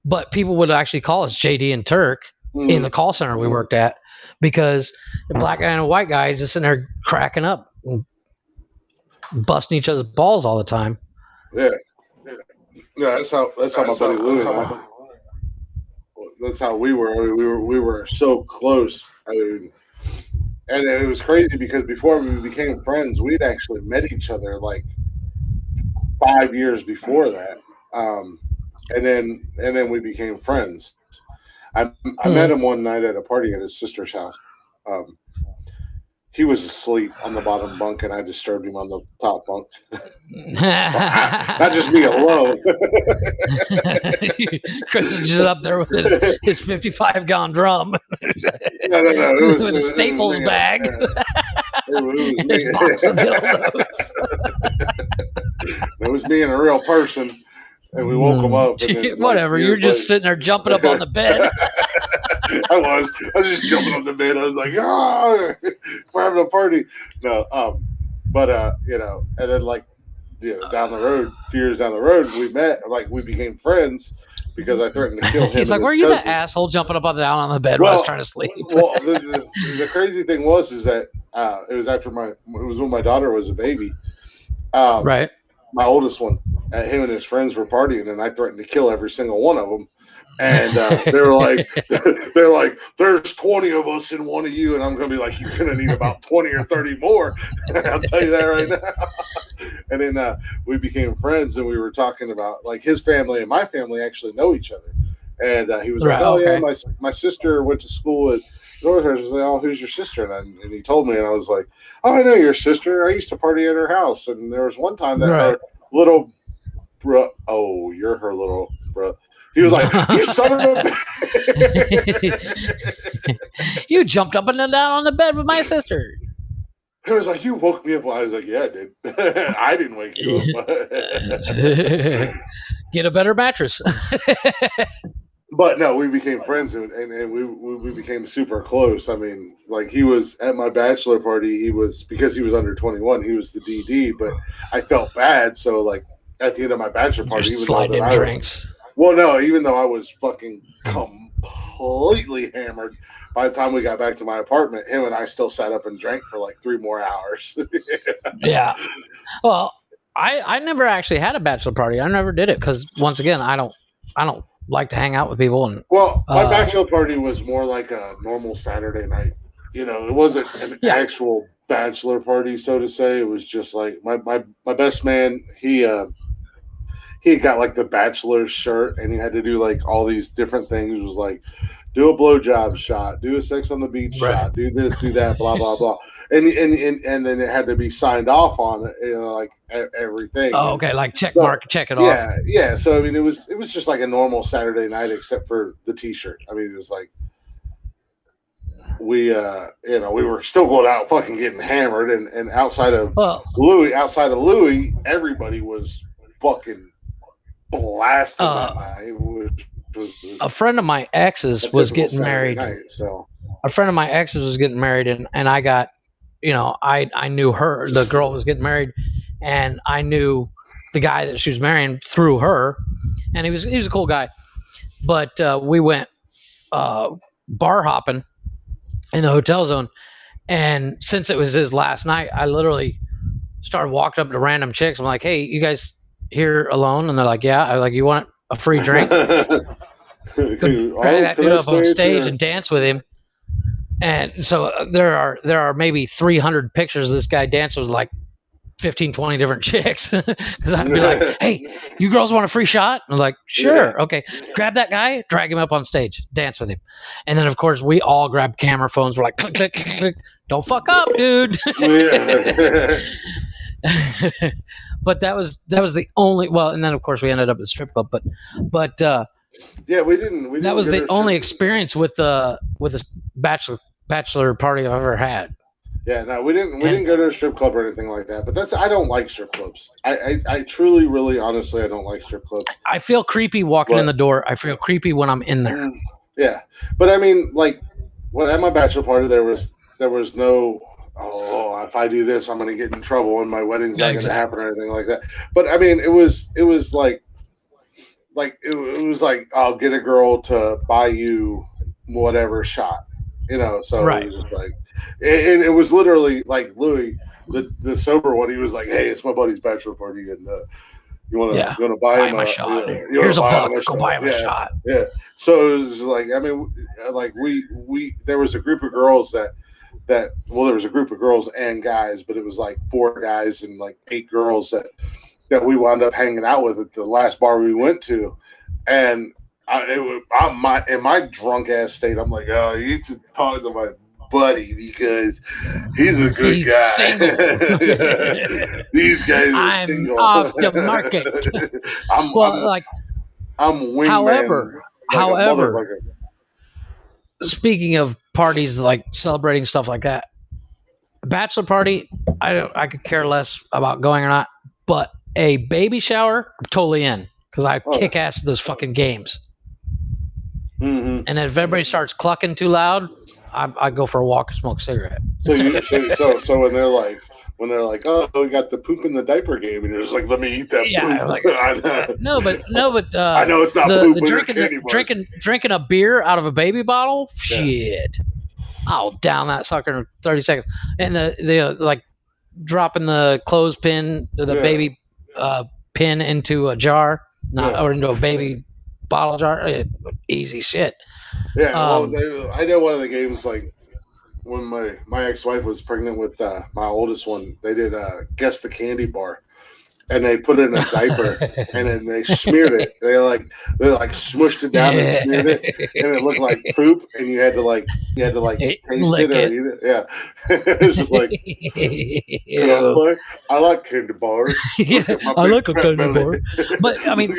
but people would actually call us JD and Turk in the call center we worked at, because a black guy and a white guy just sitting there cracking up and busting each other's balls all the time. Yeah, that's how my buddy Louie. That's how we were. We were so close. I mean, and it was crazy because before we became friends, we'd actually met each other like 5 years before that, and then we became friends. I met him one night at a party at his sister's house. He was asleep on the bottom bunk, and I disturbed him on the top bunk. Not just me alone. Chris is just up there with his 55-gallon drum. No. It was with a Staples bag. It was me. It was me and a real person, and we woke him up. And then, whatever, you're just sitting there jumping up on the bed. I was just jumping on the bed. I was like, oh, we're having a party. No, you know, and then like, you know, down the road, a few years down the road, we met. Like, we became friends because I threatened to kill him. He's like, "Were you that asshole jumping up and down on the bed while I was trying to sleep?" Well, the crazy thing was that it was when my daughter was a baby. Right. My oldest one, him and his friends were partying, and I threatened to kill every single one of them. And they were like, there's 20 of us and one of you, and I'm gonna be like, you're gonna need about 20 or 30 more. I'll tell you that right now. And then we became friends, and we were talking about like his family and my family actually know each other. And he was like, "Oh yeah, my sister went to school at Northhurst." I was like, "Oh, who's your sister?" And he told me, and I was like, "Oh, I know your sister. I used to party at her house." And there was one time that her little bro, oh, you're her little bro. He was like, "You son of a bitch. You jumped up and down on the bed with my sister." He was like, "You woke me up." I was like, "Yeah, I did." I didn't wake you up. Get a better mattress. But no, we became friends, and we became super close. I mean, like, he was at my bachelor party. He was, because he was under 21, he was the DD. But I felt bad, so like at the end of my bachelor party, even though drinks. Even though I was fucking completely hammered, by the time we got back to my apartment, him and I still sat up and drank for like 3 more hours. Yeah. Well, I never actually had a bachelor party. I never did it because, once again, I don't like to hang out with people. And well, my bachelor party was more like a normal Saturday night. You know, it wasn't an actual bachelor party, so to say. It was just like my best man. He had got like the bachelor's shirt, and he had to do like all these different things. It was like, do a blowjob shot, do a sex on the beach shot, do this, do that, blah blah blah, and then it had to be signed off on, you know, like everything. Oh, okay, like check it off. Yeah. So I mean, it was just like a normal Saturday night, except for the T-shirt. I mean, it was like we were still going out, fucking getting hammered, and outside of Louis, everybody was fucking blasted that night. A friend of my ex's was getting married. A friend of my ex's was getting married, and I got, you know, I knew her. The girl was getting married, and I knew the guy that she was marrying through her, and he was a cool guy. But we went bar hopping in the hotel zone, and since it was his last night, I literally started walking up to random chicks. I'm like, "Hey, you guys here alone?" And they're like, "Yeah." I was like, "You want a free drink?" Drag that dude up on stage and dance with him. And so there are maybe 300 pictures of this guy dancing with like 15, 20 different chicks. Because I'd be like, "Hey, you girls want a free shot?" And I'm like, "Sure, yeah. Okay." Grab that guy, drag him up on stage, dance with him. And then, of course, we all grab camera phones. We're like, click, click, click. Don't fuck up, dude. But that was the only. Well, and then of course we ended up at the strip club. But yeah, we didn't. That was the only experience with this bachelor party I've ever had. Yeah, no, we didn't go to a strip club or anything like that. But I don't like strip clubs. I truly, really, honestly, I don't like strip clubs. I feel creepy walking in the door. I feel creepy when I'm in there. Yeah, but I mean, like, at my bachelor party, there was no, oh, if I do this, I'm going to get in trouble and my wedding's not going to happen or anything like that. But I mean, it was like it was like, I'll get a girl to buy you whatever shot, So right. It was just like, and it was literally like Louis, the sober one. He was like, "Hey, it's my buddy's bachelor party, and you want to buy him a shot? Here's a buck. Go buy him a shot." Yeah. So it was like, I mean, like we there was a group of girls that there was a group of girls and guys, but it was like 4 guys and like 8 girls that we wound up hanging out with at the last bar we went to, and in my drunk ass state, I'm like, "Oh, you need to talk to my buddy because he's a good guy." These guys are single. Off the market. I'm wingman. However, speaking of parties, like celebrating stuff like that, bachelor party, I could care less about going or not, but a baby shower, I'm totally in, because I kick ass at those fucking games. Mm-hmm. And if everybody starts clucking too loud, I go for a walk and smoke a cigarette. So when they're like, "Oh, we got the poop in the diaper game," and you're just like, "Let me eat that poop." Like, no, but I know it's not poop. Drinking a beer out of a baby bottle, shit. I'll down that sucker in 30 seconds. And the like dropping the clothespin, the baby pin into a jar, or into a baby bottle jar, easy shit. Yeah, I know one of the games, like when my ex-wife was pregnant with my oldest one, they did guess the candy bar, and they put it in a diaper and then they smeared it. They smushed it down and smeared it, and it looked like poop, and you had to taste it or eat it. Yeah, it's just like, I like candy bars. I like a candy bar, but I mean,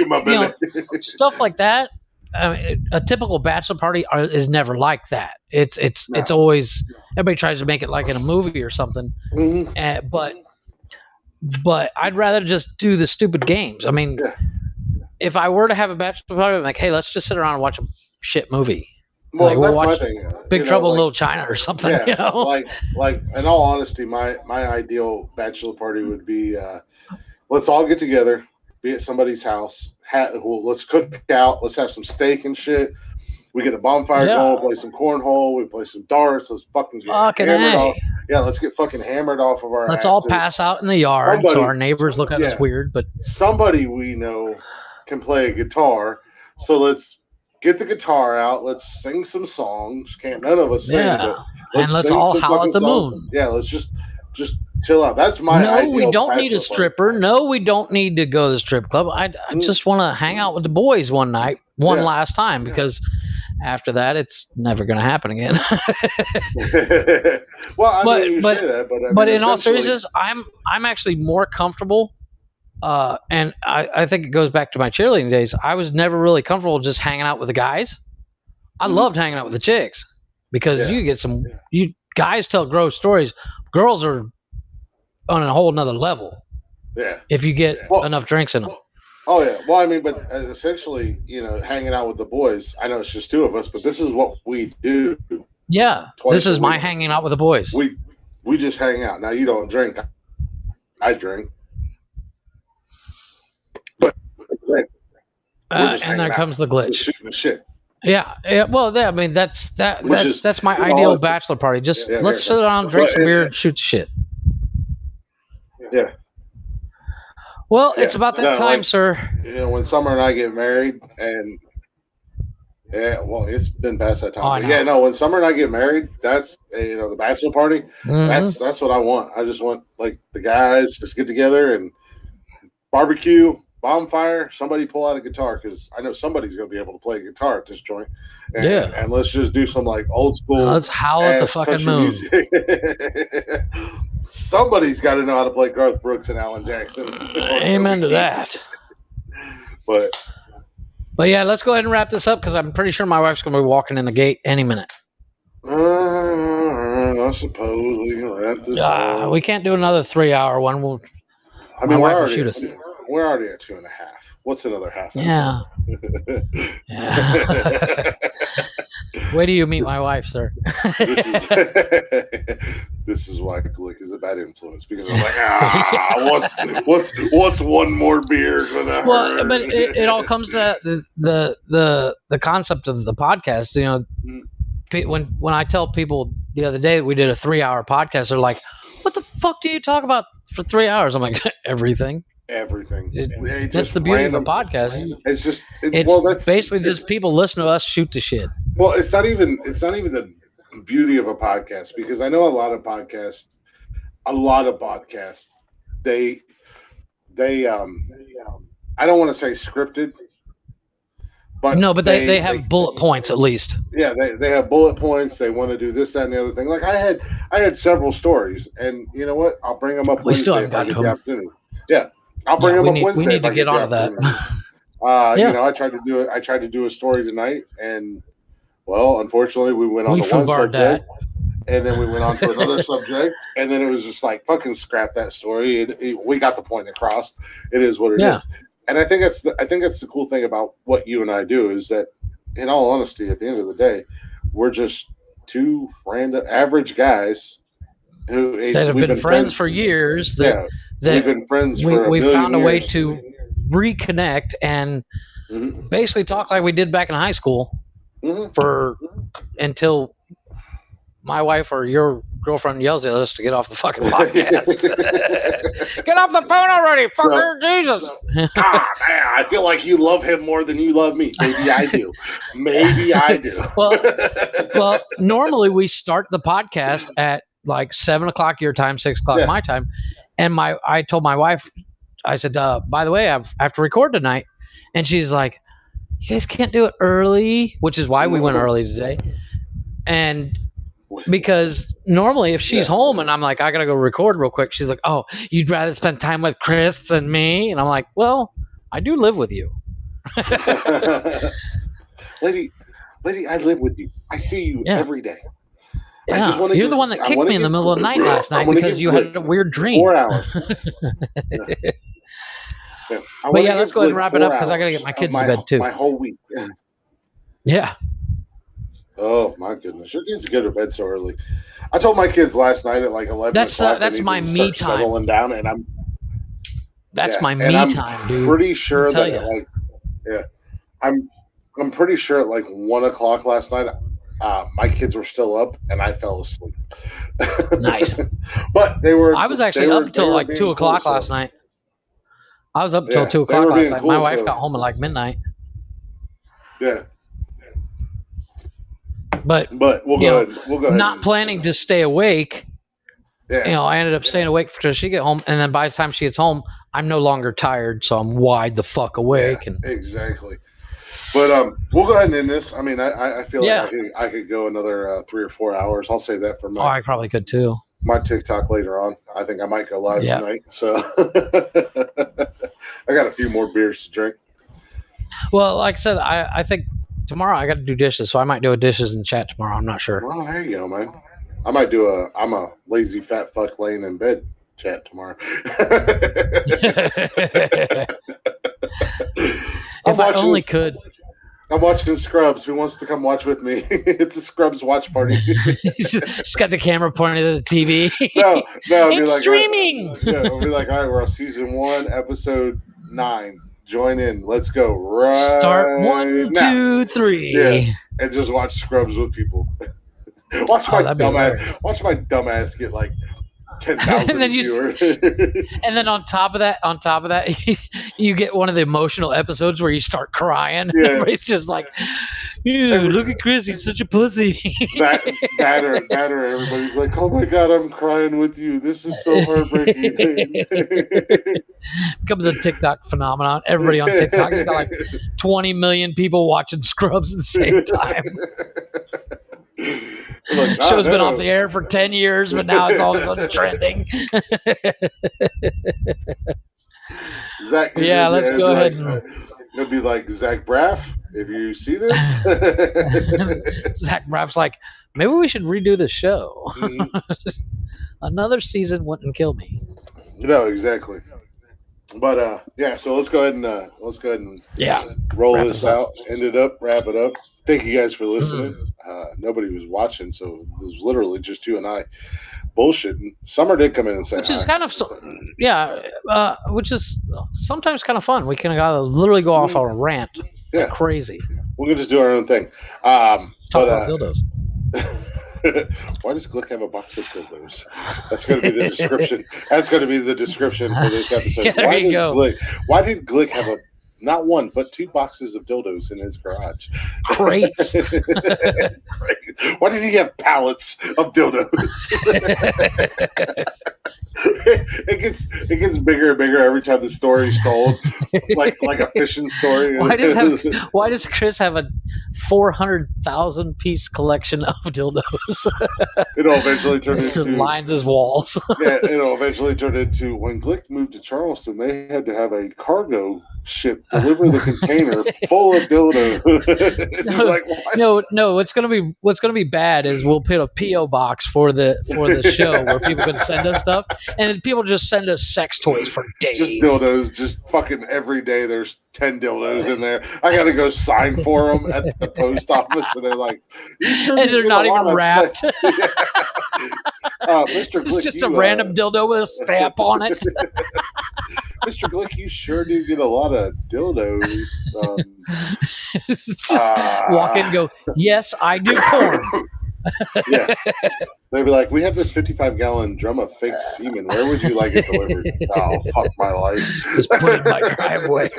stuff like that. I mean, a typical bachelor party is never like that. It's always, everybody tries to make it like in a movie or something. Mm-hmm. But I'd rather just do the stupid games. I mean, if I were to have a bachelor party, I'm like, "Hey, let's just sit around and watch a shit movie." Well, that's my thing. Big Trouble in Little China or something. Yeah, like in all honesty, my ideal bachelor party would be, let's all get together, be at somebody's house. Let's cook out. Let's have some steak and shit. We get a bonfire going, play some cornhole. We play some darts. Let's fucking get hammered off. Yeah, let's get fucking hammered off of our. Let's all pass out in the yard so our neighbors look at us weird. But somebody we know can play a guitar, so let's get the guitar out. Let's sing some songs. Can't none of us sing, but let's all howl at the moon. Yeah, let's just chill out. That's my ideal. No, we don't need a stripper. Party. No, we don't need to go to the strip club. I just want to hang out with the boys one night, last time, because after that, it's never going to happen again. Well, I mean, you say that, but in all seriousness, I'm actually more comfortable. And I think it goes back to my cheerleading days. I was never really comfortable just hanging out with the guys. I loved hanging out with the chicks because you get you guys tell gross stories. Girls are on a whole nother level. Yeah. If you get enough drinks in them. Oh yeah. Well, I mean, but essentially, hanging out with the boys. I know it's just 2 of us, but this is what we do. Yeah. This is my hanging out with the boys. We just hang out. Now you don't drink. I drink. We're just and there hanging comes the out, just glitch. shooting the shit. Yeah. Well, I mean, that's Which is my you know, ideal bachelor party. Just yeah, let's yeah. sit down, drink But some beer, and shoot the shit. yeah, Well, yeah. it's about that No, time, like sir. you know, when Summer and I get married, and yeah, well, it's been past that time, Oh, I but know. yeah, no, when Summer and I get married, that's you know the bachelor party. Mhm. That's what I want. I just want like the guys just get together and barbecue, bonfire. Somebody pull out a guitar because I know somebody's going to be able to play a guitar at this joint, Yeah. and let's just do some like old school Let's howl at the ass fucking country moon. music. Somebody's got to know how to play Garth Brooks and Alan Jackson. Amen to that. But yeah, let's go ahead and wrap this up because I'm pretty sure my wife's going to be walking in the gate any minute. I suppose we can wrap this up. We can't do another 3-hour one. I my mean, wife will shoot us. We're already at 2.5. What's another half? Yeah. Yeah. Wait till you meet my wife, sir. This is why Glick is a bad influence because I'm like, what's one more beer gonna hurt? But it all comes to the concept of the podcast. You know, when I tell people the other day that we did a 3-hour podcast, they're like, "What the fuck do you talk about for 3 hours?" I'm like, "Everything." Everything. That's the beauty of a podcast. It's just that's basically just people listen to us shoot the shit. Well, it's not even the beauty of a podcast because I know a lot of podcasts, they I don't want to say scripted, but no, but they have bullet points at least. Yeah, they have bullet points. They want to do this, that, and the other thing. Like I had several stories, and you know what? I'll bring them up Wednesday if I get the opportunity. Yeah, I'll bring them up Wednesday. We need to get onto that. You know, I tried to do a story tonight, and well, unfortunately, we went on to one subject, and then we went on to another subject, and then it was just like fucking scrap that story. We got the point across. It is what it is. And I think that's the cool thing about what you and I do is that, in all honesty, at the end of the day, we're just two random average guys who that have been friends for years. That we've been friends for we found a way years. to reconnect and basically talk like we did back in high school until my wife or your girlfriend yells at us to get off the fucking podcast. Get off the phone already, fucker! Jesus. Man, I feel like you love him more than you love me. Maybe I do. Maybe I do. well, normally we start the podcast at like 7:00 your time, 6:00 my time, and I told my wife, I said, by the way, I have to record tonight, and she's like, you guys can't do it early, which is why we went early today, and because normally if she's home and I'm like, I gotta go record real quick, she's like, oh, you'd rather spend time with Chris than me? And I'm like, well, I do live with you. lady, I live with you. I see you every day. Yeah. I just you're the one that kicked me in the middle of the night last night because you had a weird dream. 4 hours. But yeah, let's go ahead and wrap it up because I gotta get my kids to bed too. My whole week. Yeah. Oh my goodness, your kids go to bed so early. I told my kids last night at like 11 o'clock. That's my me time. Settling down, and I'm. That's my me time, dude. Pretty sure that I'm pretty sure at like 1 o'clock last night, my kids were still up and I fell asleep. Nice. But they were. I was actually up until like 2 o'clock last night. I was up until 2 o'clock last night. My wife got home at like midnight. Yeah. But we'll go ahead. Not planning to stay awake. Yeah. You know, I ended up staying awake until she get home, and then by the time she gets home, I'm no longer tired, so I'm wide the fuck awake. Yeah, exactly. But we'll go ahead and end this. I mean, I feel like I could go another 3 or 4 hours. I'll save that for I probably could too. My TikTok later on. I think I might go live tonight. So I got a few more beers to drink. Well, like I said, I think tomorrow I got to do dishes, so I might do a dishes and chat tomorrow. I'm not sure. Well, there you go, man. I might do I'm a lazy fat fuck laying in bed chat tomorrow. If I only could. I'm watching Scrubs. Who wants to come watch with me? It's a Scrubs watch party. She's got the camera pointed at the TV. No, it's streaming. We'll be like, all right, we're on season 1, episode 9. Join in. Let's go right Start 1, now. 2, 3. Yeah, and just watch Scrubs with people. Watch my that'd be hilarious. dumbass get like And 10,000 then viewers. and then on top of that, you get one of the emotional episodes where you start crying. Yeah. Everybody's just like, "Ew, look at Chris, he's such a pussy." that or everybody's like, oh my god, I'm crying with you. This is so heartbreaking. Becomes a TikTok phenomenon. Everybody on TikTok, you got like 20 million people watching Scrubs at the same time. Like, Show's been off the air for 10 years, but now it's all of a sudden trending. Zach, yeah, let's go ahead. It'll be like, Zach Braff, if you see this. Zach Braff's like, maybe we should redo the show. Another season wouldn't kill me. No, exactly. But yeah, so let's go ahead and roll this out, wrap it up. Thank you guys for listening. Nobody was watching, so it was literally just you and I bullshitting. Summer did come in and say which is kind of which is sometimes kind of fun. We can literally go off on a rant like crazy. We can just do our own thing. Talk about dildos. Why does Glick have a box of dildos? That's going to be the description. That's going to be the description for this episode. Yeah, why did Glick have not one, but 2 boxes of dildos in his garage? Crates. Why did he have pallets of dildos? It gets bigger and bigger every time the story's told, like a fishing story. Why does Chris have a 400,000 piece collection of dildos? It'll eventually turn into lines his walls. Yeah, it'll eventually turn into when Glick moved to Charleston, they had to have a cargo ship deliver the container full of dildos. No. What's gonna be bad is we'll put a PO box for the show where people can send us stuff, and then people just send us sex toys for days. Just dildos, just fucking every day. There's 10 dildos in there. I gotta go sign for them at the post office, and they're like, "You sure?" And they're not even wrapped. Mr. Glick, it's just a random dildo with a stamp on it. Mr. Glick, you sure do get a lot of dildos. Just walk in and go, yes, I do porn. Yeah. They'd be like, we have this 55-gallon drum of fake semen. Where would you like it delivered? Oh, fuck my life. Just put it in my driveway.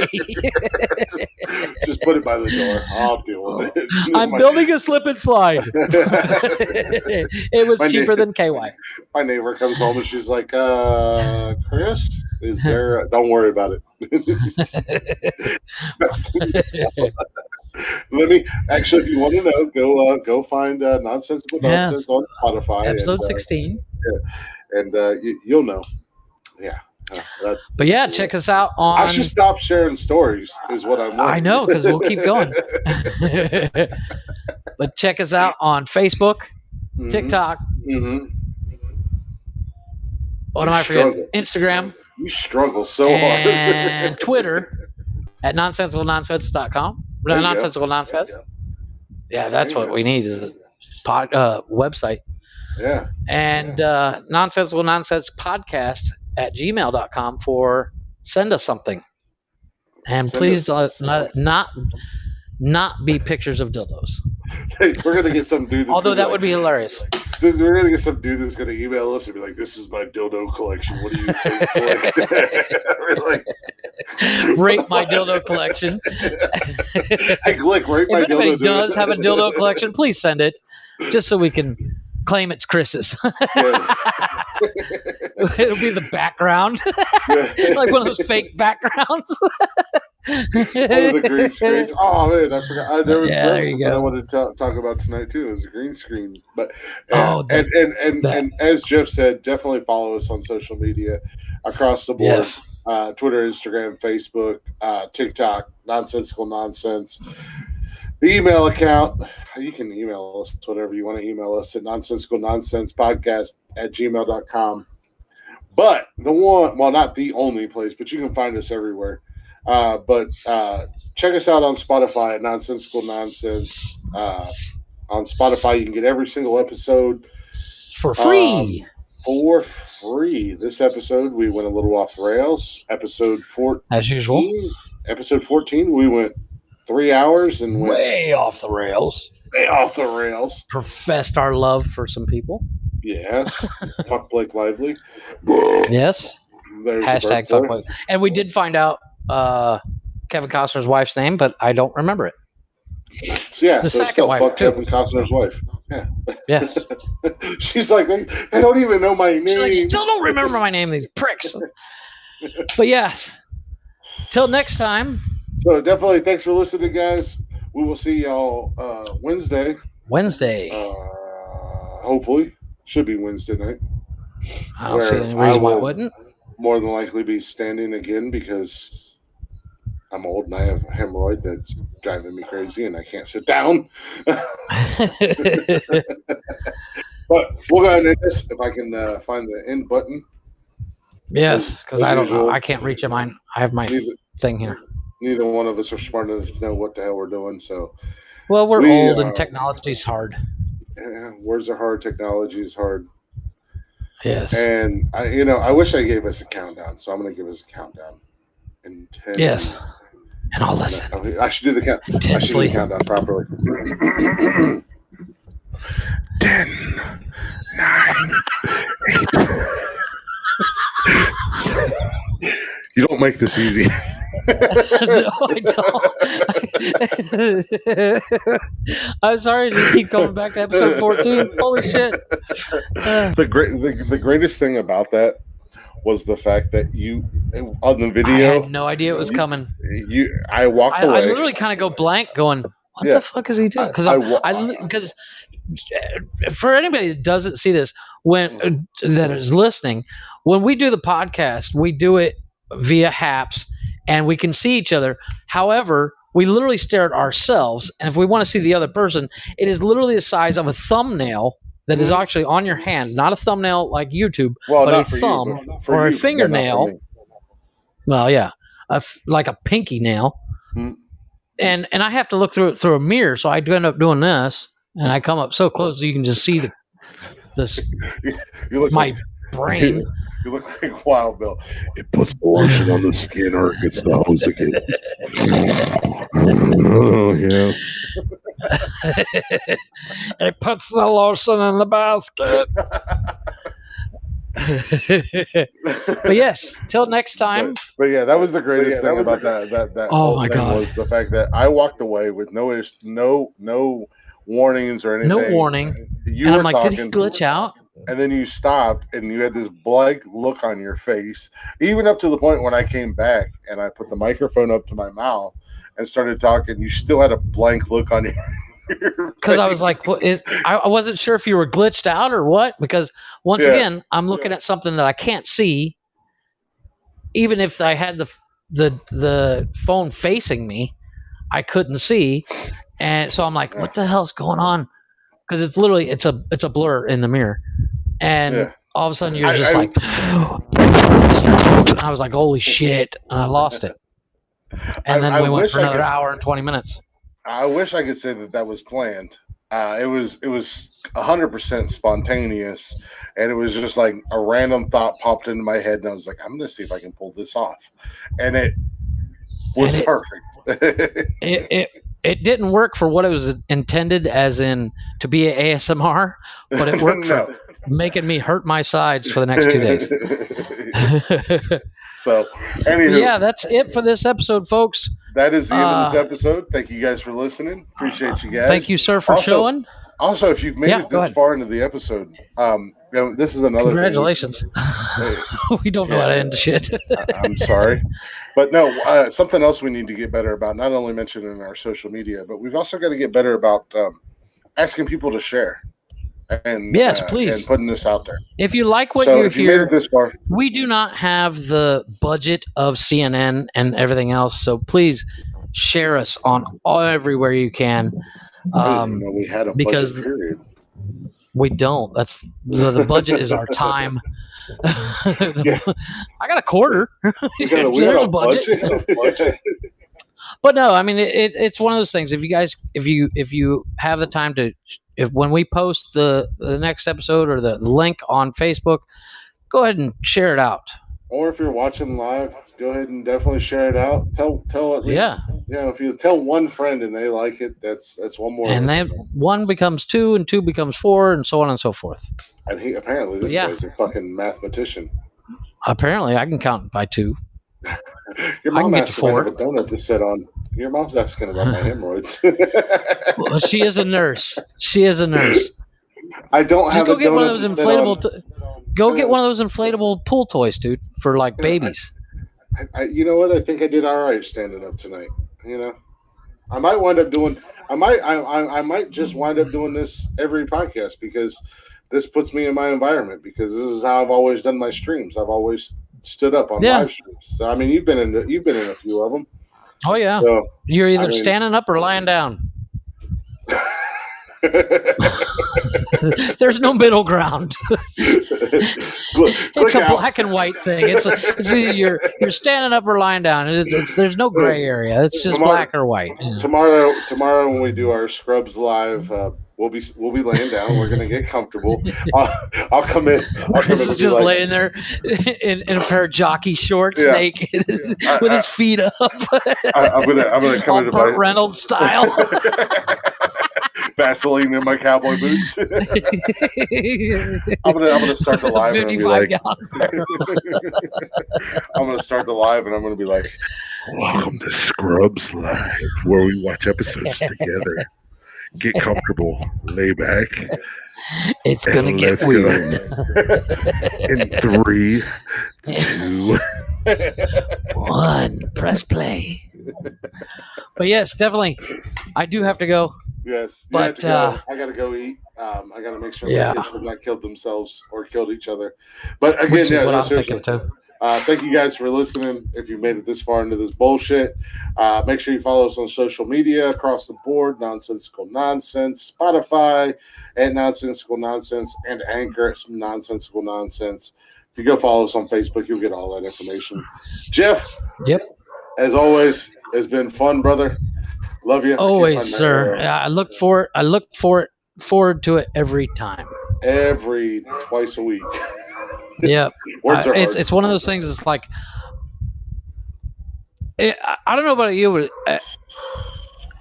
Just put it by the door. I'll deal with it. I'm building a slip and slide. It was cheaper than KY. My neighbor comes home and she's like, Chris, is there... Don't worry about it. Let me actually, if you want to know, go find Nonsensical Nonsense on Spotify. Episode 16. And you'll know. Yeah. But yeah, check us out on... I should stop sharing stories is what I'm learning. I know, because we'll keep going. But check us out on Facebook, TikTok. What am I forgetting? Instagram. You struggle so hard. And Twitter at nonsensicalnonsense.com. Nonsensical Nonsense. Yeah, that's what we need is the website. Yeah. And Nonsensical Nonsense podcast at gmail.com for send us something. And please not be pictures of dildos. Hey, we're going to get some dude. Although that would be hilarious. We're going to get some dude that's going to email us and be like, this is my dildo collection. What do you think? Rate my dildo collection. Hey, Glick, rate my dildo. If anybody does have a dildo collection, please send it just so we can claim it's Chris's. It'll be the background. Like one of those fake backgrounds. One of the green screens. Oh, man, I forgot. There was something I wanted to talk about tonight, too. It was a green screen. But and as Jeff said, definitely follow us on social media across the board. Yes. Twitter, Instagram, Facebook, TikTok, Nonsensical Nonsense. The email account, you can email us whatever you want to email us at nonsensicalnonsenspodcast@gmail.com. But the one, well, not the only place, but you can find us everywhere. But check us out on Spotify at Nonsensical Nonsense. On Spotify, you can get every single episode for free. for free. This episode, we went a little off the rails. Episode 14. As usual. Episode 14, we went 3 hours and went Way off the rails. way off the rails. Professed our love for some people. Yes. Fuck Blake Lively. Yes. There's Hashtag fuck Blake. And we did find out Kevin Costner's wife's name, but I don't remember it. So yeah, The so second still wife, fuck too. Kevin Costner's wife. Yeah. Yes. She's like, they don't even know my name. She's like, still don't remember my name, these pricks. But yes. Till next time. So definitely, thanks for listening, guys. We will see y'all Wednesday. Hopefully. Should be Wednesday night. I don't see any reason why it wouldn't. More than likely be standing again because I'm old and I have a hemorrhoid that's driving me crazy and I can't sit down. But we'll go ahead and end this if I can find the end button. Yes, because I don't know. I can't reach mine. I have my thing here. Neither one of us are smart enough to know what the hell we're doing. So, well, we're old and technology's hard. Yeah, words are hard. Technology is hard. Yes. And I wish I gave us a countdown. So I'm going to give us a countdown. In 10. Yes. And I'll listen. I should do the count. I should do the countdown properly. 10, 9, 8. You don't make this easy. No, I don't. I'm sorry to keep going back to episode 14. Holy shit. The greatest thing about that was the fact that you, on the video, I had no idea it was coming. I walked away. I literally kind of go blank going, what the fuck is he doing? Because for anybody that doesn't see this, that is listening, when we do the podcast, we do it via Haps and we can see each other. However, we literally stare at ourselves, and if we want to see the other person, it is literally the size of a thumbnail that is actually on your hand, not a thumbnail like YouTube, but a thumb or a fingernail. Well, yeah, like a pinky nail. Mm-hmm. And I have to look through it through a mirror, so I do end up doing this, and I come up so close so you can just see this. You look my brain. You look like Wild Bill. It puts the lotion on the skin or it gets the hose again. Oh, yes. It puts the lotion in the basket. But yes, till next time. But yeah, that was the greatest thing about that oh my God was the fact that I walked away with no warnings or anything. No warning. And I'm like, did he glitch out? And then you stopped and you had this blank look on your face, even up to the point when I came back and I put the microphone up to my mouth and started talking. You still had a blank look on your because I was like, I wasn't sure if you were glitched out or what, because once again, I'm looking at something that I can't see, even if I had the phone facing me, I couldn't see. And so I'm like, what the hell's going on? Because it's literally, it's a blur in the mirror. And all of a sudden you're just like, and I was like, holy shit. And I lost it. And then we went for another hour and 20 minutes. I wish I could say that was planned. It was 100% spontaneous, and it was just like a random thought popped into my head, and I was like, I'm going to see if I can pull this off, and it was perfect. It didn't work for what it was intended, as in to be an ASMR, but it worked for making me hurt my sides for the next 2 days. So, anywho, yeah, that's it for this episode, folks. That is the end of this episode. Thank you guys for listening. Appreciate you guys. Thank you, sir, for showing. Also, if you've made it this far into the episode, this is another. Congratulations. We don't know how to end shit. I'm sorry, but no. Something else we need to get better about. Not only mentioned in our social media, but we've also got to get better about asking people to share. And yes, please. And putting this out there. If you like what you hear, this far, we do not have the budget of CNN and everything else, so please share us on everywhere you can. I didn't know we had a budget period. We don't. That's the budget is our time. I got a quarter. We got a budget. But no, I mean it's one of those things. If you have the time to, if when we post the next episode or the link on Facebook, go ahead and share it out. Or if you're watching live, go ahead and definitely share it out. Tell at Yeah, least, if you tell one friend and they like it, that's one more and then listener. one becomes two, and two becomes four, and so on and so forth. And he apparently this Yeah, guy's a fucking mathematician. apparently I can count by two. Your I can mom get to asked if I have a 4. donut to sit on. Your mom's asking about my hemorrhoids. Well, she is a nurse. She is a nurse. I don't Just have go a get one of donut those to sit on. inflatable. Go get one of those inflatable pool toys, dude, for like babies. You know what? I think I did all right standing up tonight. I might wind up doing. I might just wind up doing this every podcast because this puts me in my environment because this is how I've always done my streams. I've always stood up on Yeah. live streams. So I mean, you've been in a few of them. Oh yeah. So You're either I mean- standing up or lying down. There's no middle ground. It's a black and white thing. It's either you're standing up or lying down. There's no gray area. It's just black or white. Tomorrow when we do our Scrubs live, we'll be laying down. We're gonna get comfortable. I'll come in. Chris is just laying there in a pair of jockey shorts, naked, with his feet up. I'm gonna come into Burt Reynolds style. Vaseline in my cowboy boots. I'm gonna start the live and be like, I'm gonna start the live and I'm gonna be like, welcome to Scrubs Live, where we watch episodes together. Get comfortable, lay back. It's gonna get weird. In 3, 2, 1, press play. But yes, definitely, I do have to go. Yes, but I gotta go eat. I gotta make sure my kids have not killed themselves or killed each other. But again, which is what I'm thinking too. Thank you guys for listening. If you made it this far into this bullshit, make sure you follow us on social media across the board: Nonsensical Nonsense, Spotify at Nonsensical Nonsense, and Anchor at some Nonsensical Nonsense. If you go follow us on Facebook, you'll get all that information. Jeff, yep. As always, it's been fun, brother. Love you. Always, sir. I look forward to it every time. Twice a week. Yeah. Words are hard. It's one of those things. It's like, I don't know about you, but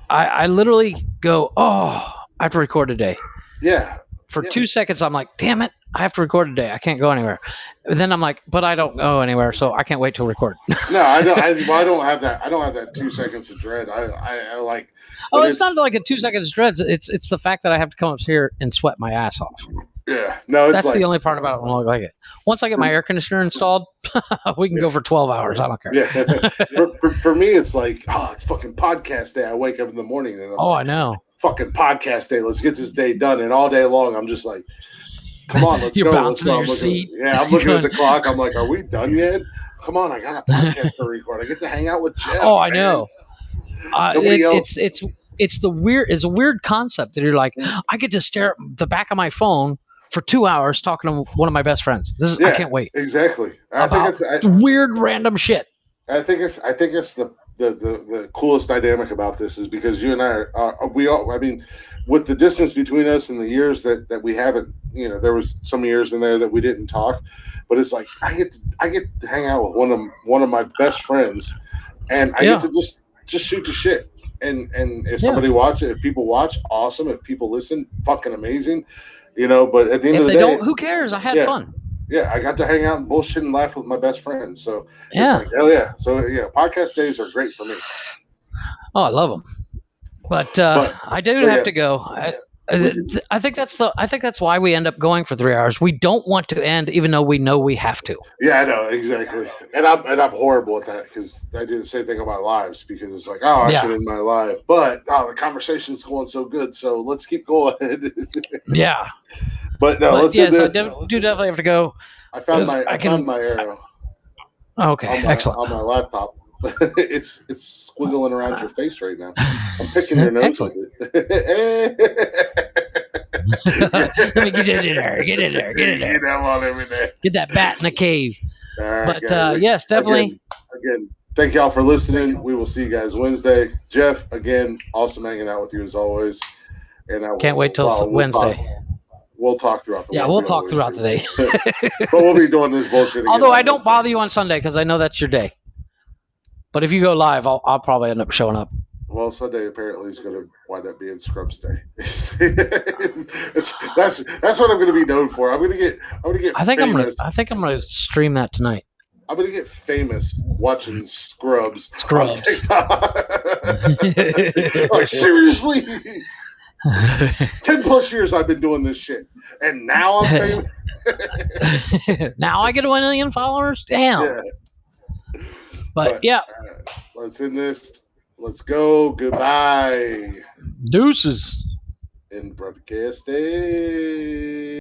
I literally go, I have to record today. Yeah. For 2 seconds, I'm like, damn it, I have to record today. I can't go anywhere. And then I'm like, but I don't go anywhere, so I can't wait to record. No, I don't. I don't have that. I don't have that 2 seconds of dread. I like. Oh, it's not like a 2 seconds dread. It's the fact that I have to come up here and sweat my ass off. Yeah, no, that's the only part about it. I don't like it. Once I get my air conditioner installed, we can go for 12 hours. I don't care. Yeah, for me, it's like, it's fucking podcast day. I wake up in the morning and I know. Fucking podcast day. Let's get this day done. And all day long, I'm just like, come on, let's go. Let's go. I'm looking at the clock. I'm like, are we done yet? Come on, I got a podcast to record. I get to hang out with Jeff. Oh, I know. It's a weird concept that you're like, I get to stare at the back of my phone for 2 hours talking to one of my best friends. I can't wait. Exactly. I think it's weird random shit. I think it's the coolest dynamic about this is because you and I I mean, with the distance between us and the years that we haven't, there was some years in there that we didn't talk, but it's like I get to hang out with one of my best friends, and I get to just shoot the shit. And if somebody watches, if people watch, awesome. If people listen, fucking amazing. But at the end of the day, don't, who cares? I had fun. Yeah, I got to hang out and bullshit and laugh with my best friends. So it's like, hell yeah. So podcast days are great for me. Oh, I love them. But I do have to go. I think that's why we end up going for 3 hours. We don't want to end, even though we know we have to. Yeah, I know exactly, and I'm horrible at that because I do the same thing on my lives because it's like, I should end my live, but the conversation's going so good, so let's keep going. Yeah, but let's do this. I do definitely have to go. I found my arrow. Okay, excellent. On my laptop. It's squiggling around your face right now. I'm picking your nose with it. Let me get in there. Get in there. Get that one over there. Get that bat in the cave. All right, but guys. yes, definitely. Again, Thank y'all for listening. We will see you guys Wednesday. Jeff, again, awesome hanging out with you as always. And I Can't wait till Wednesday. We'll talk throughout the week. Yeah, we'll talk throughout the day. But we'll be doing this bullshit again. Although I don't bother you on Sunday because I know that's your day. But if you go live, I'll probably end up showing up. Well, Sunday apparently is going to wind up being Scrubs Day. that's what I'm going to be known for. I'm going to get. I think I'm gonna stream that tonight. I'm going to get famous watching Scrubs. On TikTok. Like, seriously? 10 plus years I've been doing this shit, and now I'm famous. Now I get 1 million followers. Damn. Yeah. But yeah, let's end this. Let's go. Goodbye. Deuces. In broadcasting.